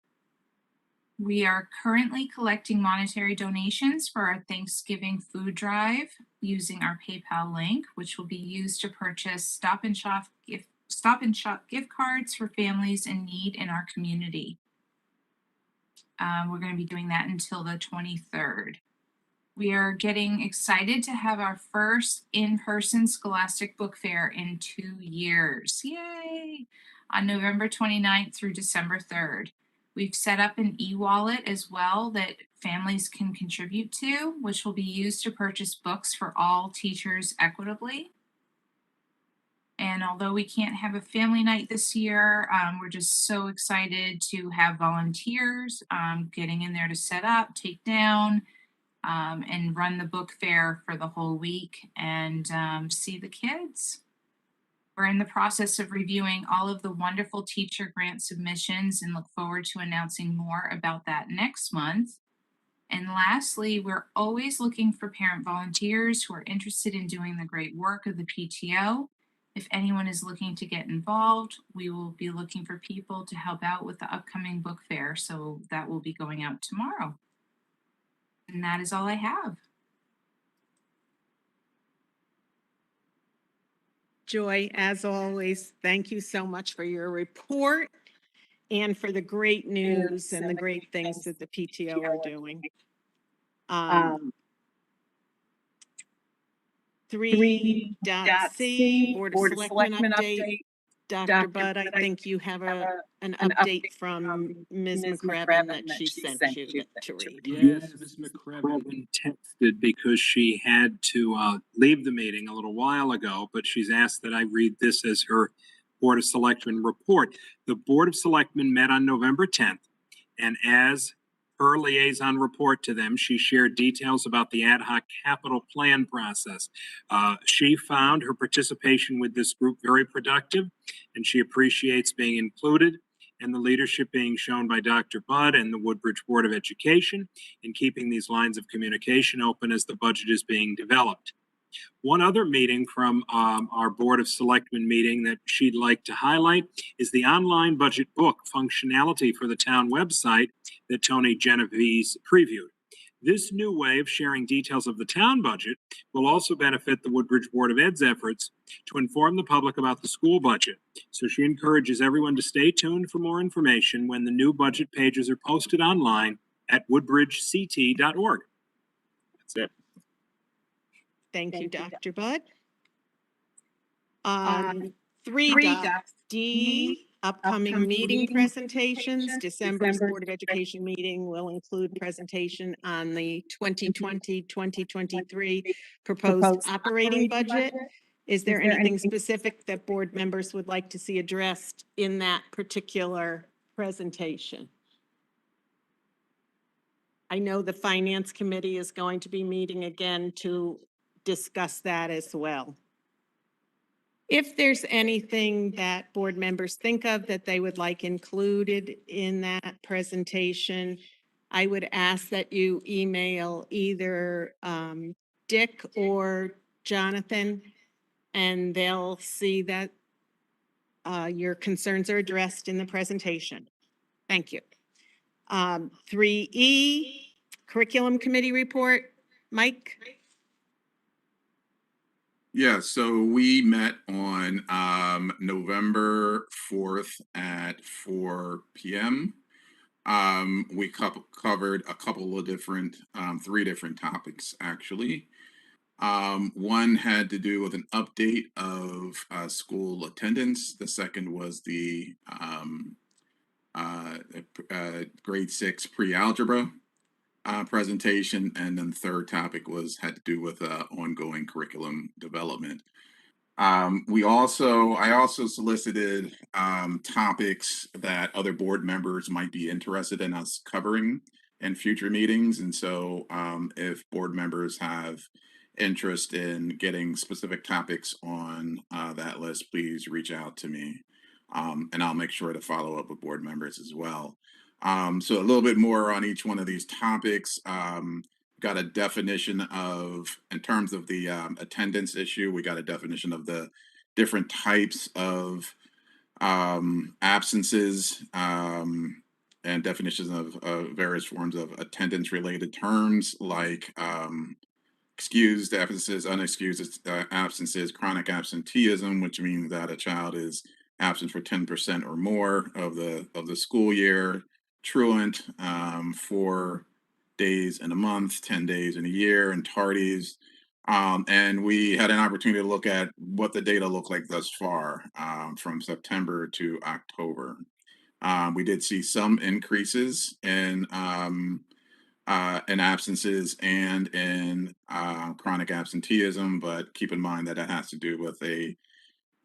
We are currently collecting monetary donations for our Thanksgiving food drive using our PayPal link, which will be used to purchase Stop and Shop gift cards for families in need in our community. We're going to be doing that until the 23rd. We are getting excited to have our first in-person Scholastic Book Fair in 2 years. Yay! On November 29th through December 3rd. We've set up an e-wallet as well that families can contribute to, which will be used to purchase books for all teachers equitably. And although we can't have a family night this year, we're just so excited to have volunteers getting in there to set up, take down, and run the book fair for the whole week and see the kids. We're in the process of reviewing all of the wonderful teacher grant submissions and look forward to announcing more about that next month. And lastly, we're always looking for parent volunteers who are interested in doing the great work of the PTO. If anyone is looking to get involved, we will be looking for people to help out with the upcoming book fair. So that will be going out tomorrow. And that is all I have. Joy, as always, thank you so much for your report and for the great news and the great things that the PTO are doing. 3.c, Board of Selectmen update. Dr. Budd, I think you have an update from Ms. McCraven that she sent you to read. Yes, Ms. McCraven texted because she had to leave the meeting a little while ago, but she's asked that I read this as her Board of Selectmen report. The Board of Selectmen met on November 10th, and as her liaison report to them, she shared details about the ad hoc capital plan process. She found her participation with this group very productive, and she appreciates being included and the leadership being shown by Dr. Budd and the Woodbridge Board of Education in keeping these lines of communication open as the budget is being developed. One other meeting from our Board of Selectmen meeting that she'd like to highlight is the online budget book functionality for the town website that Tony Genovese previewed. This new way of sharing details of the town budget will also benefit the Woodbridge Board of Ed's efforts to inform the public about the school budget. So she encourages everyone to stay tuned for more information when the new budget pages are posted online at woodbridgect.org. That's it. Thank you, Dr. Budd. 3.d, upcoming meeting presentations. December's Board of Education meeting will include presentation on the 2020-2023 proposed operating budget. Is there anything specific that board members would like to see addressed in that particular presentation? I know the Finance Committee is going to be meeting again to discuss that as well. If there's anything that board members think of that they would like included in that presentation, I would ask that you email either Dick or Jonathan, and they'll see that your concerns are addressed in the presentation. Thank you. 3E, Curriculum Committee Report. Mike? Yeah, so we met on November 4th at 4 p.m. We covered a couple of different, 3 different topics actually. One had to do with an update of school attendance. The second was the grade 6 pre-algebra presentation, and then the third topic had to do with ongoing curriculum development. I also solicited topics that other board members might be interested in us covering in future meetings. And so if board members have interest in getting specific topics on that list, please reach out to me. And I'll make sure to follow up with board members as well. So a little bit more on each one of these topics. Got a definition of, in terms of the attendance issue, we got a definition of the different types of absences and definitions of various forms of attendance related terms like excused absences, unexcused absences, chronic absenteeism, which means that a child is absent for 10% or more of the school year, truant, 4 days in a month, 10 days in a year, and tardies. And we had an opportunity to look at what the data look like thus far from September to October. We did see some increases in absences and in chronic absenteeism, but keep in mind that has to do with a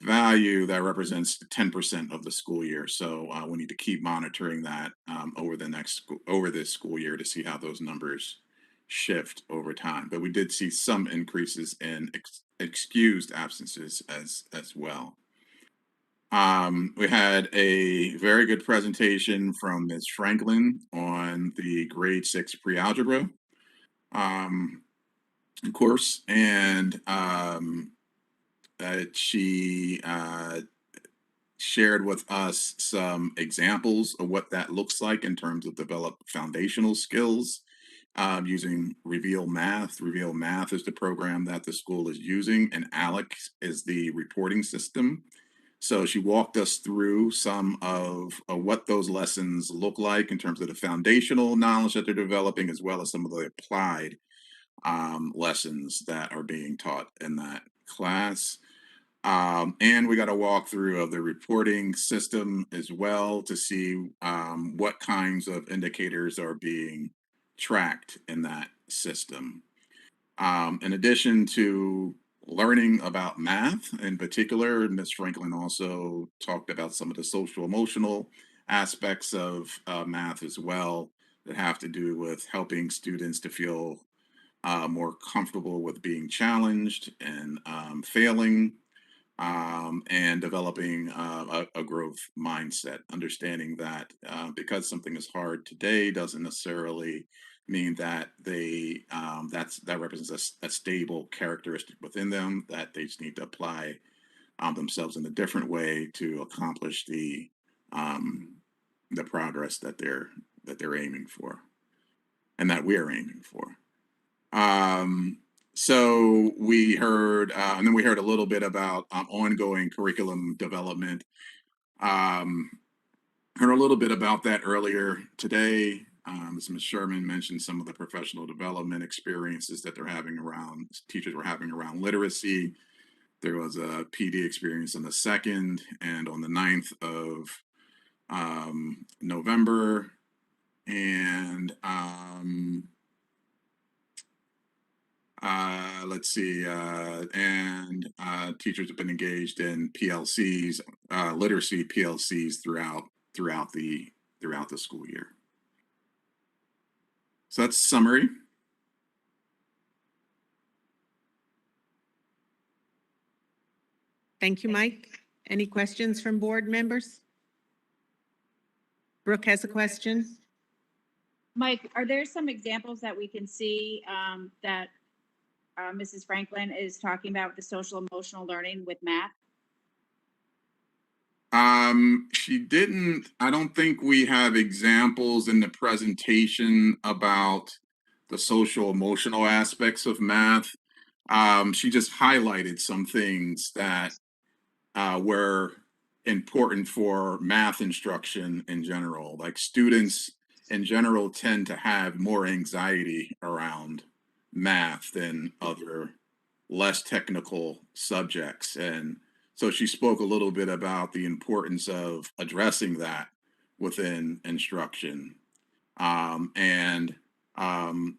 value that represents 10% of the school year. So we need to keep monitoring that over this school year to see how those numbers shift over time. But we did see some increases in excused absences as well. We had a very good presentation from Ms. Franklin on the grade 6 pre-algebra course, and she shared with us some examples of what that looks like in terms of developed foundational skills using Reveal Math. Reveal Math is the program that the school is using, and ALEC is the reporting system. So she walked us through some of what those lessons look like in terms of the foundational knowledge that they're developing, as well as some of the applied lessons that are being taught in that class. And we got a walkthrough of the reporting system as well to see what kinds of indicators are being tracked in that system. In addition to learning about math in particular, Ms. Franklin also talked about some of the social emotional aspects of math as well that have to do with helping students to feel more comfortable with being challenged and failing, and developing a growth mindset, understanding that because something is hard today doesn't necessarily mean that that represents a stable characteristic within them, that they just need to apply themselves in a different way to accomplish the progress that they're aiming for and that we're aiming for. So we heard, and then we heard a little bit about ongoing curriculum development. Heard a little bit about that earlier today. As Ms. Sherman mentioned, some of the professional development experiences that teachers were having around literacy. There was a PD experience on the 2nd and on the 9th of November. And let's see, and teachers have been engaged in PLCs, literacy PLCs throughout the school year. So that's a summary. Thank you, Mike. Any questions from board members? Brooke has a question. Mike, are there some examples that we can see that Mrs. Franklin is talking about with the social emotional learning with math? She didn't, I don't think we have examples in the presentation about the social emotional aspects of math. She just highlighted some things that were important for math instruction in general. Like students in general tend to have more anxiety around math than other less technical subjects. And so she spoke a little bit about the importance of addressing that within instruction, and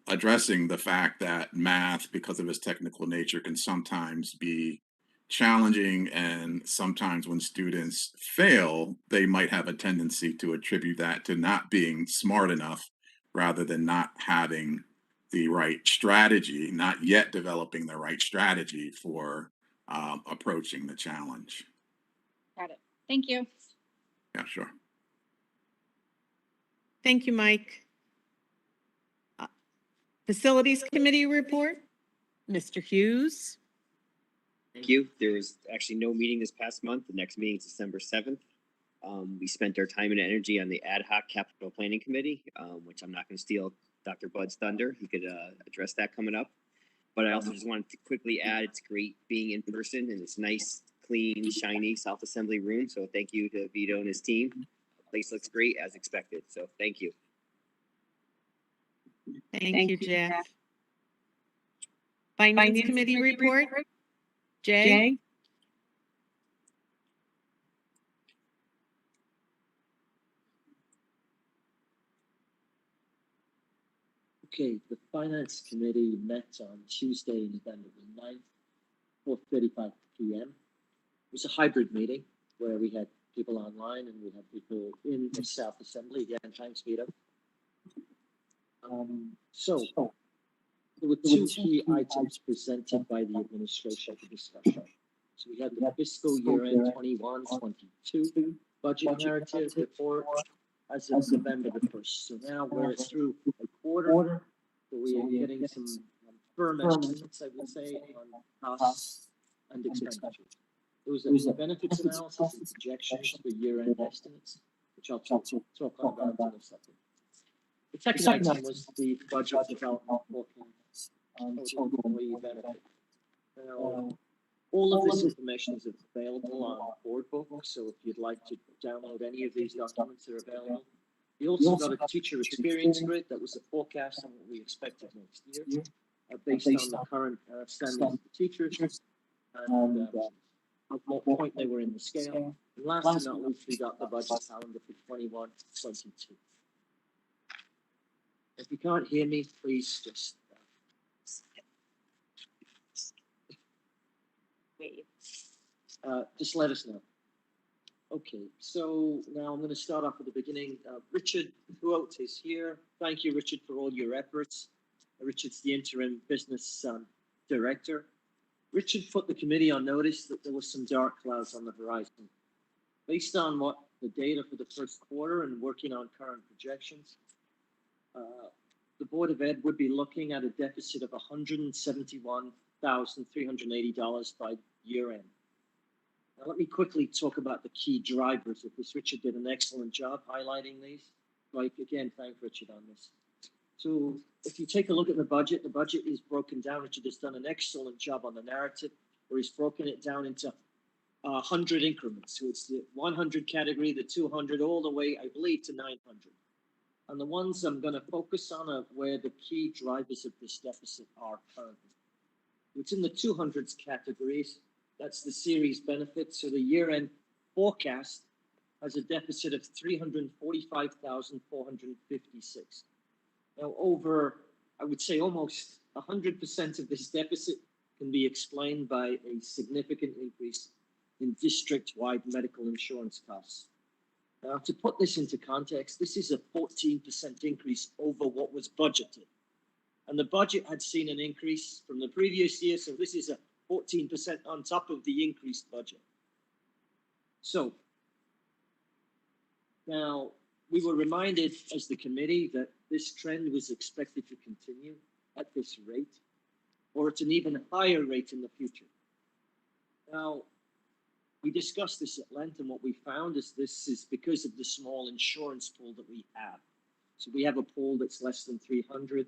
addressing the fact that math, because of its technical nature, can sometimes be challenging, and sometimes when students fail, they might have a tendency to attribute that to not being smart enough rather than not having the right strategy, not yet developing the right strategy for approaching the challenge. Got it. Thank you. Yeah, sure. Thank you, Mike. Facilities Committee report, Mr. Hughes. Thank you. There was actually no meeting this past month. The next meeting is December 7th. We spent our time and energy on the ad hoc capital planning committee, which I'm not going to steal Dr. Bud's thunder. He could address that coming up. But I also just wanted to quickly add, it's great being in person in this nice, clean, shiny South Assembly room. So thank you to Vito and his team. The place looks great as expected. So thank you. Thank you, Jeff. Finance Committee report, Jay. Okay, the Finance Committee met on Tuesday, November the 9th, 4:35 p.m. It was a hybrid meeting where we had people online and we had people in the South Assembly. Again, thanks, Vito. So there were two key items presented by the administration for discussion. So we had the fiscal year end 21-22 budget narrative report as of November the 1st. So now we're through a quarter, so we are getting some firm estimates, I would say, on costs and expenditures. There was a benefits analysis and projections for year-end estimates, which I'll talk about in a second. The second item was the budget development forecast and total employee benefit. Now, all of this information is available on Board Book, so if you'd like to download any of these documents, they're available. We also got a teacher experience grid that was a forecast on what we expected next year, based on the current standards of the teachers and at what point they were in the scale. And last but not least, we got the budget calendar for 21-22. If you can't hear me, please just let us know. Okay, so now I'm going to start off at the beginning. Richard Throat is here. Thank you, Richard, for all your efforts. Richard's the interim business director. Richard put the committee on notice that there was some dark clouds on the horizon. Based on what the data for the first quarter and working on current projections, the Board of Ed would be looking at a deficit of $171,380 by year end. Now, let me quickly talk about the key drivers of this. Richard did an excellent job highlighting these. Like, again, thank Richard on this. So if you take a look at the budget is broken down. Richard has done an excellent job on the narrative, where he's broken it down into 100 increments. So it's the 100 category, the 200, all the way, I believe, to 900. And the ones I'm going to focus on are where the key drivers of this deficit are currently. It's in the 200s categories. That's the series benefit. So the year-end forecast has a deficit of $345,456. Now, over, I would say, almost 100% of this deficit can be explained by a significant increase in district-wide medical insurance costs. Now, to put this into context, this is a 14% increase over what was budgeted. And the budget had seen an increase from the previous year, so this is a 14% on top of the increased budget. So, now, we were reminded as the committee that this trend was expected to continue at this rate, or at an even higher rate in the future. Now, We discussed this at length, and what we found is this is because of the small insurance pool that we have. So we have a pool that's less than 300.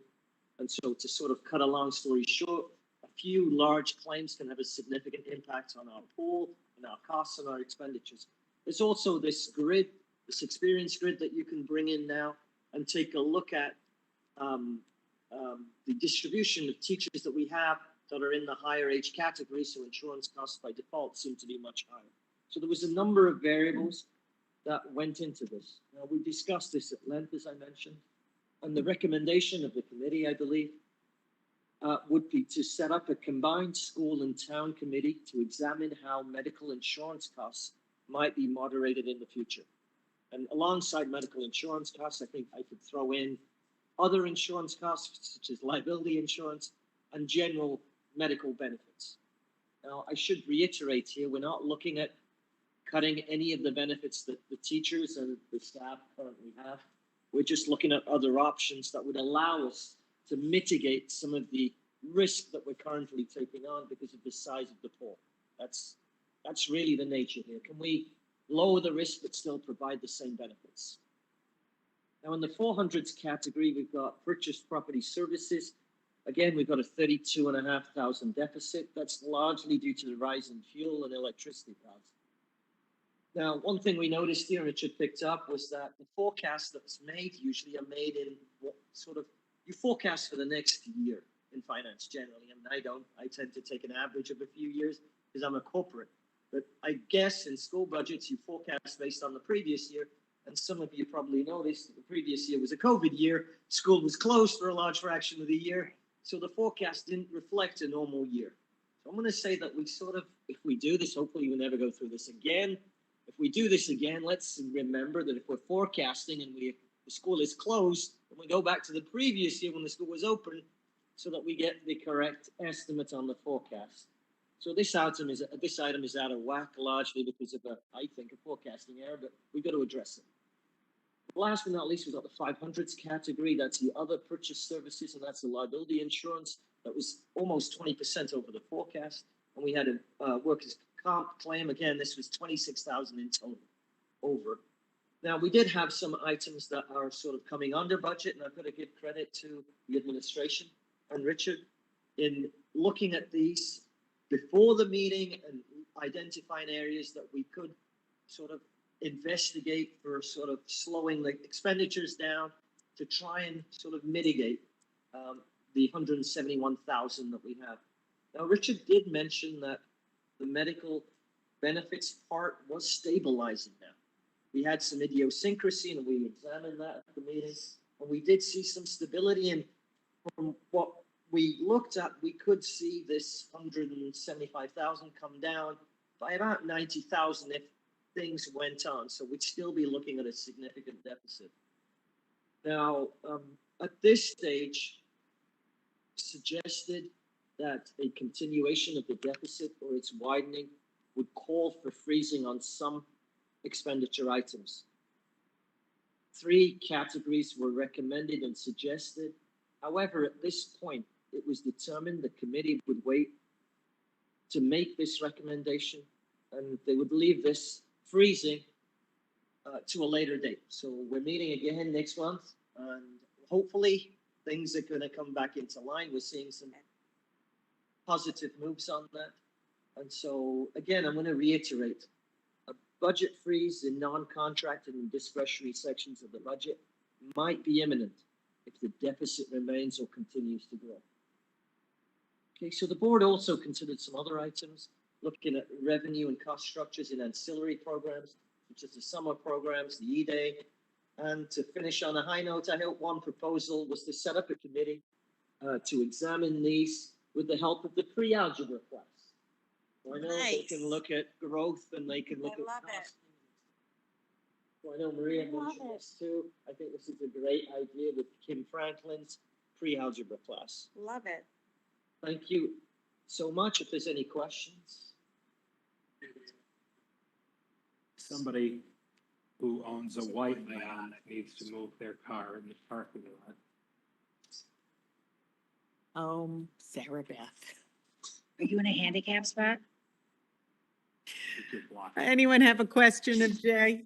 And so to sort of cut a long story short, a few large claims can have a significant impact on our pool and our costs and our expenditures. There's also this grid, this experience grid that you can bring in now and take a look at the distribution of teachers that we have that are in the higher age category, so insurance costs by default seem to be much higher. So there was a number of variables that went into this. Now, we discussed this at length, as I mentioned, and the recommendation of the committee, I believe, would be to set up a combined school and town committee to examine how medical insurance costs might be moderated in the future. And alongside medical insurance costs, I think I could throw in other insurance costs, such as liability insurance and general medical benefits. Now, I should reiterate here, we're not looking at cutting any of the benefits that the teachers and the staff currently have. We're just looking at other options that would allow us to mitigate some of the risk that we're currently taking on because of the size of the pool. That's really the nature here. Can we lower the risk but still provide the same benefits? Now, in the 400s category, we've got purchased property services. Again, we've got a 32,500 deficit. That's largely due to the rise in fuel and electricity costs. Now, one thing we noticed here, Richard picked up, was that the forecasts that's made usually are made in what sort of, you forecast for the next year in finance generally. I mean, I don't. I tend to take an average of a few years because I'm a corporate. But I guess in school budgets, you forecast based on the previous year. And some of you probably noticed that the previous year was a COVID year. School was closed for a large fraction of the year. So the forecast didn't reflect a normal year. So I'm going to say that we sort of, if we do this, hopefully we'll never go through this again. If we do this again, let's remember that if we're forecasting and the school is closed, and we go back to the previous year when the school was open, so that we get the correct estimate on the forecast. So this item is out of whack largely because of I think, a forecasting error, but we've got to address it. Last but not least, we've got the 500s category. That's the other purchase services, and that's the liability insurance. That was almost 20% over the forecast. And we had a workers' comp claim. Again, this was 26,000 in total over. Now, we did have some items that are sort of coming under budget, and I've got to give credit to the administration and Richard in looking at these before the meeting and identifying areas that we could sort of investigate for sort of slowing the expenditures down to try and sort of mitigate the 171,000 that we have. Now, Richard did mention that the medical benefits part was stabilizing now. We had some idiosyncrasy and we examined that at the meeting, and we did see some stability. And from what we looked at, we could see this 175,000 come down by about 90,000 if things went on. So we'd still be looking at a significant deficit. Now, at this stage, suggested that a continuation of the deficit or its widening would call for freezing on some expenditure items. 3 categories were recommended and suggested. However, at this point, it was determined the committee would wait to make this recommendation, and they would leave this freezing to a later date. So we're meeting again next month, and hopefully things are going to come back into line. We're seeing some positive moves on that. And so, again, I'm going to reiterate, a budget freeze in non-contracted and discretionary sections of the budget might be imminent if the deficit remains or continues to grow. Okay, so the board also considered some other items, looking at revenue and cost structures in ancillary programs, such as the summer programs, the E-Day. And to finish on a high note, I hope one proposal was to set up a committee to examine these with the help of the pre-algebra class. So I know they can look at growth and they can look at cost. So I know Maria mentioned this too. I think this is a great idea with Kim Franklin's pre-algebra class. Love it. Thank you so much. If there's any questions. Somebody who owns a white van needs to move their car in the parking lot. Sarah Beth. Are you in a handicap spot? Anyone have a question of Jay?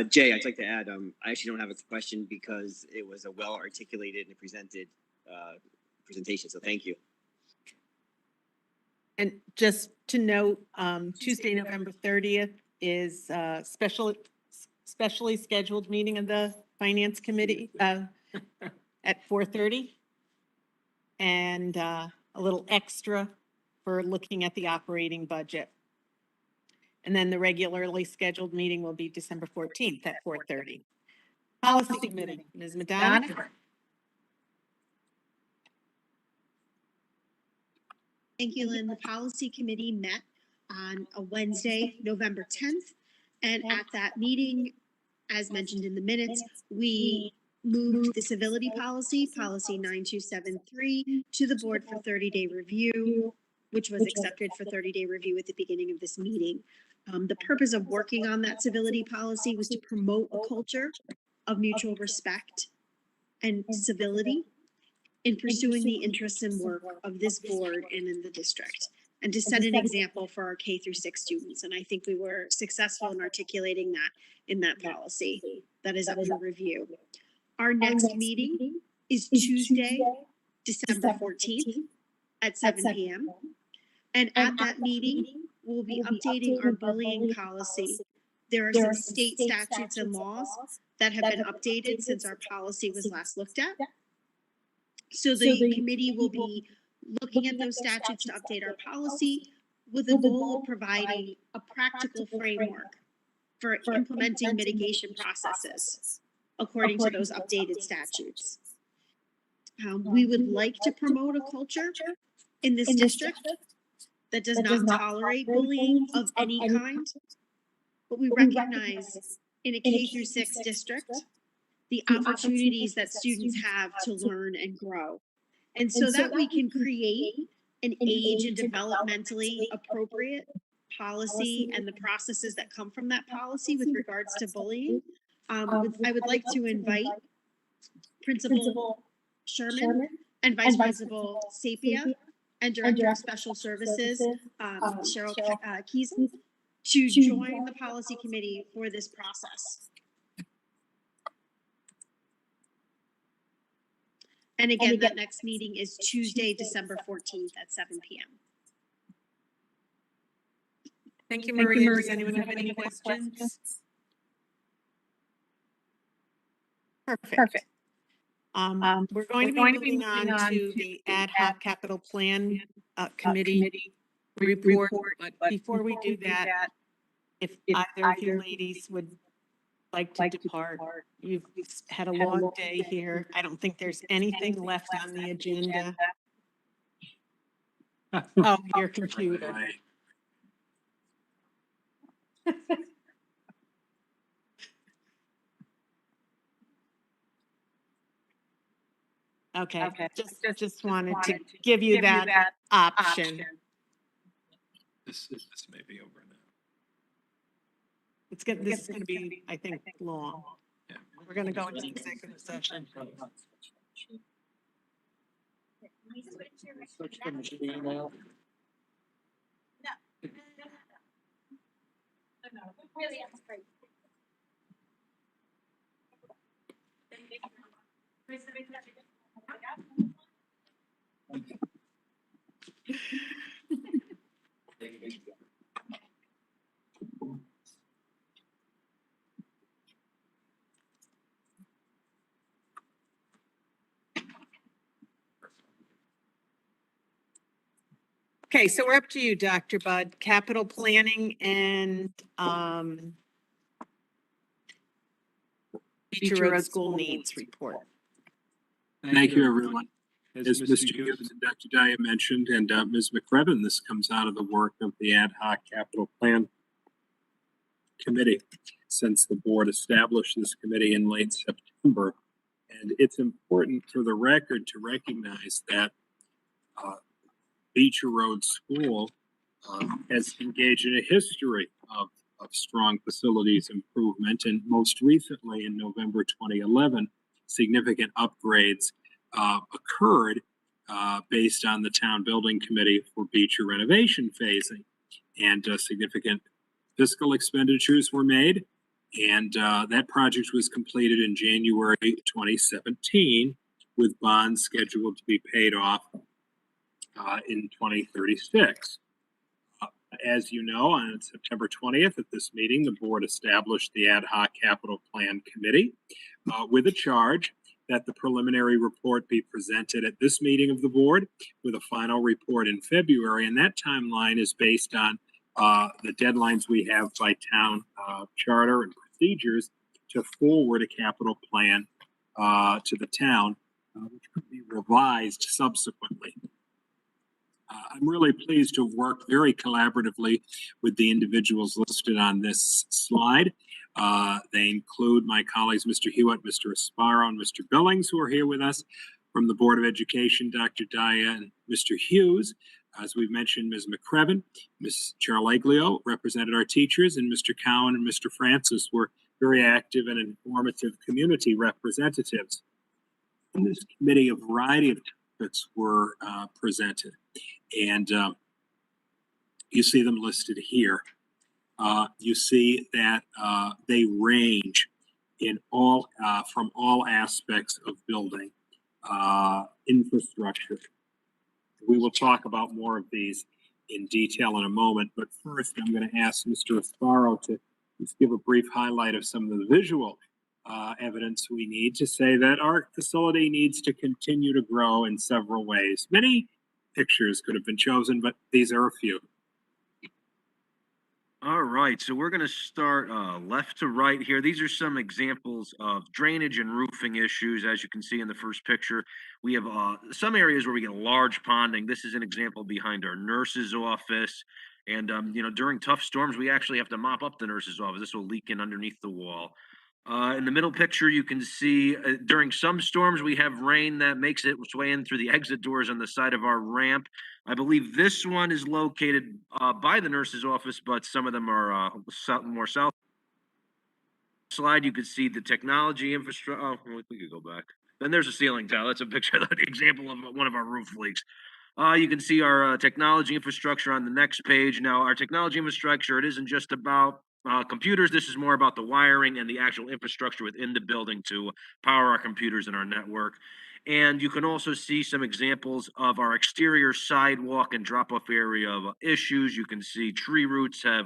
Jay, I'd like to add, I actually don't have a question because it was a well-articulated and presented presentation, so thank you. And just to note, Tuesday, November 30th is a specially scheduled meeting of the Finance Committee at 4:30. And a little extra for looking at the operating budget. And then the regularly scheduled meeting will be December 14th at 4:30. Policy Committee, Ms. Madonna? Thank you, Lynn. The Policy Committee met on a Wednesday, November 10th. And at that meeting, as mentioned in the minutes, we moved the civility policy, policy 9273, to the board for 30-day review, which was accepted for 30-day review at the beginning of this meeting. The purpose of working on that civility policy was to promote a culture of mutual respect and civility in pursuing the interests and work of this board and in the district, and to set an example for our K through 6 students. And I think we were successful in articulating that in that policy that is up for review. Our next meeting is Tuesday, December 14th at 7 p.m. And at that meeting, we'll be updating our bullying policy. There are some state statutes and laws that have been updated since our policy was last looked at. So the committee will be looking at those statutes to update our policy with the goal of providing a practical framework for implementing mitigation processes according to those updated statutes. We would like to promote a culture in this district that does not tolerate bullying of any kind, but we recognize in a K through 6 district the opportunities that students have to learn and grow. And so that we can create an age and developmentally appropriate policy and the processes that come from that policy with regards to bullying. I would like to invite Principal Sherman and Vice Principal Sapia and Director of Special Services, Cheryl Keeson, to join the policy committee for this process. And again, that next meeting is Tuesday, December 14th at 7 p.m. Thank you, Maria. Does anyone have any questions? Perfect. We're going to be moving on to the ad hoc capital plan committee report. But before we do that, if either of you ladies would like to depart, you've had a long day here. I don't think there's anything left on the agenda. Oh, your computer. Okay, just wanted to give you that option. This may be over now. This is gonna be, I think, long. Yeah. We're gonna go into executive session. Switch to the email. Okay, so we're up to you, Dr. Budd. Capital planning and Beecher Road School Needs Report. Thank you, everyone. As Mr. Gibbs and Dr. Dyer mentioned, and Ms. McReven, this comes out of the work of the Ad Hoc Capital Plan Committee since the board established this committee in late September. And it's important for the record to recognize that Beecher Road School has engaged in a history of strong facilities improvement, and most recently in November 2011, significant upgrades occurred based on the Town Building Committee for Beecher renovation phasing. and significant fiscal expenditures were made. And that project was completed in January 2017, with bonds scheduled to be paid off in 2036. As you know, on September 20th at this meeting, the board established the Ad Hoc Capital Plan Committee with a charge that the preliminary report be presented at this meeting of the board with a final report in February. And that timeline is based on the deadlines we have by town charter and procedures to forward a capital plan to the town, which could be revised subsequently. I'm really pleased to have worked very collaboratively with the individuals listed on this slide. They include my colleagues, Mr. Hewitt, Mr. Asparo, and Mr. Billings, who are here with us. From the Board of Education, Dr. Daya and Mr. Hughes. As we've mentioned, Ms. McCrevin, Ms. Charleglio represented our teachers, and Mr. Cowan and Mr. Francis were very active and informative community representatives. In this committee, a variety of topics were presented. And you see them listed here. You see that they range in all from all aspects of building infrastructure. We will talk about more of these in detail in a moment, but first I'm going to ask Mr. Asparo to just give a brief highlight of some of the visual evidence we need to say that our facility needs to continue to grow in several ways. Many pictures could have been chosen, but these are a few. All right, so we're going to start left to right here. These are some examples of drainage and roofing issues. As you can see in the first picture, we have some areas where we get large ponding. This is an example behind our nurse's office. And, you know, during tough storms, we actually have to mop up the nurse's office. This will leak in underneath the wall. In the middle picture, you can see during some storms, we have rain that makes its way in through the exit doors on the side of our ramp. I believe this one is located by the nurse's office, but some of them are more south. Slide, you can see the technology infrastructure. Oh, we could go back. Then there's a ceiling tile. That's a picture, the example of one of our roof leaks. You can see our technology infrastructure on the next page. Now, our technology infrastructure, it isn't just about computers. This is more about the wiring and the actual infrastructure within the building to power our computers and our network. And you can also see some examples of our exterior sidewalk and drop-off area of issues. You can see tree roots have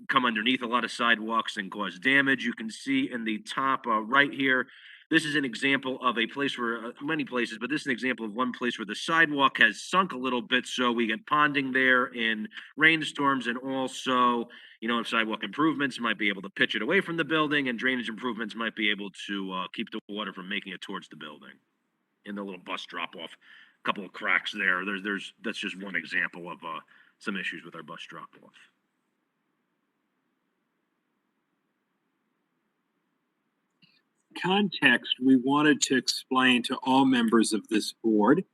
come underneath a lot of sidewalks and cause damage. You can see in the top right here, this is an example of a place where, many places, but this is an example of one place where the sidewalk has sunk a little bit, so we get ponding there in rainstorms, and also, you know, if sidewalk improvements might be able to pitch it away from the building, and drainage improvements might be able to keep the water from making it towards the building. In the little bus drop-off, a couple of cracks there. That's just one example of some issues with our bus drop-off. Context, we wanted to explain to all members of this board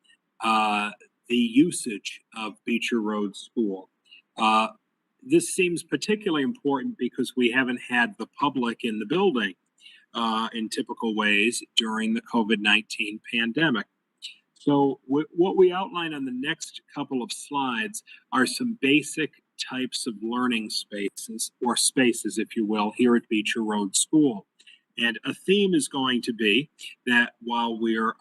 the usage of Beecher Road School. This seems particularly important because we haven't had the public in the building in typical ways during the COVID-19 pandemic. So what we outline on the next couple of slides are some basic types of learning spaces, or spaces, if you will, here at Beecher Road School. And a theme is going to be that while we're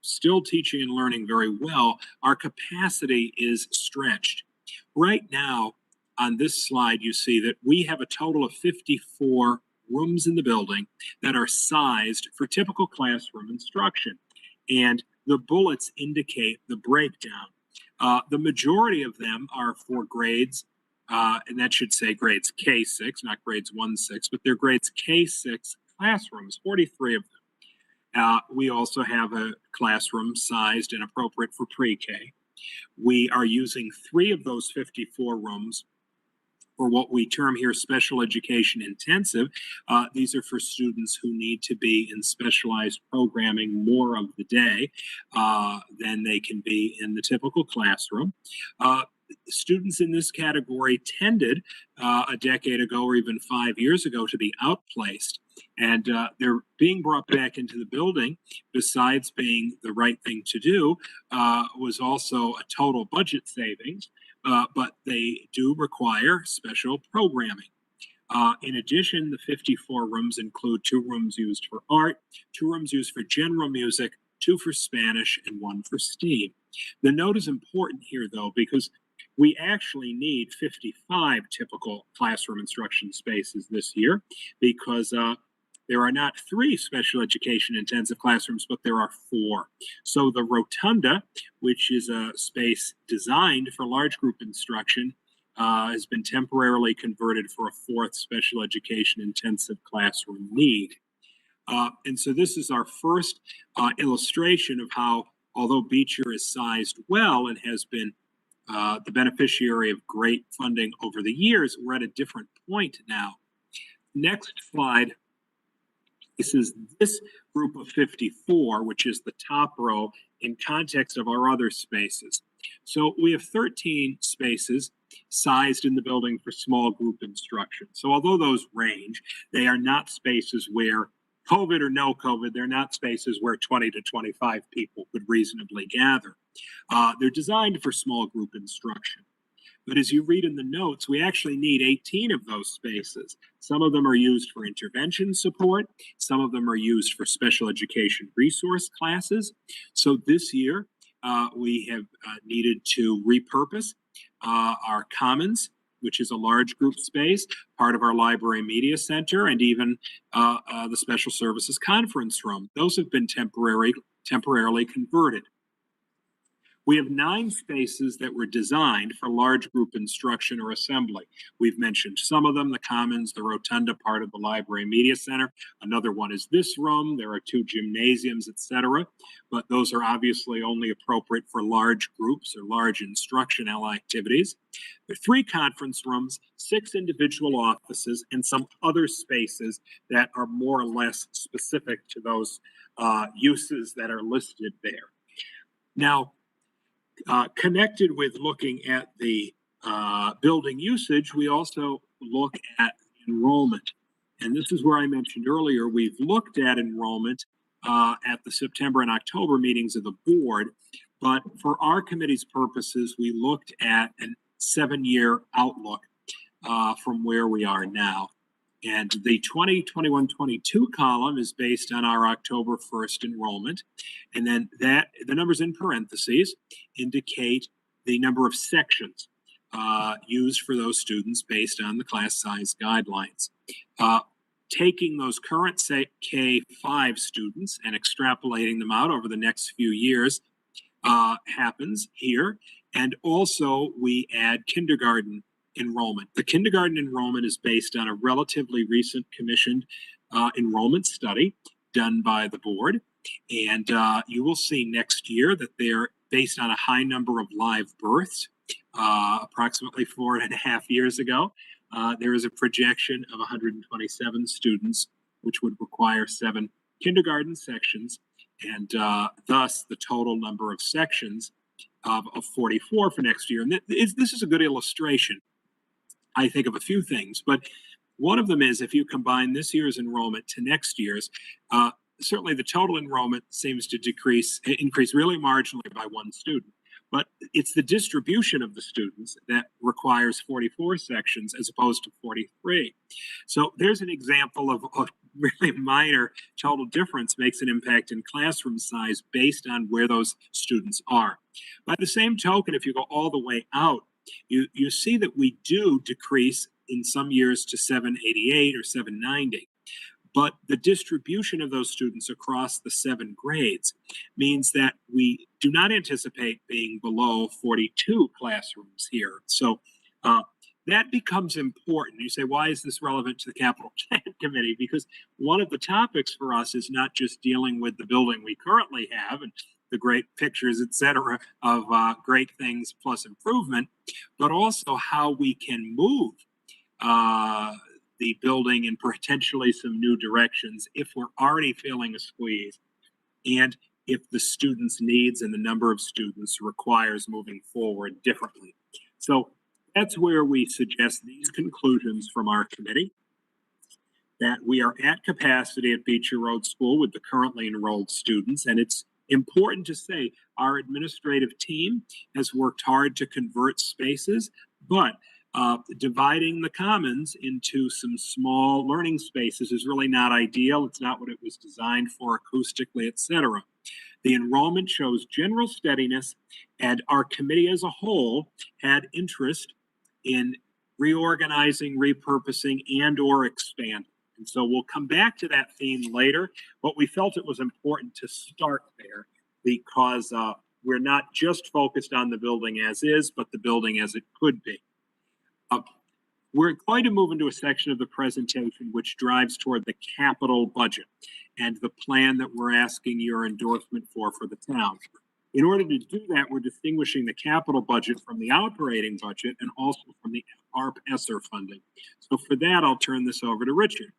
still teaching and learning very well, our capacity is stretched. Right now, on this slide, you see that we have a total of 54 rooms in the building that are sized for typical classroom instruction. And the bullets indicate the breakdown. The majority of them are for grades, and that should say grades K6, not grades 1-6, but they're grades K6 classrooms, 43 of them. We also have a classroom sized and appropriate for pre-K. We are using 3 of those 54 rooms for what we term here special education intensive. These are for students who need to be in specialized programming more of the day than they can be in the typical classroom. Students in this category tended a decade ago or even 5 years ago to be outplaced. And they're being brought back into the building, besides being the right thing to do, was also a total budget savings. but they do require special programming. In addition, the 54 rooms include 2 rooms used for art, 2 rooms used for general music, 2 for Spanish, and 1 for STEAM. The note is important here, though, because we actually need 55 typical classroom instruction spaces this year, because there are not 3 special education intensive classrooms, but there are 4. So the rotunda, which is a space designed for large group instruction, has been temporarily converted for a 4th special education intensive classroom need. And so this is our first illustration of how, although Beecher is sized well and has been the beneficiary of great funding over the years, we're at a different point now. Next slide. This is this group of 54, which is the top row in context of our other spaces. So we have 13 spaces sized in the building for small group instruction. So although those range, they are not spaces where COVID or no COVID, they're not spaces where 20 to 25 people could reasonably gather. They're designed for small group instruction. But as you read in the notes, we actually need 18 of those spaces. Some of them are used for intervention support. Some of them are used for special education resource classes. So this year, we have needed to repurpose our commons, which is a large group space, part of our library media center, and even the special services conference room. Those have been temporarily converted. We have 9 spaces that were designed for large group instruction or assembly. We've mentioned some of them, the commons, the rotunda, part of the library media center. Another one is this room. There are 2 gymnasiums, etc. But those are obviously only appropriate for large groups or large instructional activities. There are 3 conference rooms, 6 individual offices, and some other spaces that are more or less specific to those uses that are listed there. Now, connected with looking at the building usage, we also look at enrollment. And this is where I mentioned earlier, we've looked at enrollment at the September and October meetings of the board. But for our committee's purposes, we looked at a 7-year outlook from where we are now. And the 2021-22 column is based on our October 1st enrollment. And then the numbers in parentheses indicate the number of sections used for those students based on the class size guidelines. Taking those current K-5 students and extrapolating them out over the next few years happens here. And also we add kindergarten enrollment. The kindergarten enrollment is based on a relatively recent commissioned enrollment study done by the board. And you will see next year that they're based on a high number of live births, approximately 4.5 years ago. There is a projection of 127 students, which would require 7 kindergarten sections, and thus the total number of sections of 44 for next year. And this is a good illustration, I think, of a few things, but one of them is if you combine this year's enrollment to next year's, certainly the total enrollment seems to increase really marginally by 1 student, but it's the distribution of the students that requires 44 sections as opposed to 43. So there's an example of a really minor total difference makes an impact in classroom size based on where those students are. By the same token, if you go all the way out, you see that we do decrease in some years to 788 or 790. But the distribution of those students across the 7 grades means that we do not anticipate being below 42 classrooms here. So that becomes important. You say, why is this relevant to the Capital Plan Committee? Because one of the topics for us is not just dealing with the building we currently have and the great pictures, et cetera, of great things plus improvement, but also how we can move the building in potentially some new directions if we're already feeling a squeeze, and if the students' needs and the number of students requires moving forward differently. So that's where we suggest these conclusions from our committee, that we are at capacity at Beecher Road School with the currently enrolled students, and it's Important to say, our administrative team has worked hard to convert spaces, but dividing the commons into some small learning spaces is really not ideal. It's not what it was designed for acoustically, etc. The enrollment shows general steadiness, and our committee as a whole had interest in reorganizing, repurposing, and/or expanding. And so we'll come back to that theme later, but we felt it was important to start there because we're not just focused on the building as is, but the building as it could be. We're going to move into a section of the presentation which drives toward the capital budget and the plan that we're asking your endorsement for the town. In order to do that, we're distinguishing the capital budget from the operating budget and also from the ARP ESSER funding. So for that, I'll turn this over to Richard.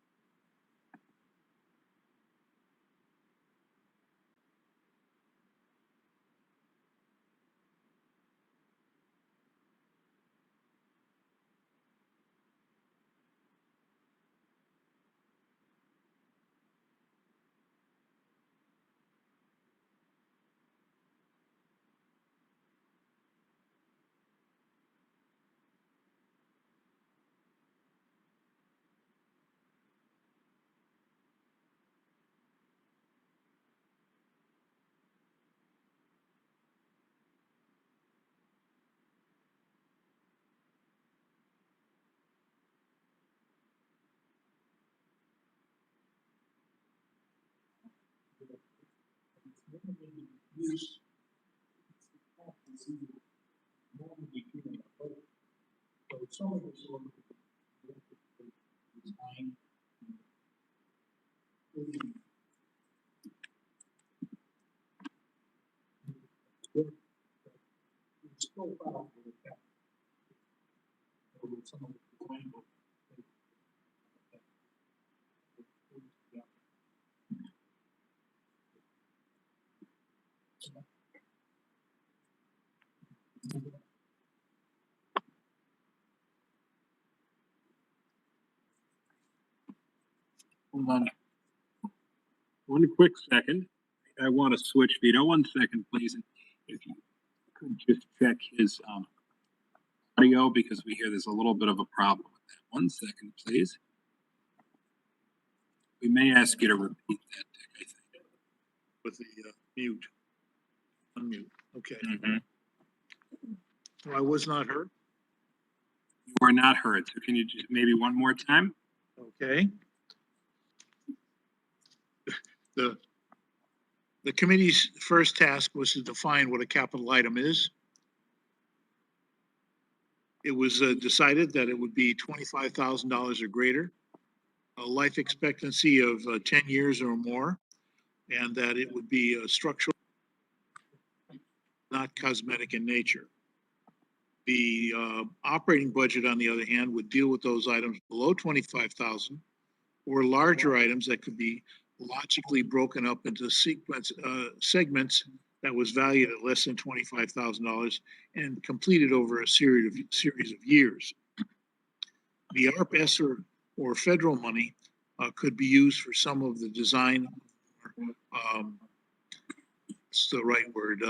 Hold on. One quick second. I want to switch Vito. 1 second, please. And if you could just check his audio because we hear there's a little bit of a problem with that. 1 second, please. We may ask you to repeat that, Dick, I think. With the mute. Unmute. Okay. Mm-hmm. I was not heard. You are not heard. So can you just maybe one more time? Okay. The committee's first task was to define what a capital item is. It was decided that it would be $25,000 or greater, a life expectancy of 10 years or more, and that it would be structural, not cosmetic in nature. The operating budget, on the other hand, would deal with those items below 25,000 or larger items that could be logically broken up into segments that was valued at less than $25,000 and completed over a series of years. The ARP ESSER or federal money could be used for some of the design, it's the right word,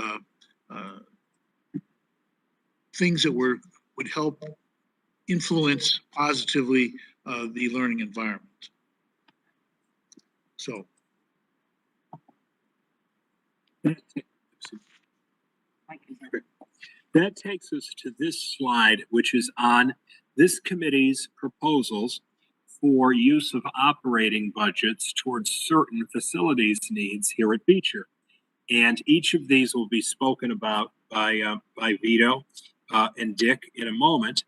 things that would help influence positively the learning environment. So. That takes us to this slide, which is on this committee's proposals for use of operating budgets towards certain facilities needs here at Beecher. And each of these will be spoken about by Vito and Dick in a moment.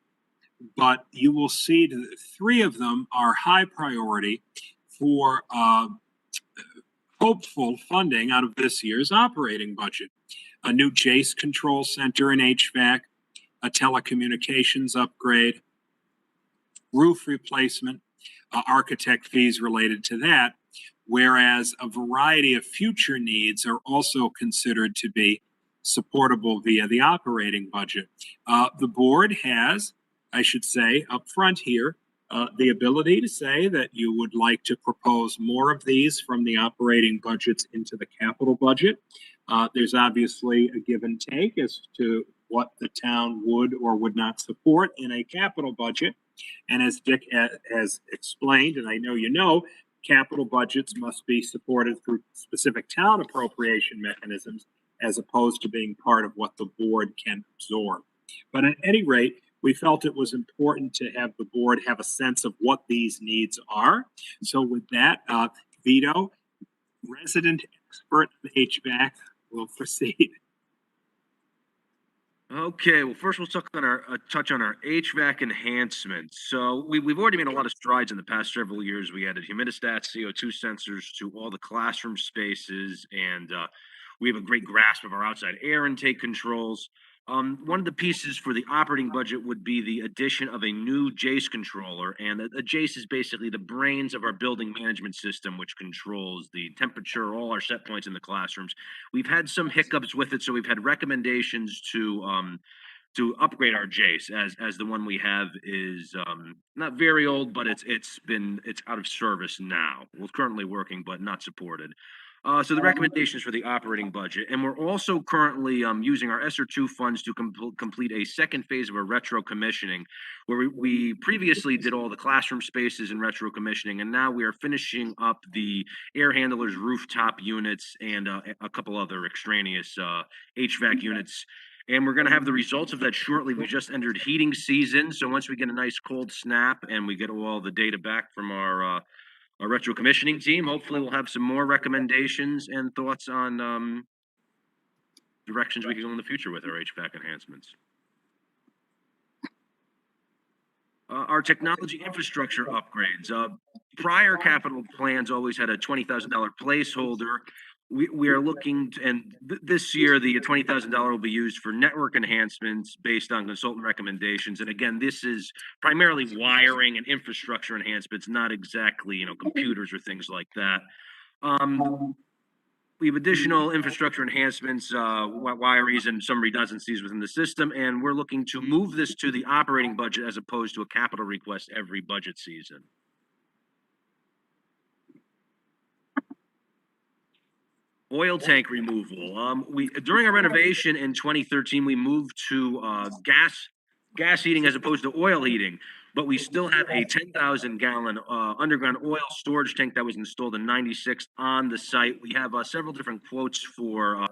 But you will see that 3 of them are high priority for hopeful funding out of this year's operating budget. A new JACE control center and HVAC, a telecommunications upgrade, roof replacement, architect fees related to that, whereas a variety of future needs are also considered to be supportable via the operating budget. The board has, I should say up front here, the ability to say that you would like to propose more of these from the operating budgets into the capital budget. There's obviously a give and take as to what the town would or would not support in a capital budget. And as Dick has explained, and I know you know, capital budgets must be supported through specific town appropriation mechanisms as opposed to being part of what the board can absorb. But at any rate, we felt it was important to have the board have a sense of what these needs are. So with that, Vito, resident expert in HVAC, will proceed. Okay, well, first we'll touch on our HVAC enhancements. So we've already made a lot of strides in the past several years. We added humidistat CO2 sensors to all the classroom spaces, and we have a great grasp of our outside air intake controls. One of the pieces for the operating budget would be the addition of a new JACE controller, and a JACE is basically the brains of our building management system, which controls the temperature, all our set points in the classrooms. We've had some hiccups with it, so we've had recommendations to upgrade our JACE, as the one we have is not very old, but it's out of service now. Well, it's currently working, but not supported. So the recommendations for the operating budget, and we're also currently using our ESSER 2 funds to complete a second phase of a retro commissioning, where we previously did all the classroom spaces in retro commissioning, and now we are finishing up the air handlers, rooftop units, and a couple other extraneous HVAC units. And we're going to have the results of that shortly. We just entered heating season, so once we get a nice cold snap and we get all the data back from our retro commissioning team, hopefully we'll have some more recommendations and thoughts on directions we can go in the future with our HVAC enhancements. Our technology infrastructure upgrades. Prior capital plans always had a $20,000 placeholder. We are looking to, and this year the $20,000 will be used for network enhancements based on consultant recommendations. And again, this is primarily wiring and infrastructure enhancements, not exactly, computers or things like that. We have additional infrastructure enhancements, wiries, and some redundancies within the system, and we're looking to move this to the operating budget as opposed to a capital request every budget season. Oil tank removal. During our renovation in 2013, we moved to gas heating as opposed to oil heating, but we still have a 10,000 gallon underground oil storage tank that was installed in '96 on the site. We have several different quotes for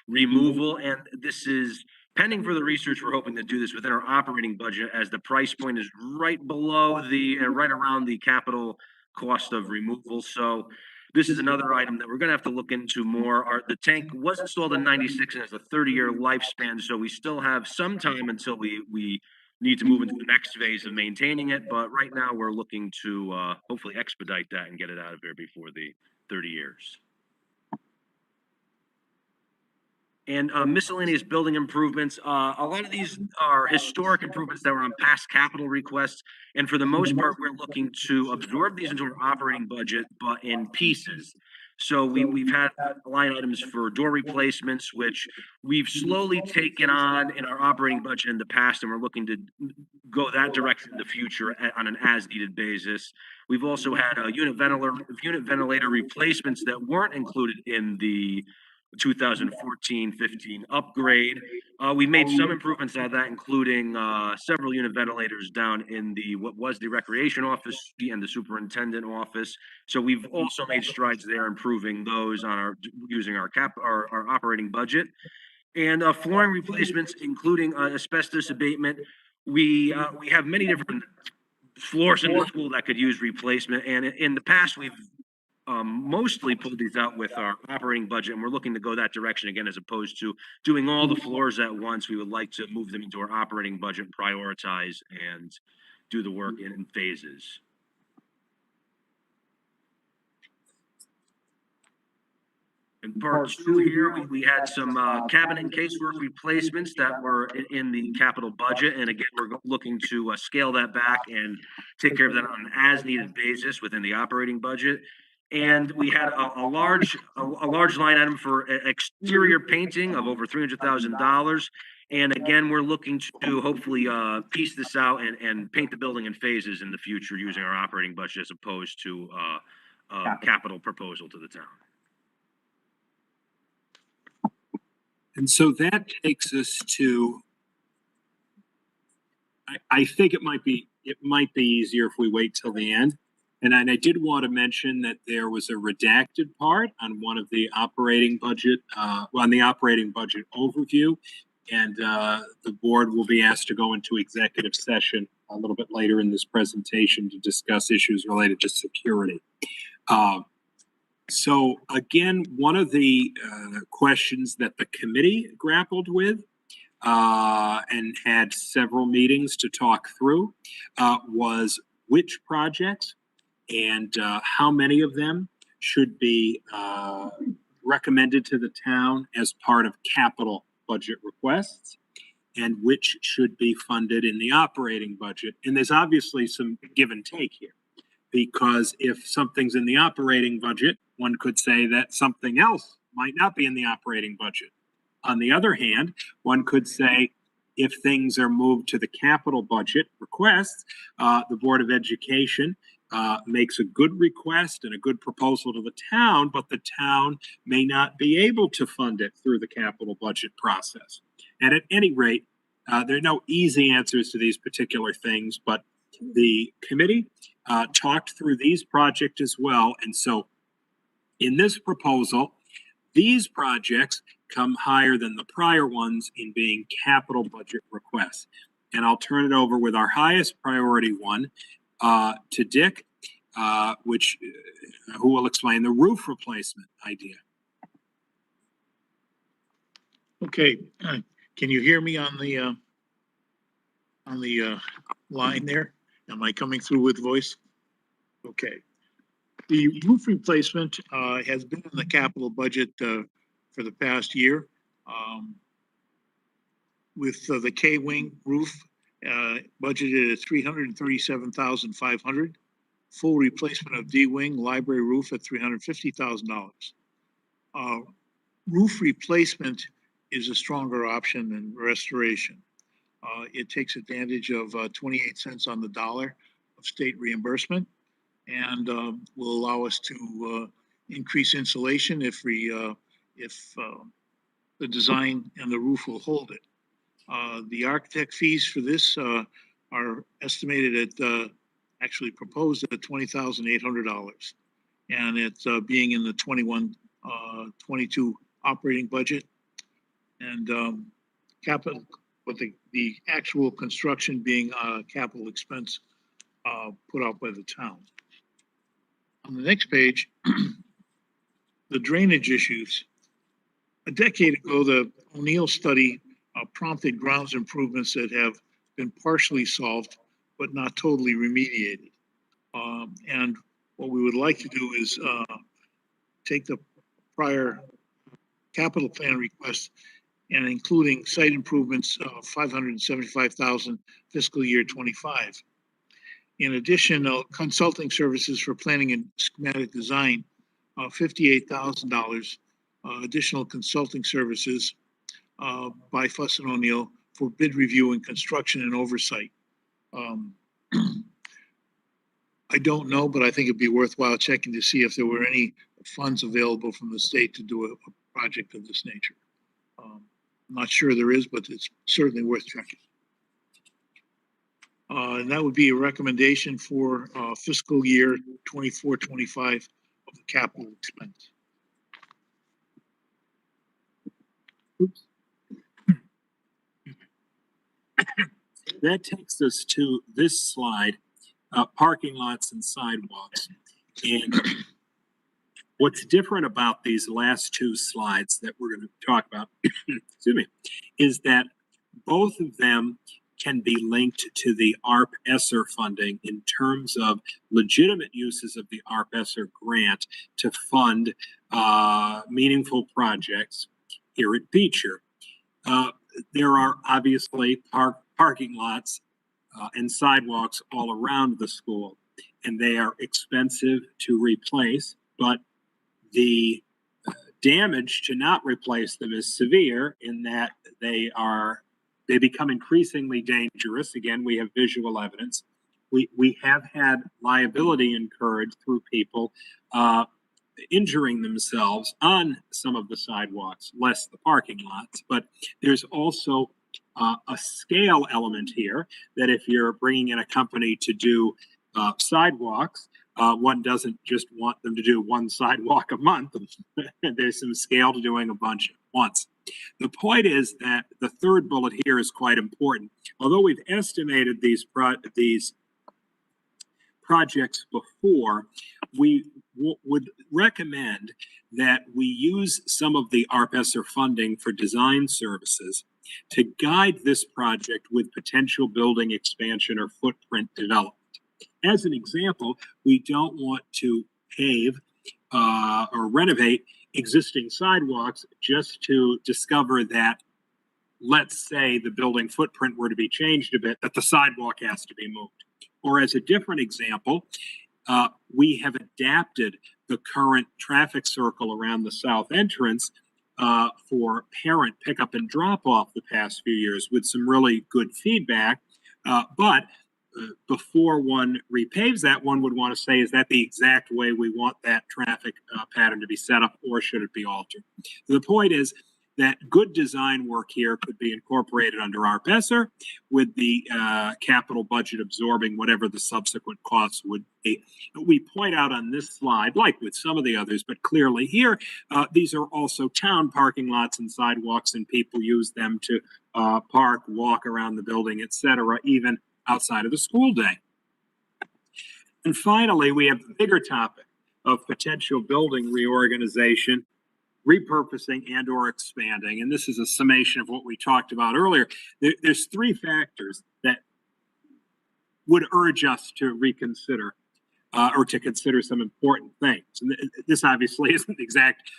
removal, and this is pending for the research. We're hoping to do this within our operating budget, as the price point is right below right around the capital cost of removal. So this is another item that we're going to have to look into more. The tank was installed in '96 and has a 30-year lifespan, so we still have some time until we need to move into the next phase of maintaining it. But right now, we're looking to hopefully expedite that and get it out of here before the 30 years. And miscellaneous building improvements. A lot of these are historic improvements that were on past capital requests. And for the most part, we're looking to absorb these into our operating budget, but in pieces. So we've had line items for door replacements, which we've slowly taken on in our operating budget in the past, and we're looking to go that direction in the future on an as-needed basis. We've also had unit ventilator replacements that weren't included in the 2014-15 upgrade. We made some improvements on that, including several unit ventilators down in what was the recreation office and the superintendent office. So we've also made strides there, improving those on using our operating budget. And flooring replacements, including asbestos abatement. We have many different floors in the school that could use replacement, and in the past we've mostly pulled these out with our operating budget, and we're looking to go that direction again, as opposed to doing all the floors at once. We would like to move them into our operating budget, prioritize, and do the work in phases. In part two here, we had some cabinet and casework replacements that were in the capital budget. And again, we're looking to scale that back and take care of that on an as-needed basis within the operating budget. And we had a large line item for exterior painting of over $300,000. And again, we're looking to hopefully piece this out and paint the building in phases in the future using our operating budget as opposed to a capital proposal to the town. And so that takes us to, I think it might be easier if we wait till the end. And I did want to mention that there was a redacted part on one of the operating budget, on the operating budget overview. And the board will be asked to go into executive session a little bit later in this presentation to discuss issues related to security. So again, one of the questions that the committee grappled with and had several meetings to talk through was which projects and how many of them should be recommended to the town as part of capital budget requests and which should be funded in the operating budget. And there's obviously some give and take here, because if something's in the operating budget, one could say that something else might not be in the operating budget. On the other hand, one could say if things are moved to the capital budget requests, the Board of Education makes a good request and a good proposal to the town, but the town may not be able to fund it through the capital budget process. And at any rate, there are no easy answers to these particular things, but the committee talked through these projects as well. And so in this proposal, these projects come higher than the prior ones in being capital budget requests. And I'll turn it over with our highest priority one to Dick, who will explain the roof replacement idea. Okay, can you hear me on the line there? Am I coming through with voice? Okay. The roof replacement has been in the capital budget for the past year. With the K-wing roof budgeted at $337,500. Full replacement of D-wing library roof at $350,000. Roof replacement is a stronger option than restoration. It takes advantage of 28 cents on the dollar of state reimbursement and will allow us to increase insulation if the design and the roof will hold it. The architect fees for this are estimated at, actually proposed at $20,800. And it's being in the 21-22 operating budget. And capital, but the actual construction being capital expense put out by the town. On the next page, the drainage issues. A decade ago, the O'Neill study prompted grounds improvements that have been partially solved, but not totally remediated. And what we would like to do is take the prior capital plan request and including site improvements of $575,000 fiscal year 25. In addition, consulting services for planning and schematic design, $58,000 additional consulting services by Fuss and O'Neill for bid review and construction and oversight. I don't know, but I think it'd be worthwhile checking to see if there were any funds available from the state to do a project of this nature. I'm not sure there is, but it's certainly worth checking. And that would be a recommendation for fiscal year 24-25 of the capital expense. Oops. That takes us to this slide, parking lots and sidewalks. And what's different about these last two slides that we're going to talk about, excuse me, is that both of them can be linked to the ARP-ESSER funding in terms of legitimate uses of the ARP-ESSER grant to fund meaningful projects here at Beecher. There are obviously parking lots and sidewalks all around the school, and they are expensive to replace, but the damage to not replace them is severe in that they become increasingly dangerous. Again, we have visual evidence. We have had liability incurred through people injuring themselves on some of the sidewalks, less the parking lots. But there's also a scale element here that if you're bringing in a company to do sidewalks, one doesn't just want them to do one sidewalk a month. There's some scale to doing a bunch at once. The point is that the third bullet here is quite important. Although we've estimated these projects before, we would recommend that we use some of the ARPESR funding for design services to guide this project with potential building expansion or footprint development. As an example, we don't want to pave or renovate existing sidewalks just to discover that, let's say the building footprint were to be changed a bit, that the sidewalk has to be moved. Or as a different example, we have adapted the current traffic circle around the south entrance for parent pickup and drop off the past few years with some really good feedback. But before one repaves that, one would want to say, is that the exact way we want that traffic pattern to be set up, or should it be altered? The point is that good design work here could be incorporated under ARPESR, with the capital budget absorbing whatever the subsequent costs would be. We point out on this slide, like with some of the others, but clearly here, these are also town parking lots and sidewalks, and people use them to park, walk around the building, etc., even outside of the school day. And finally, we have the bigger topic of potential building reorganization, repurposing, and or expanding. And this is a summation of what we talked about earlier. There's three factors that would urge us to reconsider or to consider some important things. And this obviously isn't the exact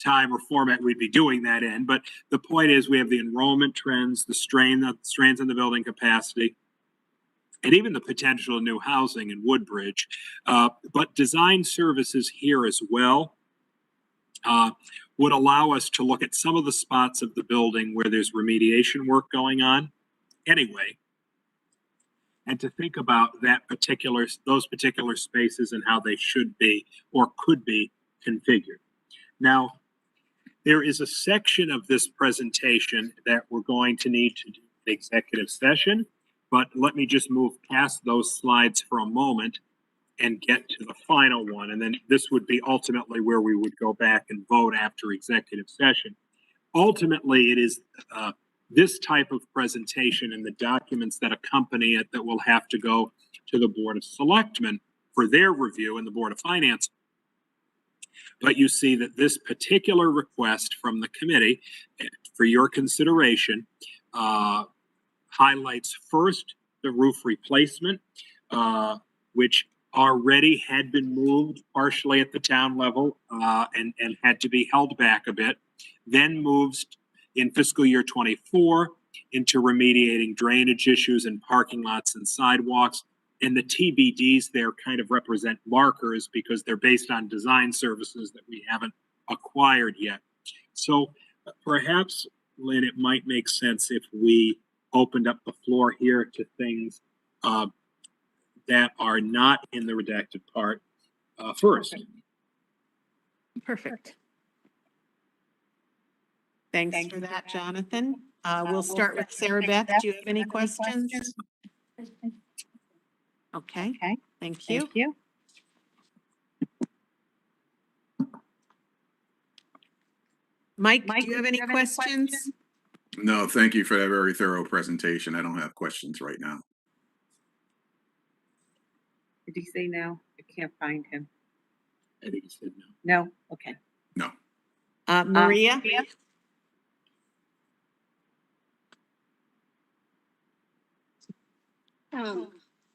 time or format we'd be doing that in, but the point is we have the enrollment trends, the strains on the building capacity, and even the potential of new housing in Woodbridge. But design services here as well would allow us to look at some of the spots of the building where there's remediation work going on anyway, and to think about those particular spaces and how they should be or could be configured. Now, there is a section of this presentation that we're going to need to do an executive session, but let me just move past those slides for a moment and get to the final one. And then this would be ultimately where we would go back and vote after executive session. Ultimately, it is this type of presentation and the documents that accompany it that will have to go to the Board of Selectmen for their review and the Board of Finance. But you see that this particular request from the committee for your consideration highlights first the roof replacement, which already had been moved partially at the town level and had to be held back a bit, then moves in fiscal year 24 into remediating drainage issues in parking lots and sidewalks. And the TBDs there kind of represent markers because they're based on design services that we haven't acquired yet. So perhaps, Lynn, it might make sense if we opened up the floor here to things that are not in the redacted part first. Perfect. Thanks for that, Jonathan. We'll start with Sarah Beth. Do you have any questions? Okay, thank you. Mike, do you have any questions? No, thank you for that very thorough presentation. I don't have questions right now. Did he say no? I can't find him. I think he said no. No? Okay. No. Maria?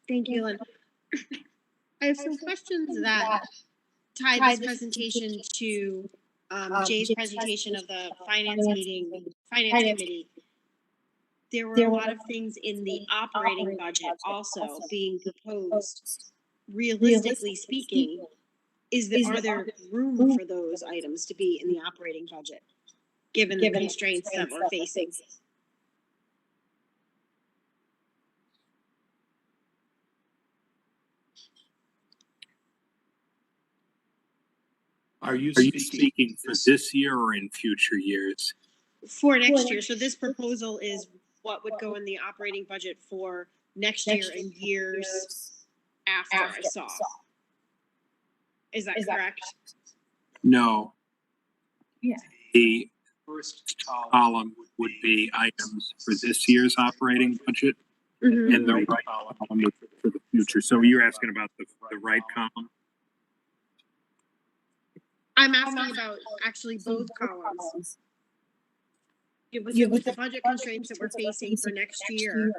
Thank you, Lynn. I have some questions that tie this presentation to Jay's presentation of the finance committee. There were a lot of things in the operating budget also being proposed. Realistically speaking, are there room for those items to be in the operating budget, given the constraints that we're facing? Are you speaking for this year or in future years? For next year, so this proposal is what would go in the operating budget for next year and years after I saw. Is that correct? No. Yeah. The first column would be items for this year's operating budget, and the right column would be for the future. So you're asking about the right column? I'm asking about actually both columns. With the budget constraints that we're facing for next year,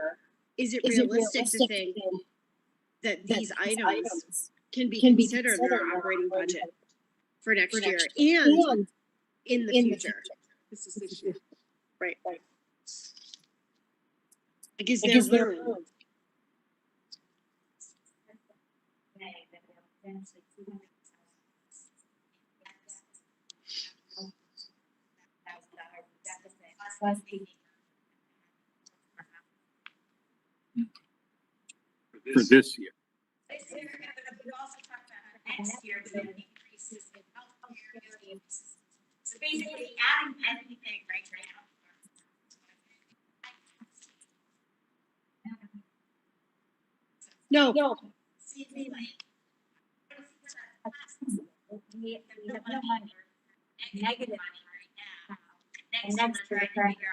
is it realistic to think that these items can be considered in our operating budget for next year and in the future? This is this year. Right. Like, is there room? For this year. So basically adding anything right now. No. We have no money, negative money right now. And next we're trying to figure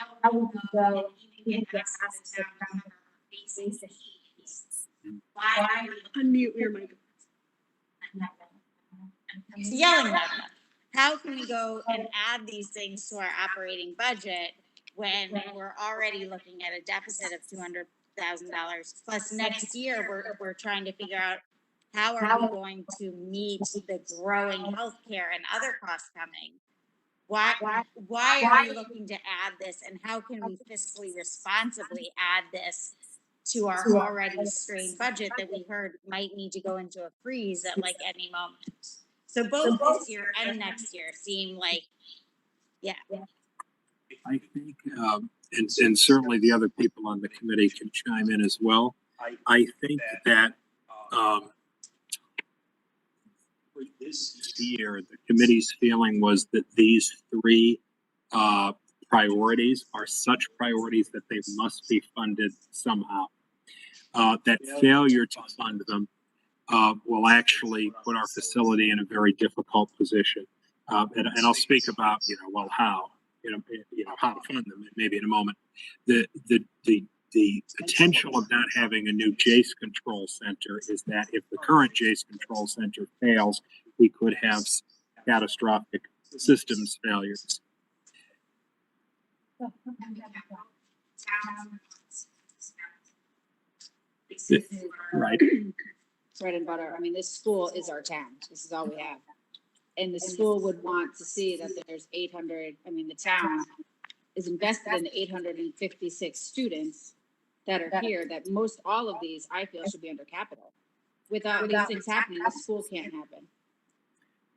out how we can go and even get access to some basic needs. Why unmute your mic? Yelling at them. How can we go and add these things to our operating budget when we're already looking at a deficit of $200,000 plus next year we're trying to figure out how are we going to meet the growing healthcare and other costs coming? Why are we looking to add this, and how can we fiscally responsibly add this to our already strained budget that we heard might need to go into a freeze at like any moment? So both this year and next year seem like, yeah. I think, and certainly the other people on the committee can chime in as well. I think that for this year, the committee's feeling was that these three priorities are such priorities that they must be funded somehow. That failure to fund them will actually put our facility in a very difficult position. And I'll speak about, how, how to fund them maybe in a moment. The potential of not having a new JACE control center is that if the current JACE control center fails, we could have catastrophic systems failures. Right. Bread and butter. I mean, this school is our town. This is all we have. And the school would want to see that there's 800, the town is invested in the 856 students that are here, that most all of these, I feel, should be under capital. Without these things happening, the school can't happen.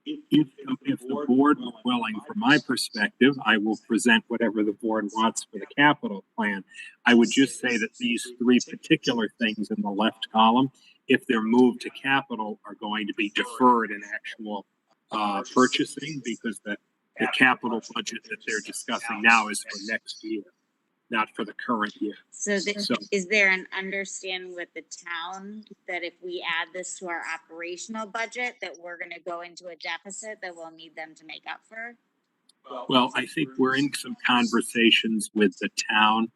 If the board were willing, from my perspective, I will present whatever the board wants for the capital plan. I would just say that these three particular things in the left column, if they're moved to capital, are going to be deferred in actual purchasing, because the capital budget that they're discussing now is for next year, not for the current year. So is there an understanding with the town that if we add this to our operational budget, that we're going to go into a deficit that we'll need them to make up for? Well, I think we're in some conversations with the town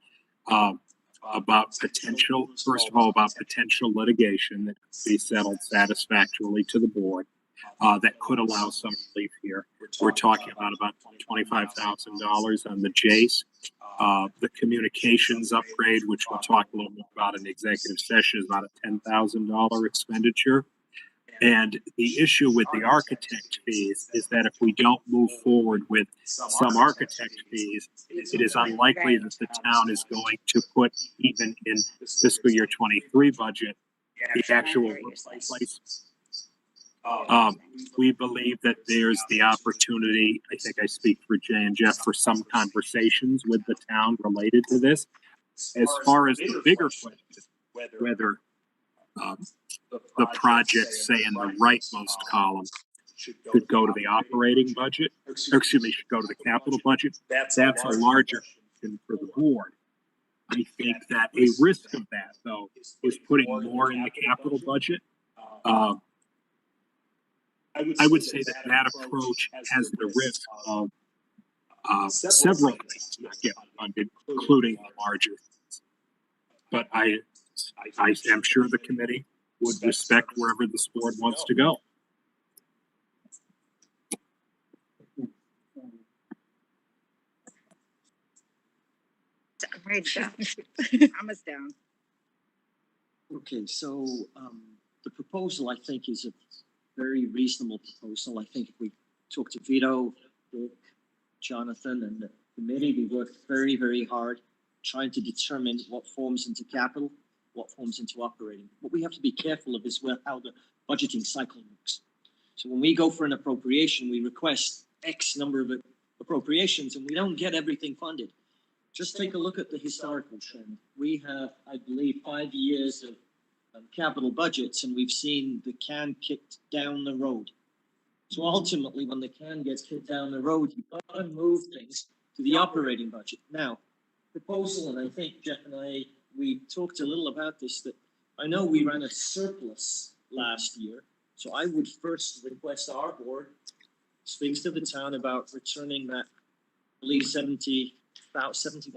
about potential, first of all, about potential litigation that could be settled satisfactorily to the board. That could allow some relief here. We're talking about $25,000 on the JACE. The communications upgrade, which we'll talk a little bit about in the executive session, is about a $10,000 expenditure. And the issue with the architect fees is that if we don't move forward with some architect fees, it is unlikely that the town is going to put, even in fiscal year 23 budget, the actual replacement. We believe that there's the opportunity, I think I speak for Jay and Jeff, for some conversations with the town related to this. As far as the bigger question, whether the projects, say in the rightmost column, should go to the operating budget, or excuse me, should go to the capital budget. That's a larger question for the board. I think that a risk of that, though, is putting more in the capital budget. I would say that that approach has the risk of several things not getting funded, including the larger things. But I am sure the committee would respect wherever this board wants to go. Right down. Almost down. Okay, so the proposal, I think, is a very reasonable proposal. I think if we talk to Vito, Dick, Jonathan, and the committee, we worked very, very hard trying to determine what forms into capital, what forms into operating. What we have to be careful of is how the budgeting cycle works. So when we go for an appropriation, we request X number of appropriations, and we don't get everything funded. Just take a look at the historical trend. We have, I believe, 5 years of capital budgets, and we've seen the can kicked down the road. So ultimately, when the can gets kicked down the road, you've got to move things to the operating budget. Now, proposal, and I think Jeff and I, we talked a little about this, that I know we ran a surplus last year. So I would first request our board speaks to the town about returning that, I believe, 71,000,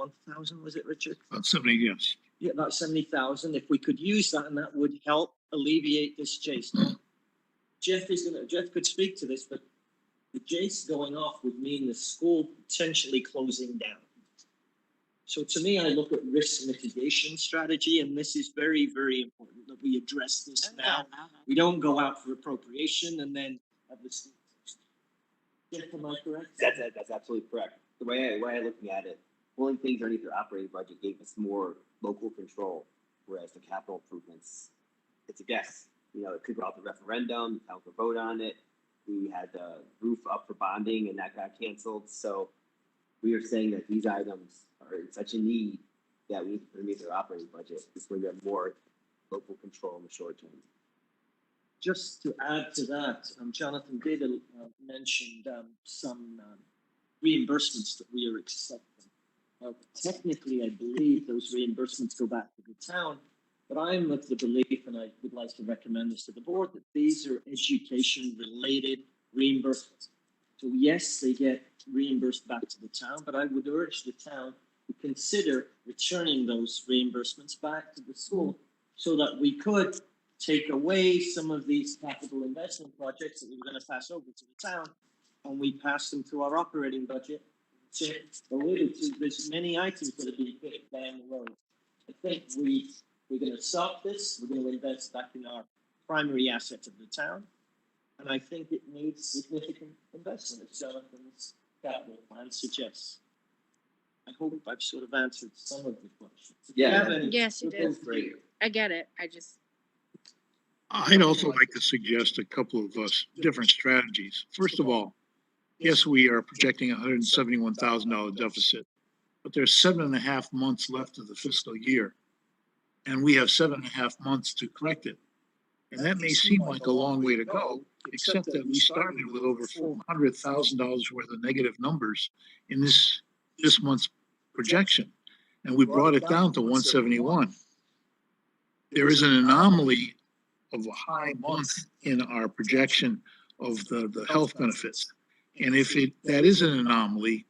was it, Richard? About 70, yes. Yeah, about 70,000. If we could use that, and that would help alleviate this chase. Now, Jeff could speak to this, but the chase going off would mean the school potentially closing down. So to me, I look at risk mitigation strategy, and this is very, very important that we address this now. We don't go out for appropriation and then have the school closed. Jeff, am I correct? That's absolutely correct. The way I'm looking at it, pulling things underneath your operating budget gave us more local control, whereas the capital improvements, it's a guess. You know, it could go out to referendum, the town could vote on it. We had the roof up for bonding, and that got canceled. So we are saying that these items are in such a need that we need to put underneath our operating budget. This way we have more local control in the short term. Just to add to that, Jonathan did mention some reimbursements that we are accepting. Technically, I believe those reimbursements go back to the town, but I'm of the belief, and I would like to recommend this to the board, that these are education-related reimbursements. So yes, they get reimbursed back to the town, but I would urge the town to consider returning those reimbursements back to the school so that we could take away some of these capital investment projects that we were going to pass over to the town, and we pass them through our operating budget. So alluded to, there's many items that are being kicked down the road. I think we're going to stop this. We're going to invest back in our primary asset of the town, and I think it needs significant investment, as Jonathan's capital plan suggests. I hope I've sort of answered some of the questions. Yes, you did. Great. I get it. I'd also like to suggest a couple of different strategies. First of all, yes, we are projecting a $171,000 deficit, but there's 7.5 months left of the fiscal year, and we have 7.5 months to correct it. And that may seem like a long way to go, except that we started with over $400,000 worth of negative numbers in this month's projection, and we brought it down to 171. There is an anomaly of a high month in our projection of the health benefits. And if that is an anomaly,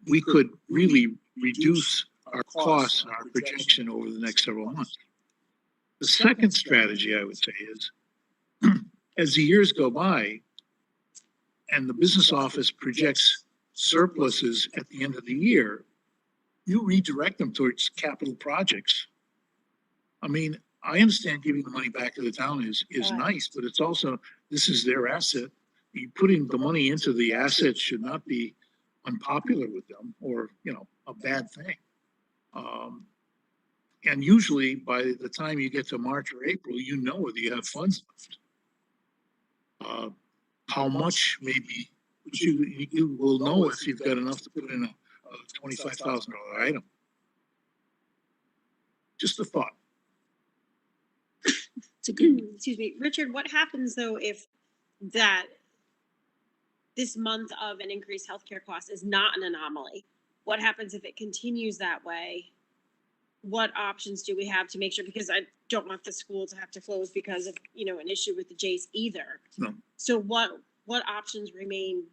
we could really reduce our costs and our projection over the next several months. The second strategy, I would say, is as the years go by and the business office projects surpluses at the end of the year, you redirect them towards capital projects. I mean, I understand giving the money back to the town is nice, but it's also, this is their asset. Putting the money into the asset should not be unpopular with them or, a bad thing. And usually by the time you get to March or April, you know whether you have funds left. How much maybe, you will know if you've got enough to put in a $25,000 item. Just a thought. Excuse me, Richard, what happens though if that this month of an increased healthcare cost is not an anomaly. What happens if it continues that way? What options do we have to make sure, because I don't want the school to have to close because of, you know, an issue with the Jays either. No. So what options remain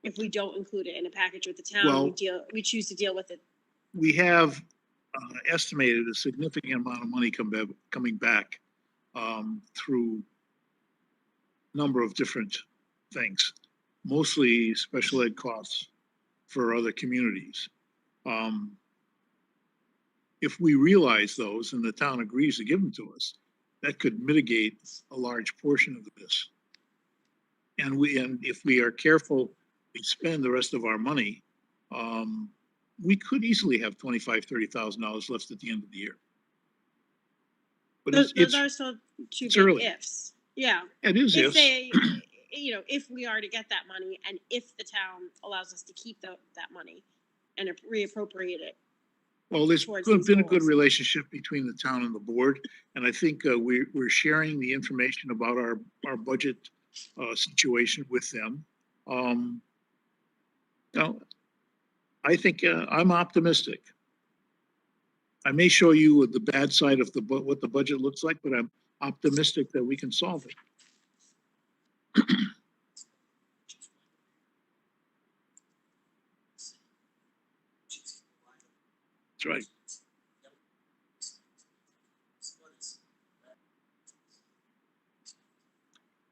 if we don't include it in a package with the town? Well, we choose to deal with it. We have estimated a significant amount of money coming back through a number of different things, mostly special ed costs for other communities. If we realize those and the town agrees to give them to us, that could mitigate a large portion of this. And if we are careful, we spend the rest of our money, we could easily have $25,000-$30,000 left at the end of the year. But Those are still two big early. ifs. Yeah. It is if ifs. they, you know, if we are to get that money and if the town allows us to keep that money and reappropriate it. Well, there's towards been these a good goals. relationship between the town and the board, and I think we're sharing the information about our budget situation with them. Now, I think I'm optimistic. I may show you the bad side of what the budget looks like, but I'm optimistic that we can solve it. That's right.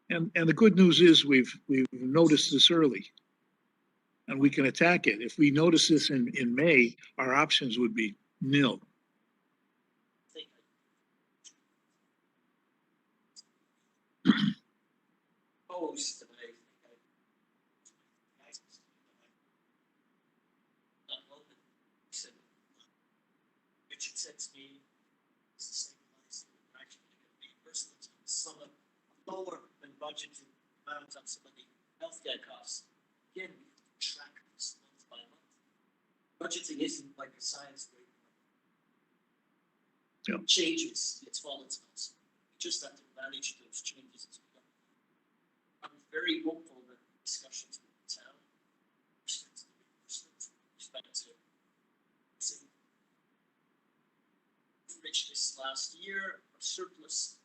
And the good news is we've noticed this early and we can attack it. If we notice this in May, our options would be nil. Richard said to me, it's the same place we're actually going to be personally some of lower than budgeted amounts on some of the healthcare costs. Again, we track this month by month. Budgeting isn't like a science where it changes, it's volatile. We just have to manage those changes as we go. I'm very hopeful that discussions with the town, respect to the reimbursement, respect to Woodbridge this last year, a surplus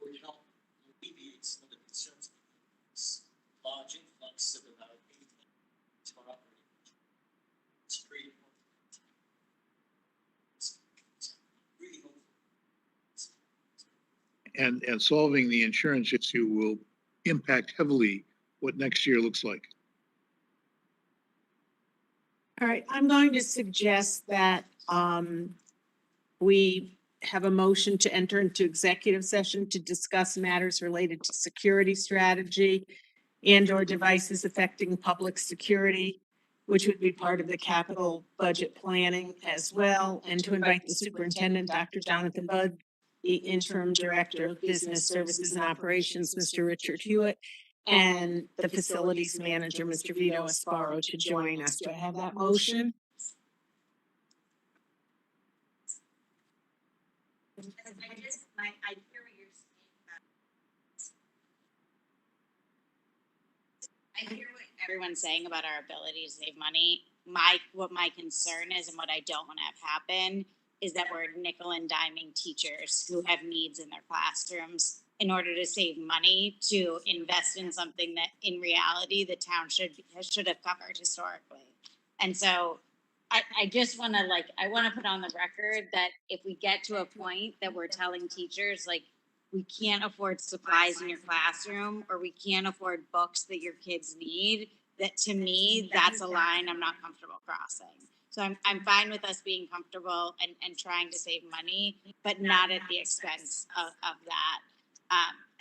would help alleviate some of the concerns of this large influx of about 8 million to our operating budget. It's pretty important. It's really hopeful. And solving the insurance issue will impact heavily what next year looks like. All right, I'm going to suggest that we have a motion to enter into executive session to discuss matters related to security strategy and/or devices affecting public security, which would be part of the capital budget planning as well, and to invite the superintendent, Dr. Jonathan Budd, the interim director of business services and operations, Mr. Richard Hewitt, and the facilities manager, Mr. Vito Asparo, to join us. Do I have that motion? I hear what you're saying. I hear what everyone's saying about our ability to save money. What my concern is and what I don't want to have happen is that we're nickel and diming teachers who have needs in their classrooms in order to save money to invest in something that in reality the town should have covered historically. And so I just want to I want to put on the record that if we get to a point that we're telling teachers we can't afford supplies in your classroom or we can't afford books that your kids need, that to me, that's a line I'm not comfortable crossing. So I'm fine with us being comfortable and trying to save money, but not at the expense of that.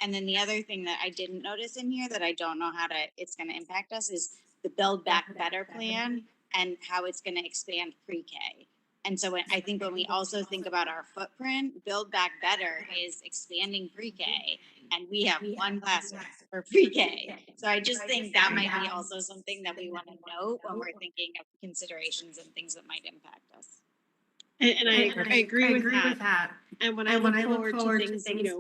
And then the other thing that I didn't notice in here that I don't know how it's going to impact us is the Build Back Better plan and how it's going to expand pre-K. And so I think when we also think about our footprint, Build Back Better is expanding pre-K, and we have one classroom for pre-K. So I just think that might be also something that we want to note when we're thinking of considerations and things that might impact us. And I agree with that. And when I look forward to things,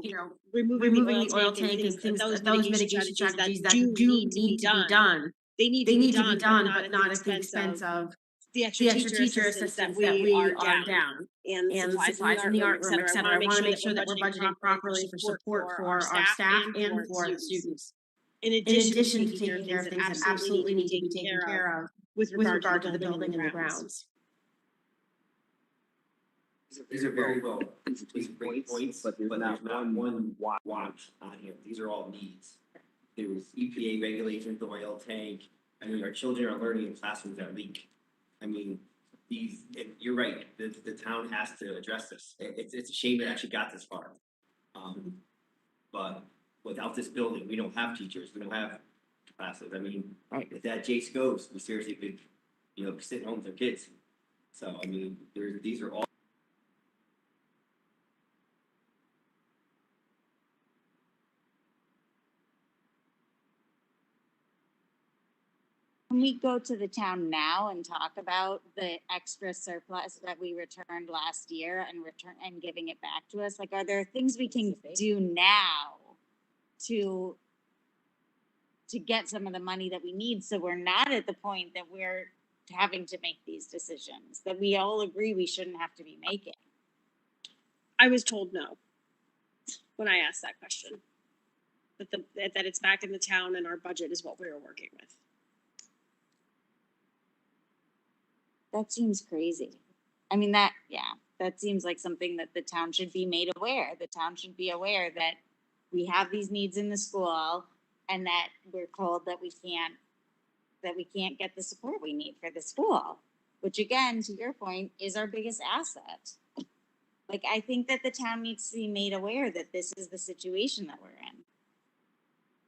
removing the oil tank and things, those mitigation strategies that do need to be done, they need to be done, but not at the expense of the extra teacher assistants that we are down, and supplies in the art room, et cetera. I want to make sure that we're budgeting properly for support for our staff and for the students. In addition to taking care of things that absolutely need to be taken care of with regard to the building and the grounds. These are very well, these are great points, but there's not one watch on here. These are all needs. There was EPA regulations, the oil tank. I mean, our children are learning in classrooms that leak. I mean, you're right, the town has to address this. It's a shame it actually got this far. But without this building, we don't have teachers, we don't have classes. I mean, if that Jace goes, we seriously could, sit home with our kids. So, I mean, these are all. Can we go to the town now and talk about the extra surplus that we returned last year and giving it back to us? Like, are there things we can do now to get some of the money that we need, so we're not at the point that we're having to make these decisions that we all agree we shouldn't have to be making? I was told no when I asked that question, that it's back in the town and our budget is what we were working with. That seems crazy. I mean, that seems like something that the town should be made aware. The town should be aware that we have these needs in the school and that we're told that we can't get the support we need for the school, which again, to your point, is our biggest asset. Like, I think that the town needs to be made aware that this is the situation that we're in.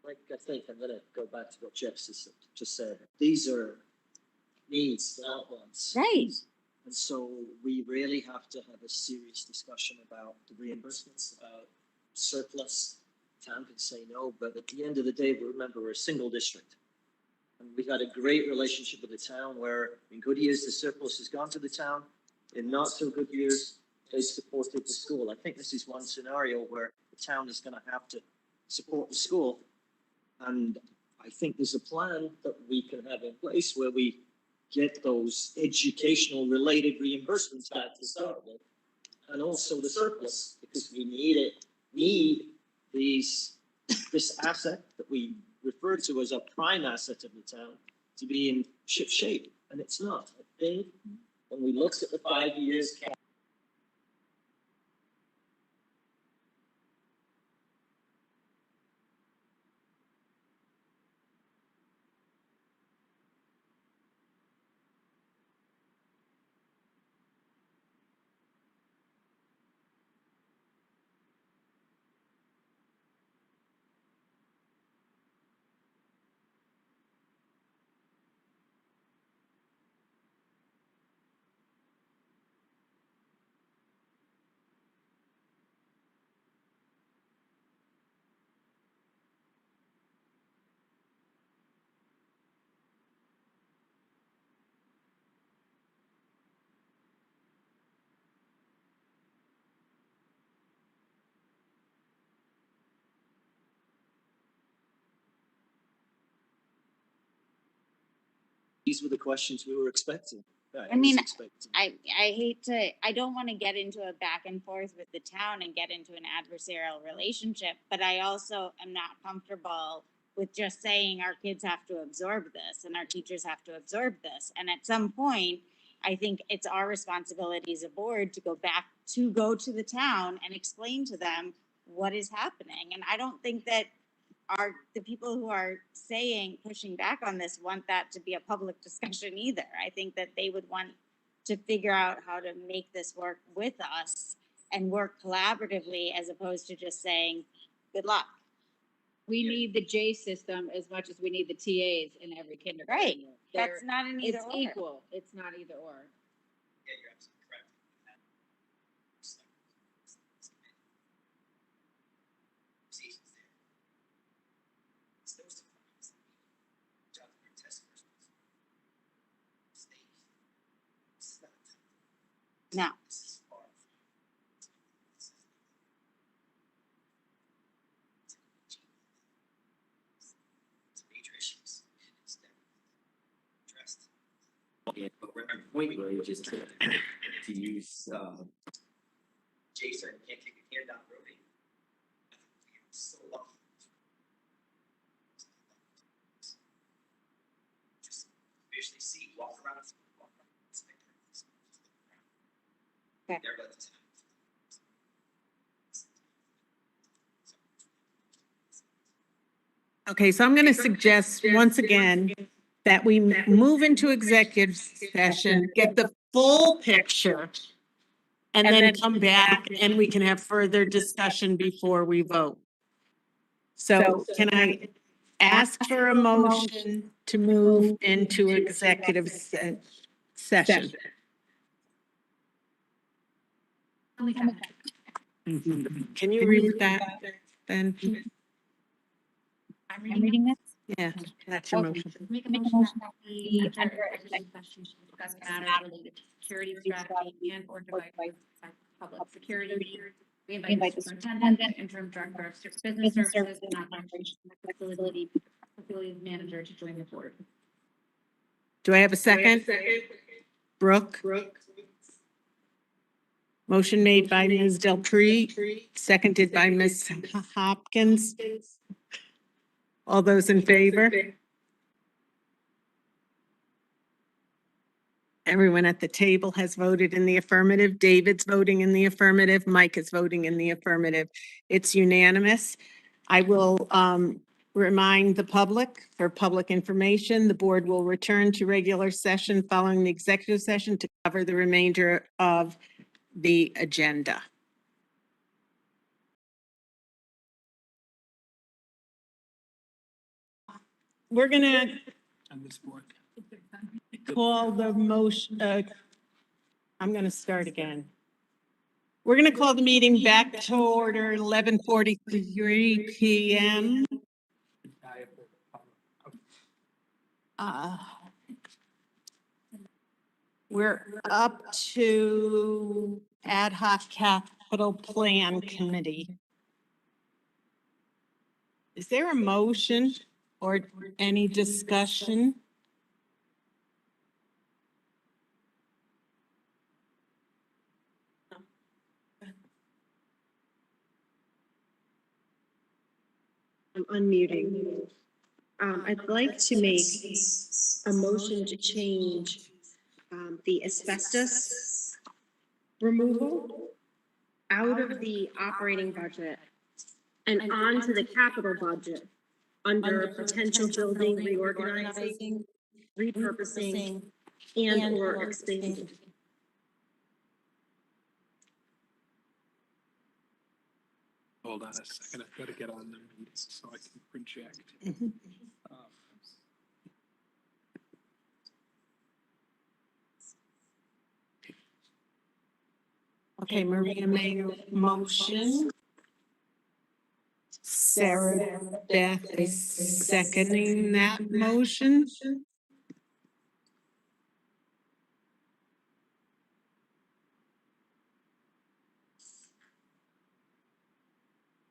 Like, I think I'm gonna go back to what Jeff just said. These are needs, not wants. Right. And so we really have to have a serious discussion about the reimbursements, about surplus. Town can say no, but at the end of the day, remember, we're a single district. And we've had a great relationship with the town where in good years, the surplus has gone to the town. In not so good years, they supported the school. I think this is one scenario where the town is gonna have to support the school. And I think there's a plan that we can have in place where we get those educational related reimbursements back to start with, and also the surplus, because we need this asset that we refer to as a prime asset of the town to be in ship shape, and it's not. I think when we looked at the 5 years. These were the questions we were expecting. I mean, I don't want to get into a back and forth with the town and get into an adversarial relationship, but I also am not comfortable with just saying our kids have to absorb this and our teachers have to absorb this. And at some point, I think it's our responsibility as a board to go to the town and explain to them what is happening. And I don't think that the people who are pushing back on this want that to be a public discussion either. I think that they would want to figure out how to make this work with us and work collaboratively as opposed to just saying, good luck. We need the J system as much as we need the TAs in every kindergarten. Right. That's not an either It's or. equal. It's not either or. Yeah, you're absolutely correct. No. point where you just to use, Jason, you can't kick a can down the road. So lucky. Just visually see, walk around. Okay. Okay, so I'm going to suggest once again that we move into executive session, get the full picture, and then come back and we can have further discussion before we vote. So can I ask for a motion to move into executive session? Can you read that then? I'm reading this. Yeah, that's your Okay. motion. Make a motion that we enter executive session to discuss matters related to security strategy and or device public security. We invite the superintendent, interim director of business services and operations, facility manager to join the board. Do I have a second? Brooke? Motion made by Ms. Delpree, seconded by Ms. Hopkins. All those in favor? Everyone at the table has voted in the affirmative. David's voting in the affirmative. Mike is voting in the affirmative. It's unanimous. I will remind the public, for public information, the board will return to regular session following the executive session to cover the remainder of the agenda. We're gonna call the motion, I'm gonna start again. We're gonna call the meeting back to order 11:43 PM. We're up to Ad Hoc Capital Plan Committee. Is there a motion or any discussion? I'm unmuting. I'd like to make a motion to change the asbestos removal out of the operating budget and onto the capital budget under potential building reorganizing, repurposing, and or expanding. Hold on a second, I've got to get on the meeting so I can project. Okay, Maria made a motion. Sarah Beth is seconding that motion.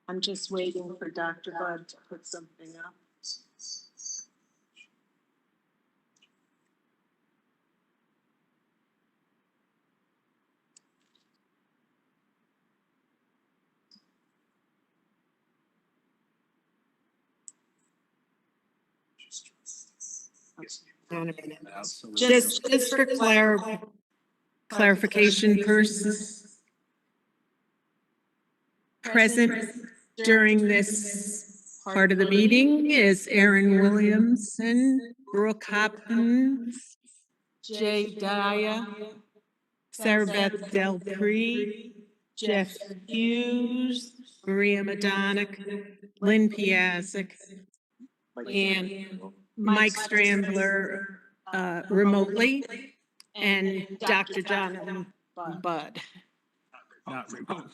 I'm just waiting for Dr. Bud to put something up. Just for clarification purposes, present during this part of the meeting is Aaron Williamson, Brooke Hopkins, Jay Daya, Sarah Beth Delpree, Jeff Hughes, Maria Madonic, Lynn Piasek, and Mike Strambler remotely, and Dr. Jonathan Budd. Not remote.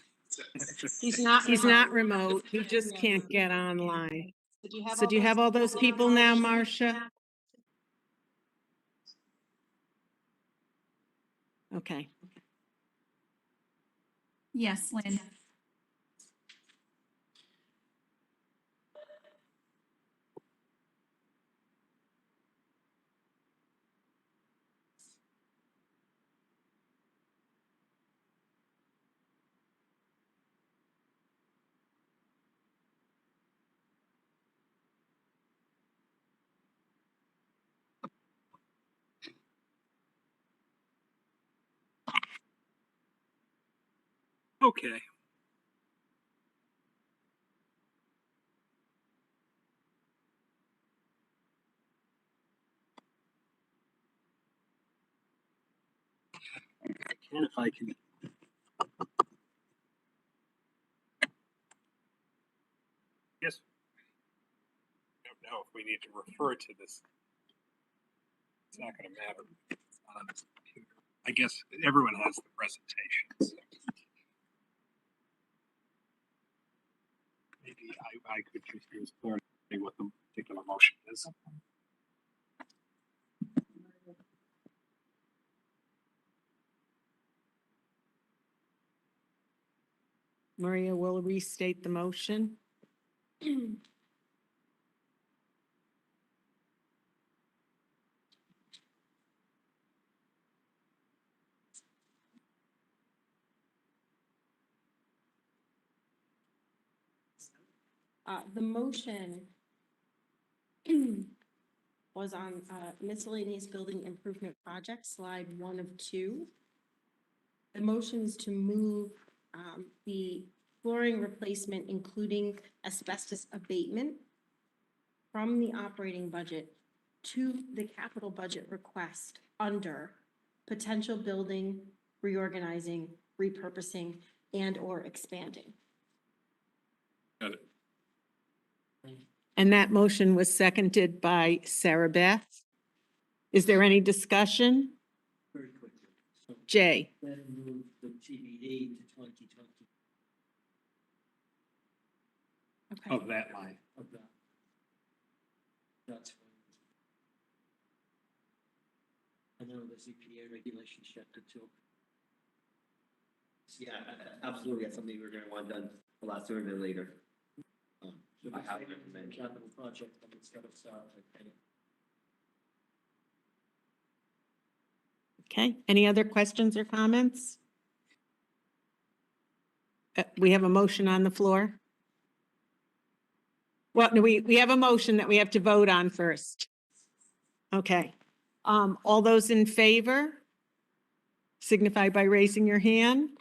He's not remote. He just can't get online. So do you have all those people now, Marcia? Okay. Yes, Lynn. Okay. And if I can. Yes. I don't know if we need to refer to this. It's not going to matter. It's on this computer. I guess everyone has the presentation. So. Maybe I could just use clearly what the particular motion is. Maria will restate the motion. The motion was on miscellaneous building improvement project, slide 1 of 2. The motion is to move the flooring replacement, including asbestos abatement, from the operating budget to the capital budget request under potential building, reorganizing, repurposing, and/or expanding. Got it. And that motion was seconded by Sarah Beth. Is there any discussion? Very quickly. So Jay? then move the TBD to 2020 Okay. Of that line. of that. That's when. I know there's EPA regulations chapter 2. Yeah, absolutely. That's something we're gonna want done a lot sooner than later. So I we have say recommended. capital project, and it's got to start at any. Okay, any other questions or comments? We have a motion on the floor. Well, no, we have a motion that we have to vote on first. Okay, all those in favor signify by raising your hand.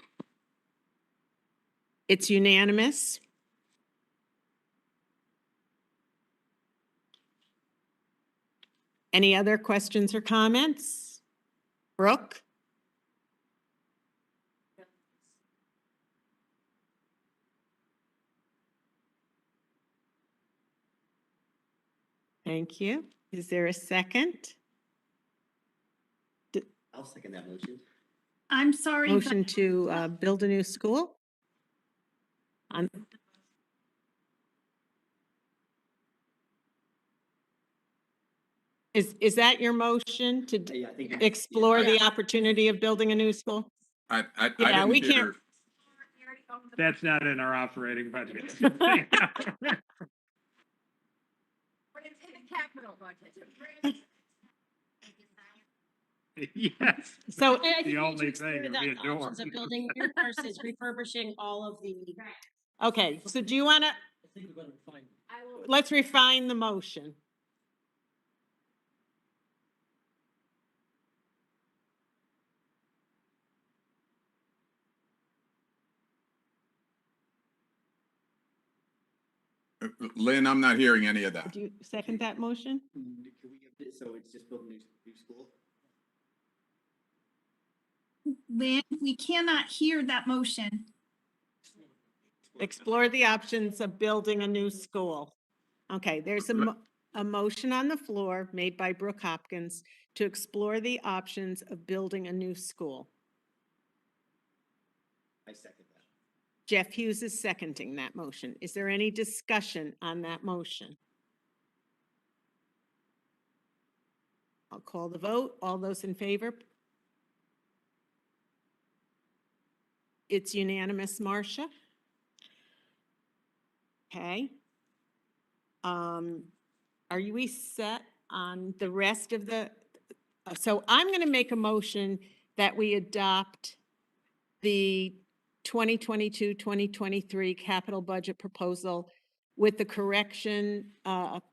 It's unanimous. Any other questions or comments? Brooke? Thank you. Is there a second? I'll second that motion. I'm sorry. Motion to build a new school? Is that your motion to Yeah, I think explore the opportunity of building a new school? I Yeah, didn't we hear. can't. That's not in our operating budget. Yes. So I think The we need only to explore thing the we adore. options of building new versus refurbishing all of the. okay, so do you want to, I think we're going to find. let's refine the motion. Lynn, I'm not hearing any of that. Do you second that motion? Can we give it, so it's just building new school? Lynn, we cannot hear that motion. Explore the options of building a new school. Okay, there's a motion on the floor made by Brooke Hopkins to explore the options of building a new school. I second that. Jeff Hughes is seconding that motion. Is there any discussion on that motion? I'll call the vote. All those in favor? It's unanimous, Marcia. Okay. Are we set on the rest of the, so I'm going to make a motion that we adopt the 2022-2023 capital budget proposal with the correction,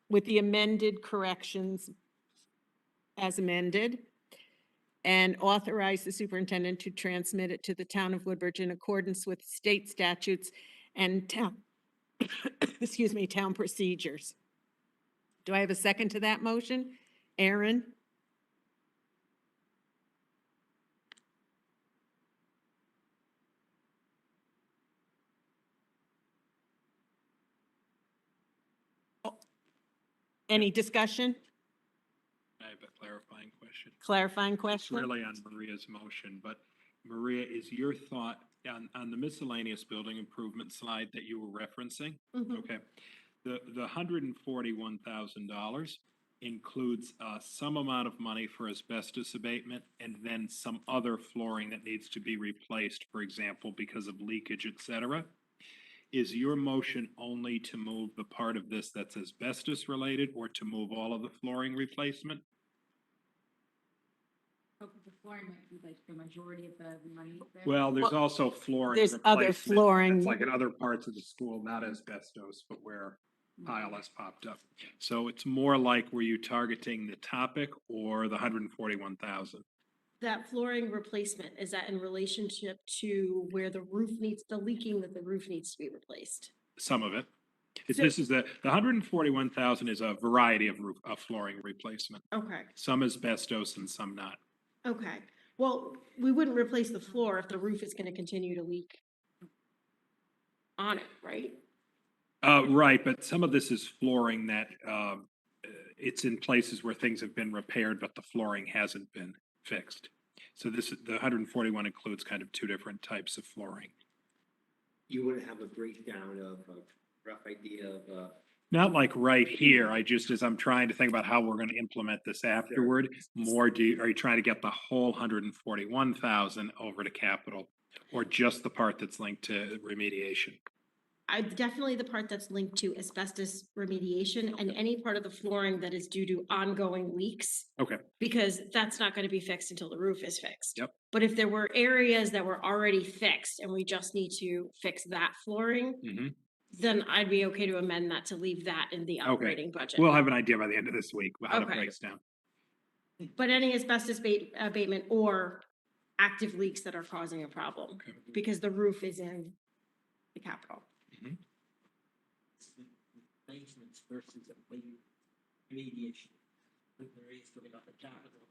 with the amended corrections as amended. and authorize the superintendent to transmit it to the town of Woodbridge in accordance with state statutes and town, excuse me, town procedures. Do I have a second to that motion? Aaron? Any discussion? I have a clarifying question. Clarifying It's question? really on Maria's motion, but Maria, is your thought on the miscellaneous building improvement slide that you were referencing? Mhm. Okay. The $141,000 includes some amount of money for asbestos abatement and then some other flooring that needs to be replaced, for example, because of leakage, et cetera. Is your motion only to move the part of this that's asbestos related or to move all of the flooring replacement? The flooring might be like the majority of the money there. Well, there's also flooring. There's other replacement flooring. that's like in other parts of the school, not asbestos, but where tile has popped up. So it's more like, were you targeting the topic or the 141,000? That flooring replacement, is that in relationship to where the roof needs, the leaking that the roof needs to be replaced? Some of it. So- This is the 141,000 is a variety of flooring replacement. Okay, Some asbestos and some not. okay. Well, we wouldn't replace the floor if the roof is gonna continue to leak on it, right? Right, but some of this is flooring that, it's in places where things have been repaired, but the flooring hasn't been fixed. So the 141 includes kind of two different types of flooring. You wouldn't have a breakdown of a rough idea of, Not like right here, as I'm trying to think about how we're gonna implement this afterward, are you trying to get the whole 141,000 over to capital? Or just the part that's linked to remediation? Definitely the part that's linked to asbestos remediation and any part of the flooring that is due to ongoing leaks, Okay, because that's not gonna be fixed until the roof is fixed. yep, But if there were areas that were already fixed and we just need to fix that flooring, mm-hmm. then I'd be okay to amend that to leave that in the Okay. operating budget. We'll have an idea by the end of this week, how it Okay. breaks down. But any asbestos abatement or active leaks that are causing a problem, Okay. because the roof is in the capital. maintenance versus remediation. When there is going up the capital.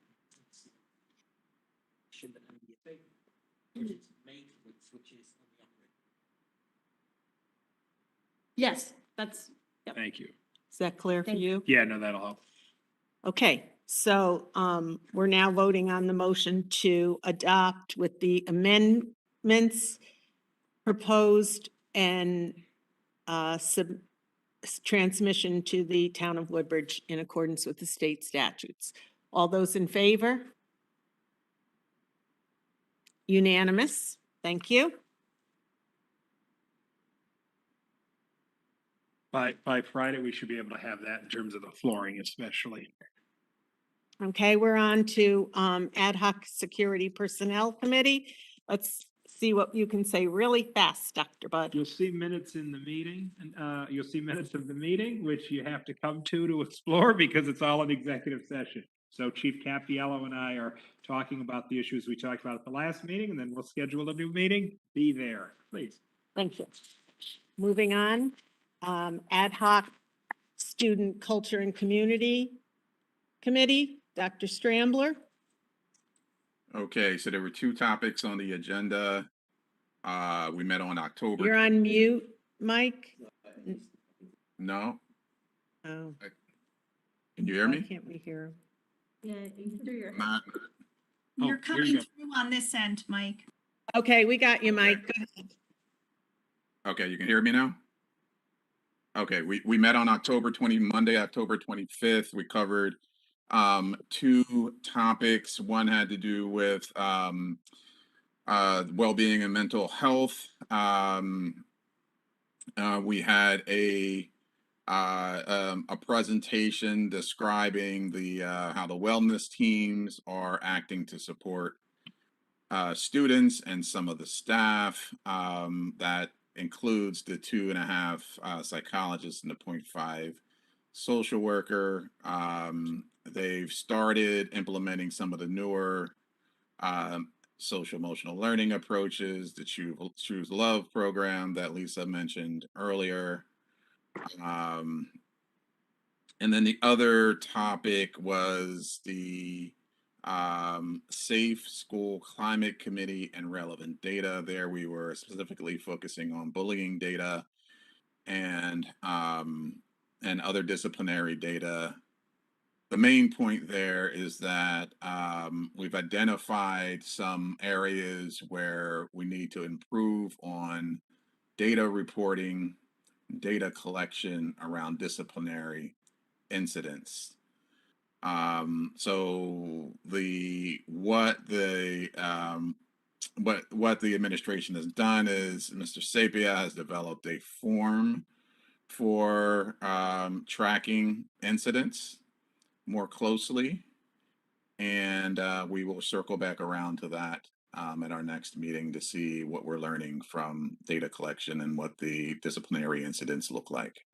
Shouldn't be a thing. It's maintenance, which is on the operating. Yes, that's, yep. Thank you. Is that clear for you? Yeah, no, that'll help. Okay, so we're now voting on the motion to adopt with the amendments proposed and transmission to the town of Woodbridge in accordance with the state statutes. All those in favor? Unanimous. Thank you. By Friday, we should be able to have that in terms of the flooring especially. Okay, we're on to Ad hoc Security Personnel Committee. Let's see what you can say really fast, Dr. Bud. You'll see minutes in the meeting, and you'll see minutes of the meeting, which you have to come to explore because it's all an executive session. So Chief Cappiello and I are talking about the issues we talked about at the last meeting, and then we'll schedule a new meeting. Be there, please. Thank you. Moving on, Ad hoc Student Culture and Community Committee, Dr. Strambler. Okay, so there were two topics on the agenda. We met on October. You're on mute, Mike. No, Oh, can you hear why me? can't we hear him? Yeah, you can do your. Not, Oh, You're there you coming go. through on this end, Mike. Okay, we got you, Mike. Go ahead. okay, you can hear me now? Okay, we met on Monday, October 25th. We covered two topics. One had to do with well-being and mental health. We had a presentation describing how the wellness teams are acting to support students and some of the staff. That includes the 2.5 psychologists and the 0.5 social worker. They've started implementing some of the newer social emotional learning approaches, the Choose Love program that Lisa mentioned earlier. And then the other topic was the Safe School Climate Committee and relevant data. There we were specifically focusing on bullying data and other disciplinary data. The main point there is that we've identified some areas where we need to improve on data reporting, data collection around disciplinary incidents. So what the administration has done is Mr. Sapia has developed a form for tracking incidents more closely, and we will circle back around to that at our next meeting to see what we're learning from data collection and what the disciplinary incidents look like.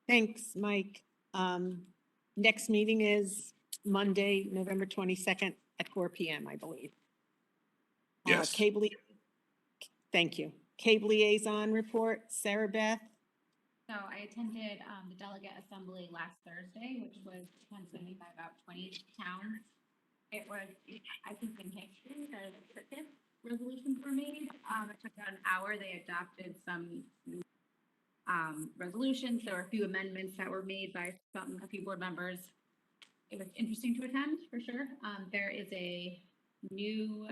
Thanks, Mike. Next meeting is Monday, November 22nd at 4 p.m., I believe. Yes. Thank you. CABE liaison report, Sarah Beth. So I attended the delegate assembly last Thursday, which was attended by about 20 towns. It was, I think, in history, the fifth resolutions were made. It took about an hour. They adopted some resolutions. There were a few amendments that were made by a few board members. It was interesting to attend, for sure. There is a new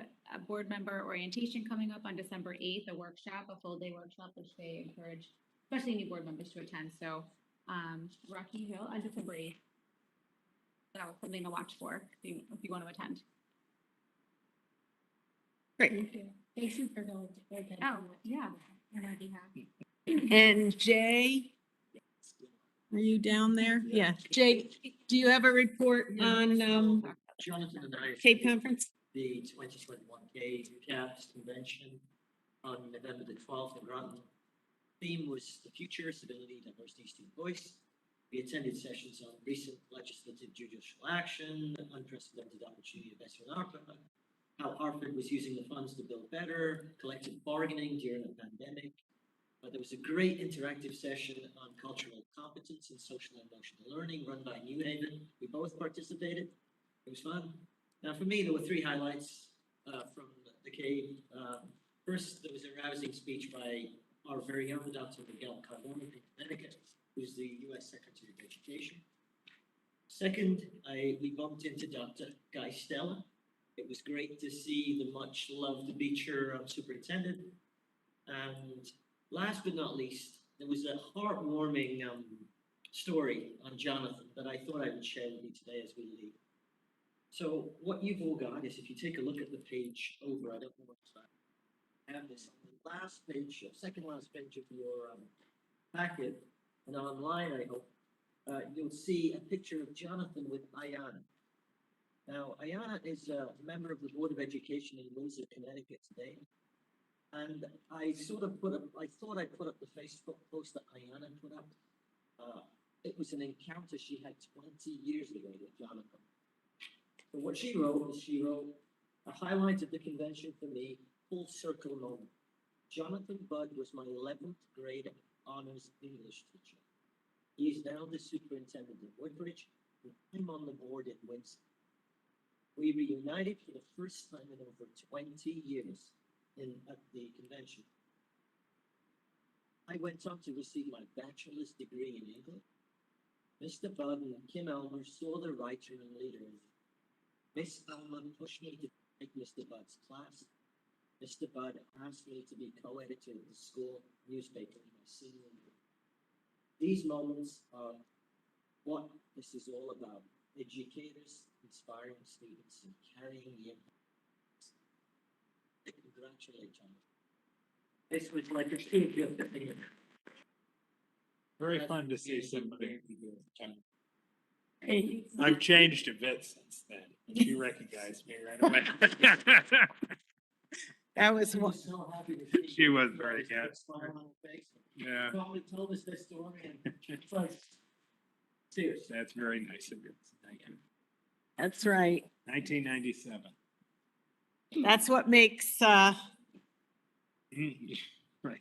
board member orientation coming up on December 8th, a workshop, a full-day workshop, which they encourage, especially new board members, to attend. So Rocky Hill on December 8th. That was something to watch for if you want to attend. Great. Thank you for going. Oh, yeah. I'm already happy. And Jay, are you down there? Yeah. Jay, do you have a report on Jonathan and I CABE conference? The 2021 CABE CAPS convention on November the 12th in Groton. Theme was the future, civility, diversity, student voice. We attended sessions on recent legislative judicial action, unprecedented opportunity investing in ARPA, how ARPA was using the funds to build better, collective bargaining during a pandemic. There was a great interactive session on cultural competence and social and emotional learning run by New Haven. We both participated. It was fun. Now, for me, there were three highlights from the CABE. First, there was a rousing speech by our very own Dr. Miguel Caldwell from Connecticut, who's the U.S. Secretary of Education. Second, we bumped into Dr. Guy Stella. It was great to see the much-loved Beecher superintendent. And last but not least, there was a heartwarming story on Jonathan that I thought I would share with you today as we leave. So what you've all got is, if you take a look at the page over, I don't know what's that. I have this on the last page, second last page of your packet, and online, I hope, you'll see a picture of Jonathan with Ayana. Now, Ayana is a member of the Board of Education in Windsor, Connecticut today. And I thought I'd put up the Facebook post that Ayana put up. It was an encounter she had 20 years ago with Jonathan. So what she wrote is, a highlight of the convention for me, full circle moment. Jonathan Budd was my 11th grade honors English teacher. He is now the superintendent of Woodbridge, and I'm on the board at Windsor. We reunited for the first time in over 20 years at the convention. I went on to receive my bachelor's degree in English. Mr. Budd and Kim Elmer saw the writer and leader in me. Miss Elmer pushed me to take Mr. Budd's class. Mr. Budd asked me to be co-editor of the school newspaper in my senior year. These moments are what this is all about. Educators inspiring students and carrying the impact. I congratulate Jonathan. This was like a kid gift at the end. Very fun to see somebody. I've changed a bit since then. You recognize me right away. That was I was so happy to see She you. was very good. Smile on her face. Yeah. Told us this story. And it's like, That's very nice of you. Thank you. That's right. 1997. That's what makes, Right.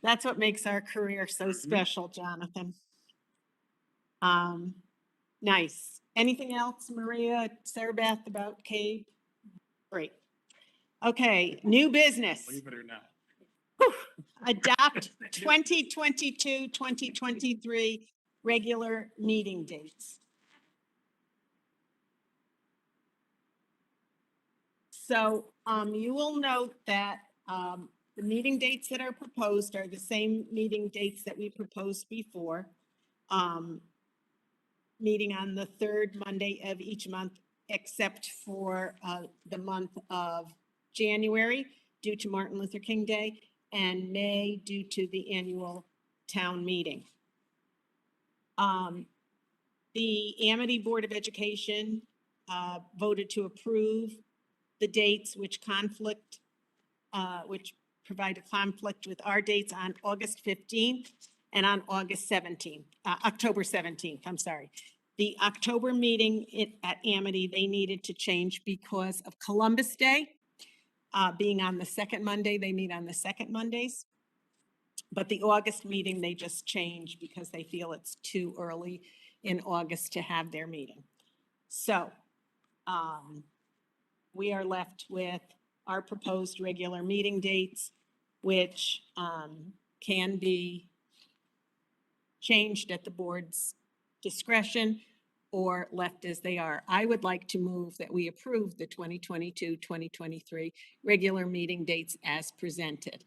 that's what makes our career so special, Jonathan. Nice. Anything else, Maria, Sarah Beth, about CAVE? Great. Okay, new business. Believe it or not. Adopt 2022, 2023 regular meeting dates. So you will note that the meeting dates that are proposed are the same meeting dates that we proposed before. Meeting on the third Monday of each month, except for the month of January due to Martin Luther King Day and May due to the annual town meeting. The Amity Board of Education voted to approve the dates which provide a conflict with our dates on August 15th and on August 17th, October 17th, I'm sorry. The October meeting at Amity, they needed to change because of Columbus Day. Being on the second Monday, they meet on the second Mondays. But the August meeting, they just changed because they feel it's too early in August to have their meeting. So we are left with our proposed regular meeting dates, which can be changed at the board's discretion or left as they are. I would like to move that we approve the 2022-2023 regular meeting dates as presented.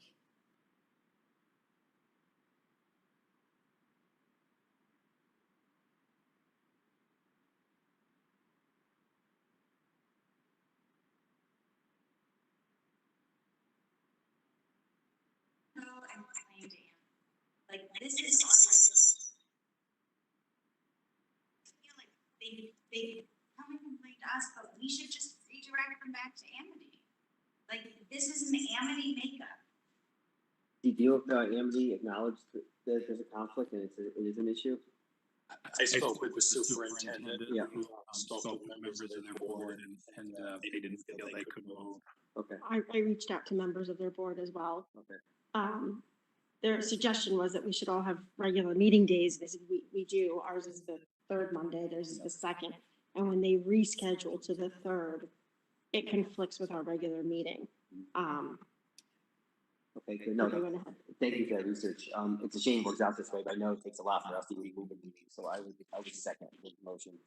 Like, this is already. I feel like they come and complain to us, but we should just redirect them back to Amity. Like, this is an Amity makeup. Did you, Amity acknowledge that there's a conflict and it is an issue? I spoke with the superintendent. Yeah. Who spoke with members of their board and they didn't feel they could move. Okay. I reached out to members of their board as well. Okay. Their suggestion was that we should all have regular meeting days. They said we do. Ours is the third Monday, theirs is the second. And when they reschedule to the third, it conflicts with our regular meeting. Okay, good. No, thank you for that research. It's a shame it works out this way, but I know it takes a lot for us to remove a meeting, so I would second the motion.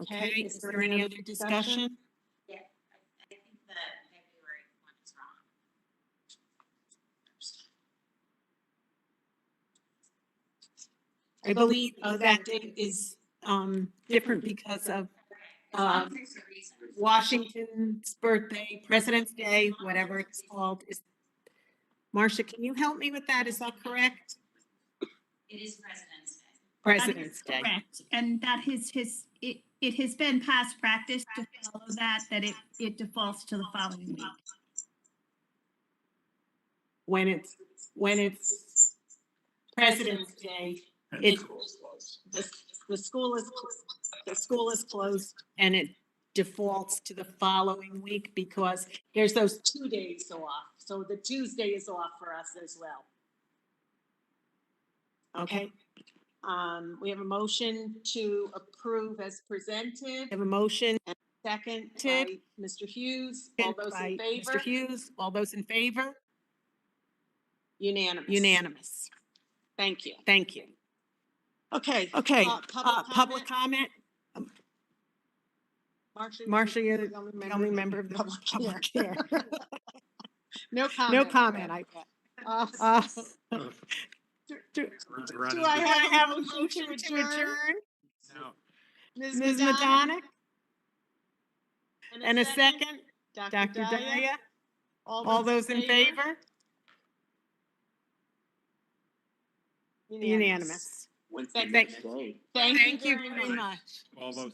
Okay, is there any other discussion? Yeah, I think the February one is wrong. I believe that date is different because of Washington's birthday, President's Day, whatever it's called. Marcia, can you help me with that? Is that correct? It is President's Day. President's Day. Correct, and that it has been past practice to follow that it defaults to the following week. When it's President's Day, it's the school is closed and it defaults to the following week because there's those 2 days off. So the Tuesday is off for us as well. Okay. We have a motion to approve as presented. We have a motion and seconded by Mr. Hughes. All those in favor? Mr. Hughes, all those in favor? Unanimous. Unanimous. Thank you. Thank you. Okay. Okay. Public comment? Marcia, you're the only member of the public here. No comment. No comment, I bet. Do I have a motion to adjourn? No. Ms. Madonna? And a second? Dr. Daya? All those in favor? Unanimous. Thank you very much. All those.